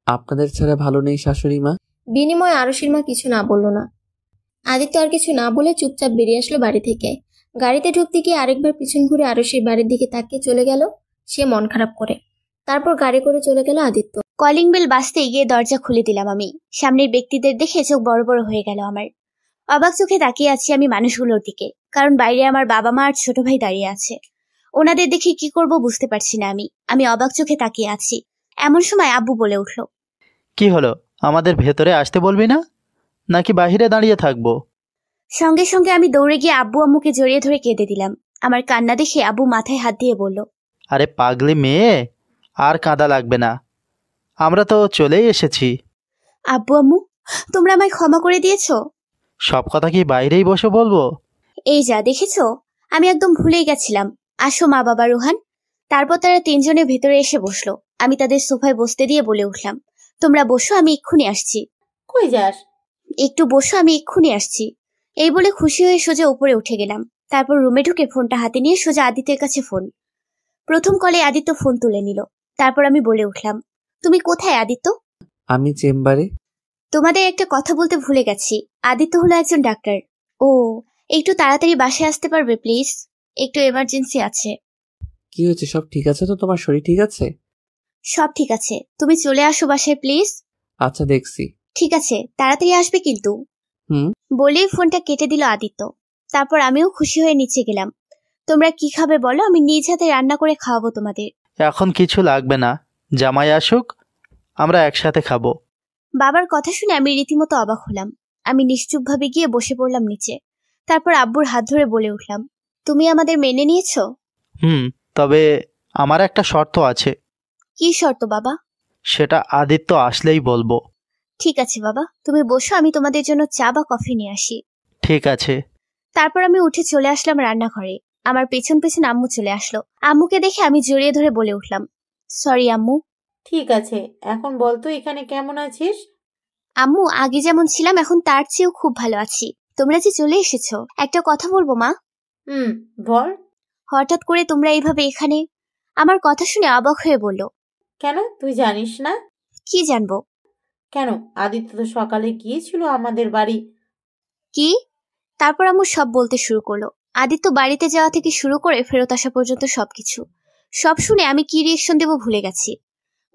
আপনাদের ছাড়া ভালো নেই শাশুড়ি মা। বিনিময়ে আরশির মা কিছু না বলল না। আদিত্য আর কিছু না বলে চুপচাপ বেরিয়ে আসলো বাড়ি থেকে। গাড়িতে ঢুকতে গিয়ে আরেকবার পিছন ঘুরে আরশির বাড়ির দিকে তাকিয়ে চলে গেল সে মন খারাপ করে। তারপর গাড়ি করে চলে গেল আদিত্য। কলিং বেল বাজতেই গিয়ে দরজা খুলে দিলাম আমি। সামনের ব্যক্তিদের দেখে চোখ বড় বড় হয়ে গেল আমার। অবাক চোখে তাকিয়ে আছি আমি মানুষগুলোর দিকে, কারণ বাইরে আমার বাবা মা আর ছোট ভাই দাঁড়িয়ে আছে। ওনাদের দেখে কি করব বুঝতে পারছি না আমি অবাক চোখে তাকিয়ে আছি। এমন সময় আব্বু বলে উঠল, কি হলো, আমাদের ভেতরে আসতে বলবি না নাকি বাহিরে দাঁড়িয়ে থাকবো? সঙ্গে সঙ্গে আমি দৌড়ে গিয়ে আব্বু আম্মুকে জড়িয়ে ধরে কেঁদে দিলাম। আমার কান্না দেখে আব্বু মাথায় হাত দিয়ে বলল, আরে পাগলি মেয়ে, আর কাঁদা লাগবে না, আমরা তো চলেই এসেছি। আব্বু আম্মু, তোমরা আমায় ক্ষমা করে দিয়েছো? সব কথা কি বাইরেই বসে বলবো? এই যা দেখেছো, আমি একদম ভুলেই গেছিলাম। আসো মা বাবা রোহান। তারপর তারা তিনজনের ভেতরে এসে বসলো। আমি তাদের সোফায় বসতে দিয়ে বলে উঠলাম, তোমরা বসো, আমি এক্ষুনি আসছি। কই যাস? একটু বসো, আমি এক্ষুনি আসছি। এই বলে খুশি হয়ে সোজা উপরে উঠে গেলাম। তারপর রুমে ঢুকে ফোনটা হাতে নিয়ে সোজা আদিত্যের কাছে ফোন। প্রথম কলে আদিত্য ফোন তুলে নিল। তারপর আমি বলে উঠলাম, তুমি কোথায় আদিত্য? আমি চেম্বারে। তোমাদের একটা কথা বলতে ভুলে গেছি, আদিত্য হলো একজন ডাক্তার। ও, একটু তাড়াতাড়ি বাসায় আসতে পারবে প্লিজ? একটু এমার্জেন্সি আছে। কি হয়েছে, সব ঠিক আছে তো? তোমার শরীর ঠিক আছে? সব ঠিক আছে, তুমি চলে আসো বাসায় প্লিজ। আচ্ছা দেখছি। ঠিক আছে, তাড়াতাড়ি আসবে কিন্তু। হুম। বলেই ফোনটা কেটে দিল আদিত্য। তারপর আমিও খুশি হয়ে নিচে গেলাম। তোমরা কি খাবে বলো, আমি নিজ হাতে রান্না করে খাওয়াবো তোমাদের। এখন কিছু লাগবে না, জামাই আসুক, আমরা একসাথে খাবো। বাবার কথা শুনে আমি রীতিমতো অবাক হলাম। আমি নিশ্চুপভাবে গিয়ে বসে পড়লাম নিচে। তারপর আব্বুর হাত ধরে বলে উঠলাম, তুমি আমাদের মেনে নিয়েছো? তবে আমার একটা শর্ত আছে। কি শর্ত বাবা? সেটা আদিত্য আসলেই বলবো। ঠিক আছে বাবা, তুমি বসো, আমি তোমাদের জন্য চা বা কফি নিয়ে আসি। ঠিক আছে। তারপর আমি উঠে চলে আসলাম রান্নাঘরে। আমার পেছন পেছন আম্মু চলে আসলো। আম্মুকে দেখে আমি জড়িয়ে ধরে বলে উঠলাম, সরি আম্মু। ঠিক আছে, এখন বলতো এখানে কেমন আছিস? আম্মু, আগে যেমন ছিলাম এখন তার চেয়েও খুব ভালো আছি। তোমরা যে চলে এসেছো, একটা কথা বলবো মা? বল। হঠাৎ করে তোমরা এইভাবে এখানে? আমার কথা শুনে অবাক হয়ে বলল, কেন, তুই জানিস না? কি জানবো? কেন, আদিত্য তো সকালে গিয়েছিল আমাদের বাড়ি। কি? তারপর আম্মু সব বলতে শুরু করলো। আদিত্য বাড়িতে যাওয়া থেকে শুরু করে ফেরত আসা পর্যন্ত সবকিছু। সব শুনে আমি কি রিয়েকশন দেবো ভুলে গেছি।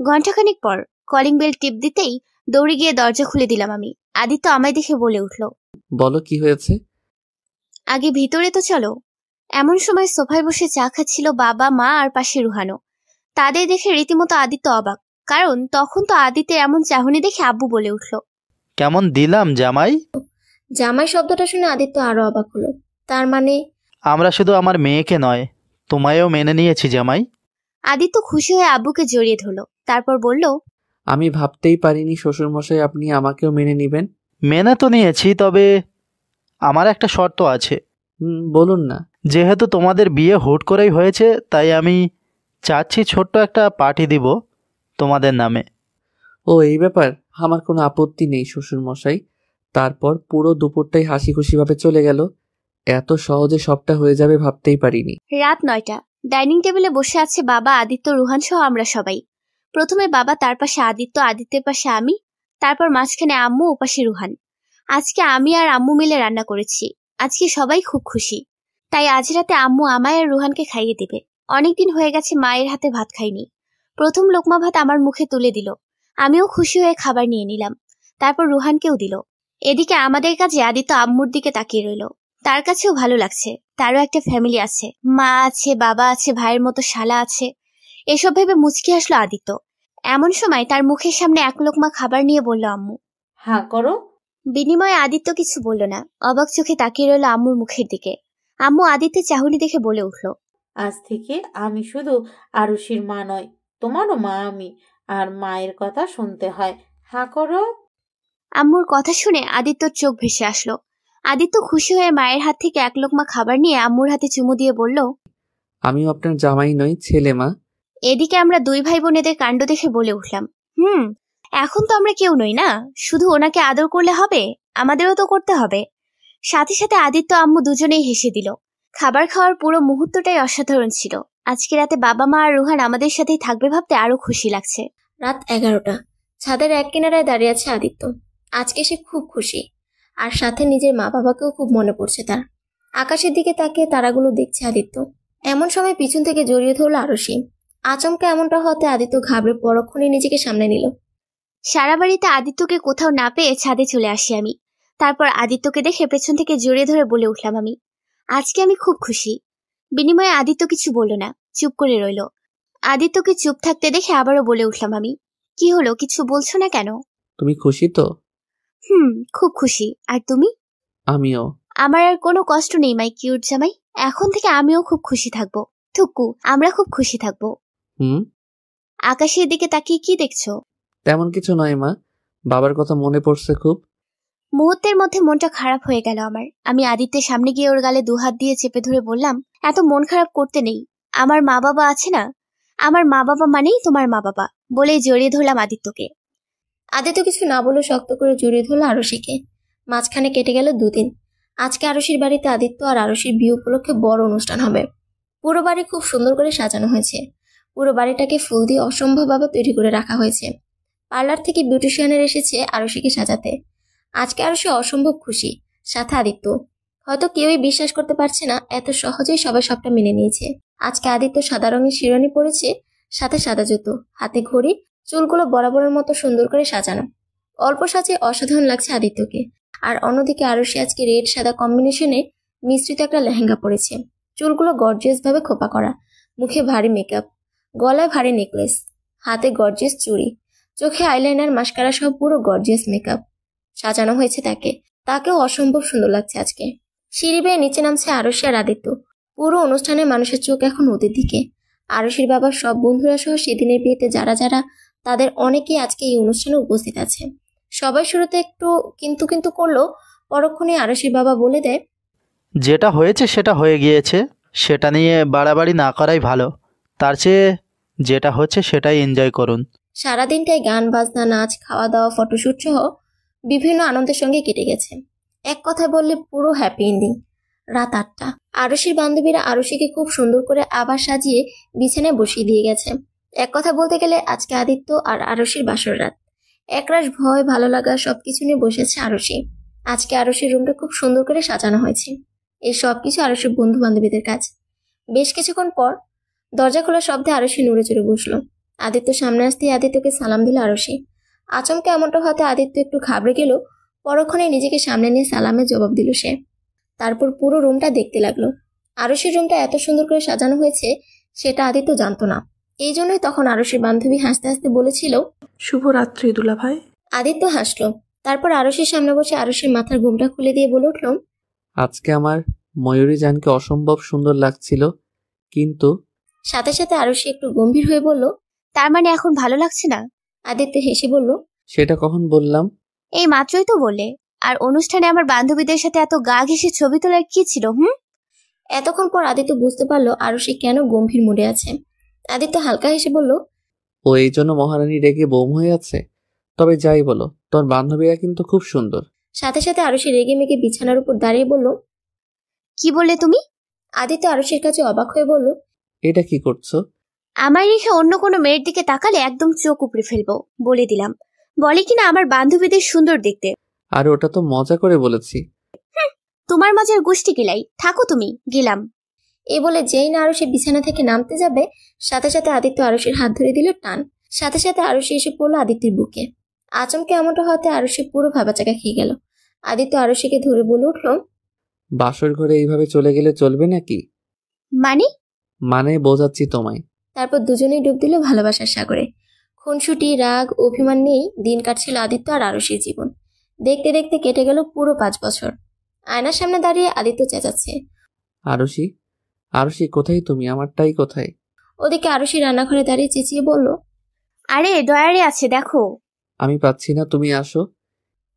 ঘন্টাখানিক পর কলিং বেল টিপ দিতেই দৌড়ে গিয়ে দরজা খুলে দিলাম আমি। আদিত্য আমায় দেখে বলে উঠলো, বলো কি হয়েছে? আগে ভিতরে তো চলো। এমন সময় সোফায় বসে চা খাচ্ছিল বাবা মা আর পাশে রুহানো। তাদের দেখে রীতিমতো আদিত্য অবাক, কারণ তখন তো আদিত্যের এমন চাহনি দেখে আব্বু বলে উঠলো, কেমন দিলাম জামাই? জামাই শব্দটা শুনে আদিত্য আরো অবাক হলো। তার মানে আমরা শুধু আমার মেয়েকে নয়, তোমায়ও মেনে নিয়েছি জামাই। আদিত্য খুশি হয়ে আব্বুকে জড়িয়ে ধরলো। তারপর বলল, আমি ভাবতেই পারিনি শ্বশুরমশাই আপনি আমাকেও মেনে নিবেন। মেনে তো নিয়েছি, তবে আমার একটা শর্ত আছে। বলুন না। যেহেতু তোমাদের বিয়ে হুট করেই হয়েছে, তাই আমি চাচ্ছি ছোট্ট একটা পার্টি দিব তোমাদের নামে। ও এই ব্যাপার, আমার কোনো আপত্তি নেই শ্বশুরমশাই। তারপর পুরো দুপুরটাই হাসি খুশিভাবে চলে গেল। এত সহজে সবটা হয়ে যাবে ভাবতেই পারিনি। রাত 9টা। ডাইনিং টেবিলে বসে আছে বাবা, আদিত্য, রুহান সহ আমরা সবাই। প্রথমে বাবা, তার পাশে আদিত্য, আদিত্যের পাশে আমি, তারপর মাঝখানে আম্মু, ও পাশে রুহান। আজকে আমি আর আম্মু মিলে রান্না করেছি। আজকে সবাই খুব খুশি, তাই আজ রাতে আম্মু আমায় আর রুহানকে খাইয়ে দিবে। অনেকদিন হয়ে গেছে মায়ের হাতে ভাত খাইনি। প্রথম লোকমা ভাত আমার মুখে তুলে দিল। আমিও খুশি হয়ে খাবার নিয়ে নিলাম। তারপর রুহানকেও দিল। এদিকে আমাদের কাছে আদিত্য আম্মুর দিকে তাকিয়ে রইল। তার কাছেও ভালো লাগছে, তারও একটা ফ্যামিলি আছে, মা আছে, বাবা আছে, ভাইয়ের মতো শালা আছে। এসব ভেবে মুচকি আসলো আদিত্য। এমন সময় তার মুখের সামনে এক লোকমা খাবার নিয়ে বলল আম্মু। হাঁ করো। বিনিময়ে আদিত্য কিছু বলল না, অবাক চোখে তাকিয়ে রইল আম্মুর মুখের দিকে। আম্মু আদিত্যের চাহনি দেখে বলে উঠল, আজ থেকে আমি শুধু আরুষির মা নয়, তোমারও মা আমি, আর মায়ের কথা শুনতে হয়। হাঁ করো। আম্মুর কথা শুনে আদিত্যর চোখ ভেসে আসলো। আদিত্য খুশি হয়ে মায়ের হাত থেকে এক লোকমা খাবার নিয়ে আম্মুর হাতে চুমু দিয়ে বলল, আমিও আপনার জামাই নই, ছেলে মা। এদিকে আমরা দুই ভাই বোনেদের কাণ্ড দেখে বলে উঠলাম, এখন তো আমরা কেউ নই না, শুধু ওনাকে আদর করলে হবে, আমাদেরও তো করতে হবে। সাথে সাথে আদিত্য আম্মু দুজনেই হেসে দিল। খাবার খাওয়ার পুরো মুহূর্তটাই অসাধারণ ছিল। আজকে রাতে বাবা মা আর রুহান আমাদের সাথেই থাকবে ভাবতে আরো খুশি লাগছে। রাত 11টা। ছাদের এক কিনারায় দাঁড়িয়ে আছে আদিত্য। আজকে সে খুব খুশি, আর সাথে নিজের মা বাবাকেও খুব মনে পড়ছে তার। আকাশের দিকে তাকিয়ে তারাগুলো দেখছে আদিত্য। এমন সময় পিছন থেকে জড়িয়ে ধরল আরশি। আচমকা এমনটা হতে আদিত্য ঘাবড়ে পরক্ষণে নিজেকে সামনে নিল। সারা বাড়িতে আদিত্যকে কোথাও না পেয়ে ছাদে চলে আসি আমি। তারপর আদিত্যকে দেখে পেছন থেকে জড়িয়ে ধরে বলে উঠলাম আমি, আজকে আমি খুব খুশি। বিনিময়ে আদিত্য কিছু বলল না, চুপ করে রইল। আদিত্যকে চুপ থাকতে দেখে আবারও বলে উঠলাম আমি, কি হলো, কিছু বলছো না কেন? তুমি খুশি তো? খুব খুশি। আর তুমি? আমিও। আমার আর কোনো কষ্ট নেই মাই কিউট জামাই। এখন থেকে আমিও খুব খুশি থাকবো। থুকু, আমরা খুব খুশি থাকবো। আকাশের দিকে তাকিয়ে কি দেখছো? তেমন কিছু নয় মা, বাবার কথা মনে পড়ছে খুব। মুহূর্তের মধ্যে মনটা খারাপ হয়ে গেল আমার। আমি আদিত্যের সামনে গিয়ে ওর গালে দুহাত দিয়ে চেপে ধরে বললাম, এত মন খারাপ করতে নেই, আমার মা বাবা আছে না, আমার মা বাবা মানেই তোমার মা বাবা। বলেই জড়িয়ে ধরলাম আদিত্যকে। আদিত্য কিছু না বলে শক্ত করে জড়িয়ে ধরল আরশিকে। মাঝখানে কেটে গেল 2 দিন। আজকে আরশির বাড়িতে আদিত্য আর আরশির বিয়ে উপলক্ষে বড় অনুষ্ঠান হবে। পুরো বাড়ি খুব সুন্দর করে সাজানো হয়েছে। পুরো বাড়িটাকে ফুল দিয়ে অসম্ভবভাবে তৈরি করে রাখা হয়েছে। পার্লার থেকে বিউটিশিয়ানের এসেছে আরশিকে সাজাতে। আজকে আরশি অসম্ভব খুশি, সাথে আদিত্য। হয়তো কেউই বিশ্বাস করতে পারছে না এত সহজেই সবাই সবটা মেনে নিয়েছে। আজকে আদিত্য সাদা রঙের শিরোনি পরেছে, সাথে সাদা জুতো, হাতে ঘড়ি, চুলগুলো বরাবরের মতো সুন্দর করে সাজানো। অল্প সাজে অসাধারণ লাগছে আদিত্যকে। আর অন্যদিকে আরশি আজকে রেড সাদা কম্বিনেশনে মিশ্রিত একটা লেহেঙ্গা পরেছে। চুলগুলো গর্জিয়াস ভাবে খোপা করা, মুখে ভারী মেকআপ, গলায় ভারী নেকলেস, হাতে গর্জিয়াস চুড়ি, চোখে আইলাইনার, মাস্কারা সহ পুরো গর্জিয়াস মেকআপ সাজানো হয়েছে তাকে। তাকেও অসম্ভব সুন্দর লাগছে আজকে। সিঁড়ি বেয়ে নিচে নামছে আরশি আর আদিত্য। পুরো অনুষ্ঠানে মানুষের চোখ এখন ওদের দিকে। আরশির বাবার সব বন্ধুরা সহ সেদিনের বিয়েতে যারা যারা, তাদের অনেকেই আজকে এই অনুষ্ঠানে উপস্থিত আছে। সবাই শুরুতে একটু কিন্তু কিন্তু করলো, পরক্ষণে আরশির বাবা বলে দেয়, যেটা হয়েছে সেটা হয়ে গিয়েছে, সেটা নিয়ে বাড়াবাড়ি না করাই ভালো। তার চেয়ে যেটা হচ্ছে সেটাই এনজয় করুন। সারাদিনটাই গান বাজনা, নাচ, খাওয়া দাওয়া, ফটোশ্যুট সহ বিভিন্ন আনন্দের সঙ্গে কেটে গেছে। এক কথায় বললে পুরো হ্যাপি এন্ডিং। রাত 8টা। আরশির বান্ধবীরা আরশিকে খুব সুন্দর করে আবার সাজিয়ে বিছানায় বসিয়ে দিয়ে গেছে। এক কথা বলতে গেলে আজকে আদিত্য আর আরশির বাসর রাত। একরাশ ভয়, ভালো লাগা সবকিছু নিয়ে বসেছে আরশি। আজকে আরশির রুমটা খুব সুন্দর করে সাজানো হয়েছে। এই সবকিছু আরশির বন্ধু বান্ধবীদের কাজ। বেশ কিছুক্ষণ পর দরজা খোলার শব্দে আরশি নড়ে চড়ে বসলো। আদিত্য সামনে আসতেই আদিত্যকে সালাম দিল আরশি। আচমকা এমনটা হতে আদিত্য একটু ঘাবড়ে গেল। পরক্ষণে নিজেকে সামনে নিয়ে সালামের জবাব দিল সে। তারপর পুরো রুমটা দেখতে লাগলো। আরশির রুমটা এত সুন্দর করে সাজানো হয়েছে সেটা আদিত্য জানতো না। এই জন্যই তখন আরশির বান্ধবী হাসতে হাসতে বলেছিল, শুভরাত্রি দুলা ভাই। আদিত্য হাসলো। তারপর আরশির সামনে বসে আরশির মাথার ঘুমটা খুলে দিয়ে বলে উঠল, আজকে আমার ময়ূরী জানকে অসম্ভব সুন্দর লাগছিল, কিন্তু সাথে সাথে আরশি একটু গম্ভীর হয়ে বলল, তার মানে এখন ভালো লাগছে না? আদিত্য হেসে বলল, সেটা কখন বললাম? এই মাত্রই তো বললে। আর অনুষ্ঠানে আমার বান্ধবীদের সাথে এত গা ঘেঁষে ছবি তোলার কি ছিল? এতক্ষণ পর আদিত্য বুঝতে পারলো আরশি কেন গম্ভীর মুডে আছে। আদিত্য হালকা হেসে বলল, ও এই জন্য মহারানী রেগে বোম হয়ে আছে? তবে যাই বলো, তোর বান্ধবীরা কিন্তু খুব সুন্দর। সাথে সাথে আরশি রেগে মেগে বিছানার উপর দাঁড়িয়ে বলল, কি বললে তুমি? আদিত্য আরশির কাছে অবাক হয়ে বলল, এটা কি করছো? আমার রেখে অন্য কোনো মেয়ের দিকে তাকালে একদম চোখ উপড়ে ফেলবো, বলে দিলাম। বলে কিনা আমার বান্ধবীদের সুন্দর দেখতে। আর ওটা তো মজা করে বলেছি। তোমার মজার গোষ্ঠী গিলাই, থাকো তুমি, গেলাম। এ বলে যেই না আরুষি বিছানা থেকে নামতে যাবে, সাথে সাথে আদিত্য আরুষির হাত ধরে দিল টান। সাথে সাথে আরুষি এসে পড়লো আদিত্যের বুকে। আচমকে এমনটা হতে আরুষি পুরো ভাবাচাকা খেয়ে গেল। আদিত্য আরুষিকে ধরে বলে উঠল, বাসর ঘরে এইভাবে চলে গেলে চলবে নাকি? মানে বোঝাচ্ছি তোমায়। তারপর দুজনেই ডুব দিল ভালোবাসার সাগরে। খুনসুটি, রাগ, অভিমান নিয়েই দিন কাটছিল আদিত্য আর আরুষির জীবন। দেখতে দেখতে কেটে গেল পুরো 5 বছর। আয়নার সামনে দাঁড়িয়ে আদিত্য চেঁচাচ্ছে, আরুষি, আরুষি কোথায় তুমি? আমারটাই কোথায়? ওদিকে আরুষি রান্নাঘরে দাঁড়িয়ে চেঁচিয়ে বলল, আরে ডয়ারে আছে দেখো। আমি পাচ্ছি না, তুমি আসো।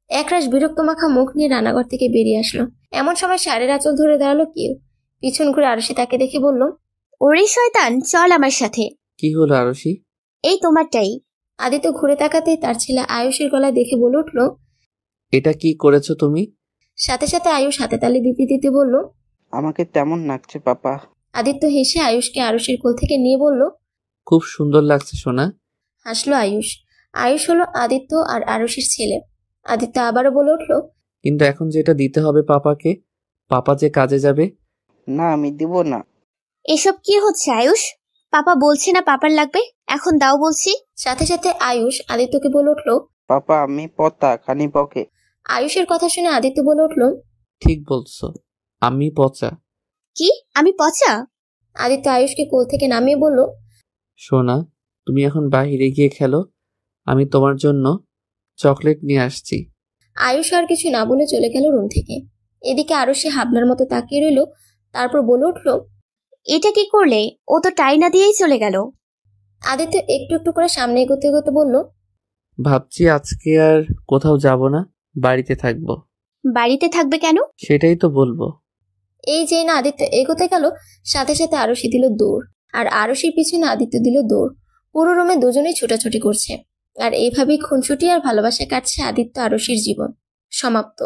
একরাশ বিরক্ত মাখা মুখ নিয়ে রান্নাঘর থেকে বেরিয়ে আসলো। এমন সময় শাড়ির আঁচল ধরে দাঁড়ালো কেউ। পিছন ঘুরে আরুষি তাকে দেখে বলল, ওরে শয়তান, চল আমার সাথে। কি হলো আরুষি? এই তোমারটাই। আদিত্য ঘুরে তাকাতেই তার ছেলে আয়ুষের গলায় দেখে বলে উঠল, এটা কি করেছো তুমি? সাথে সাথে আয়ুষ হাতে তালি দিতে দিতে বলল, আমাকে তেমন লাগছে পাপা। আদিত্য হেসে আয়ুষকে আরুষির কোল থেকে নিয়ে বলল, খুব সুন্দর লাগছে সোনা। হাসলো আয়ুষ। আয়ুষ হলো আদিত্য আর আরুষির ছেলে। আদিত্য আবারও বলে উঠল, কিন্তু এখন যেটা দিতে হবে পাপাকে, পাপা যে কাজে যাবে। না, আমি দিব না। এসব কি হচ্ছে আয়ুষ? পাপা বলছে না পাপার লাগবে, এখন দাও বলছি। সাথে সাথে আয়ুষ আদিত্যকে বলে উঠল, পাপা আমি পতা খানি পকে। আয়ুষের কথা শুনে আদিত্য বলে উঠল, ঠিক বলছো, আমি পচা। কি আমি পচা? আদিত্য আয়ুষকে কোল থেকে নামিয়ে বলল, সোনা, তুমি এখন বাইরে গিয়ে খেলো, আমি তোমার জন্য চকলেট নিয়ে আসছি। আয়ুষ আর কিছু না বলে চলে গেল রুম থেকে। এদিকে আরো সে হাবলার মতো তাকিয়ে রইল। তারপর বলে উঠল, এটা কি করলে? ও তো টাই না দিয়েই চলে গেল। আদিত্য একটু একটু করে সামনে এগোতে এগোতে বলল, ভাবছি আজকে আর কোথাও যাব না, বাড়িতে থাকবো। বাড়িতে থাকবে কেন? সেটাই তো বলবো। এই যে না আদিত্য এগোতে গেল, সাথে সাথে আরশি দিল দৌড়, আর আরশির পিছনে আদিত্য দিল দৌড়। পুরো রুমে দুজনেই ছোটাছুটি করছে। আর এইভাবেই খুনসুটি আর ভালোবাসা কাটছে আদিত্য আরশির জীবন। সমাপ্ত।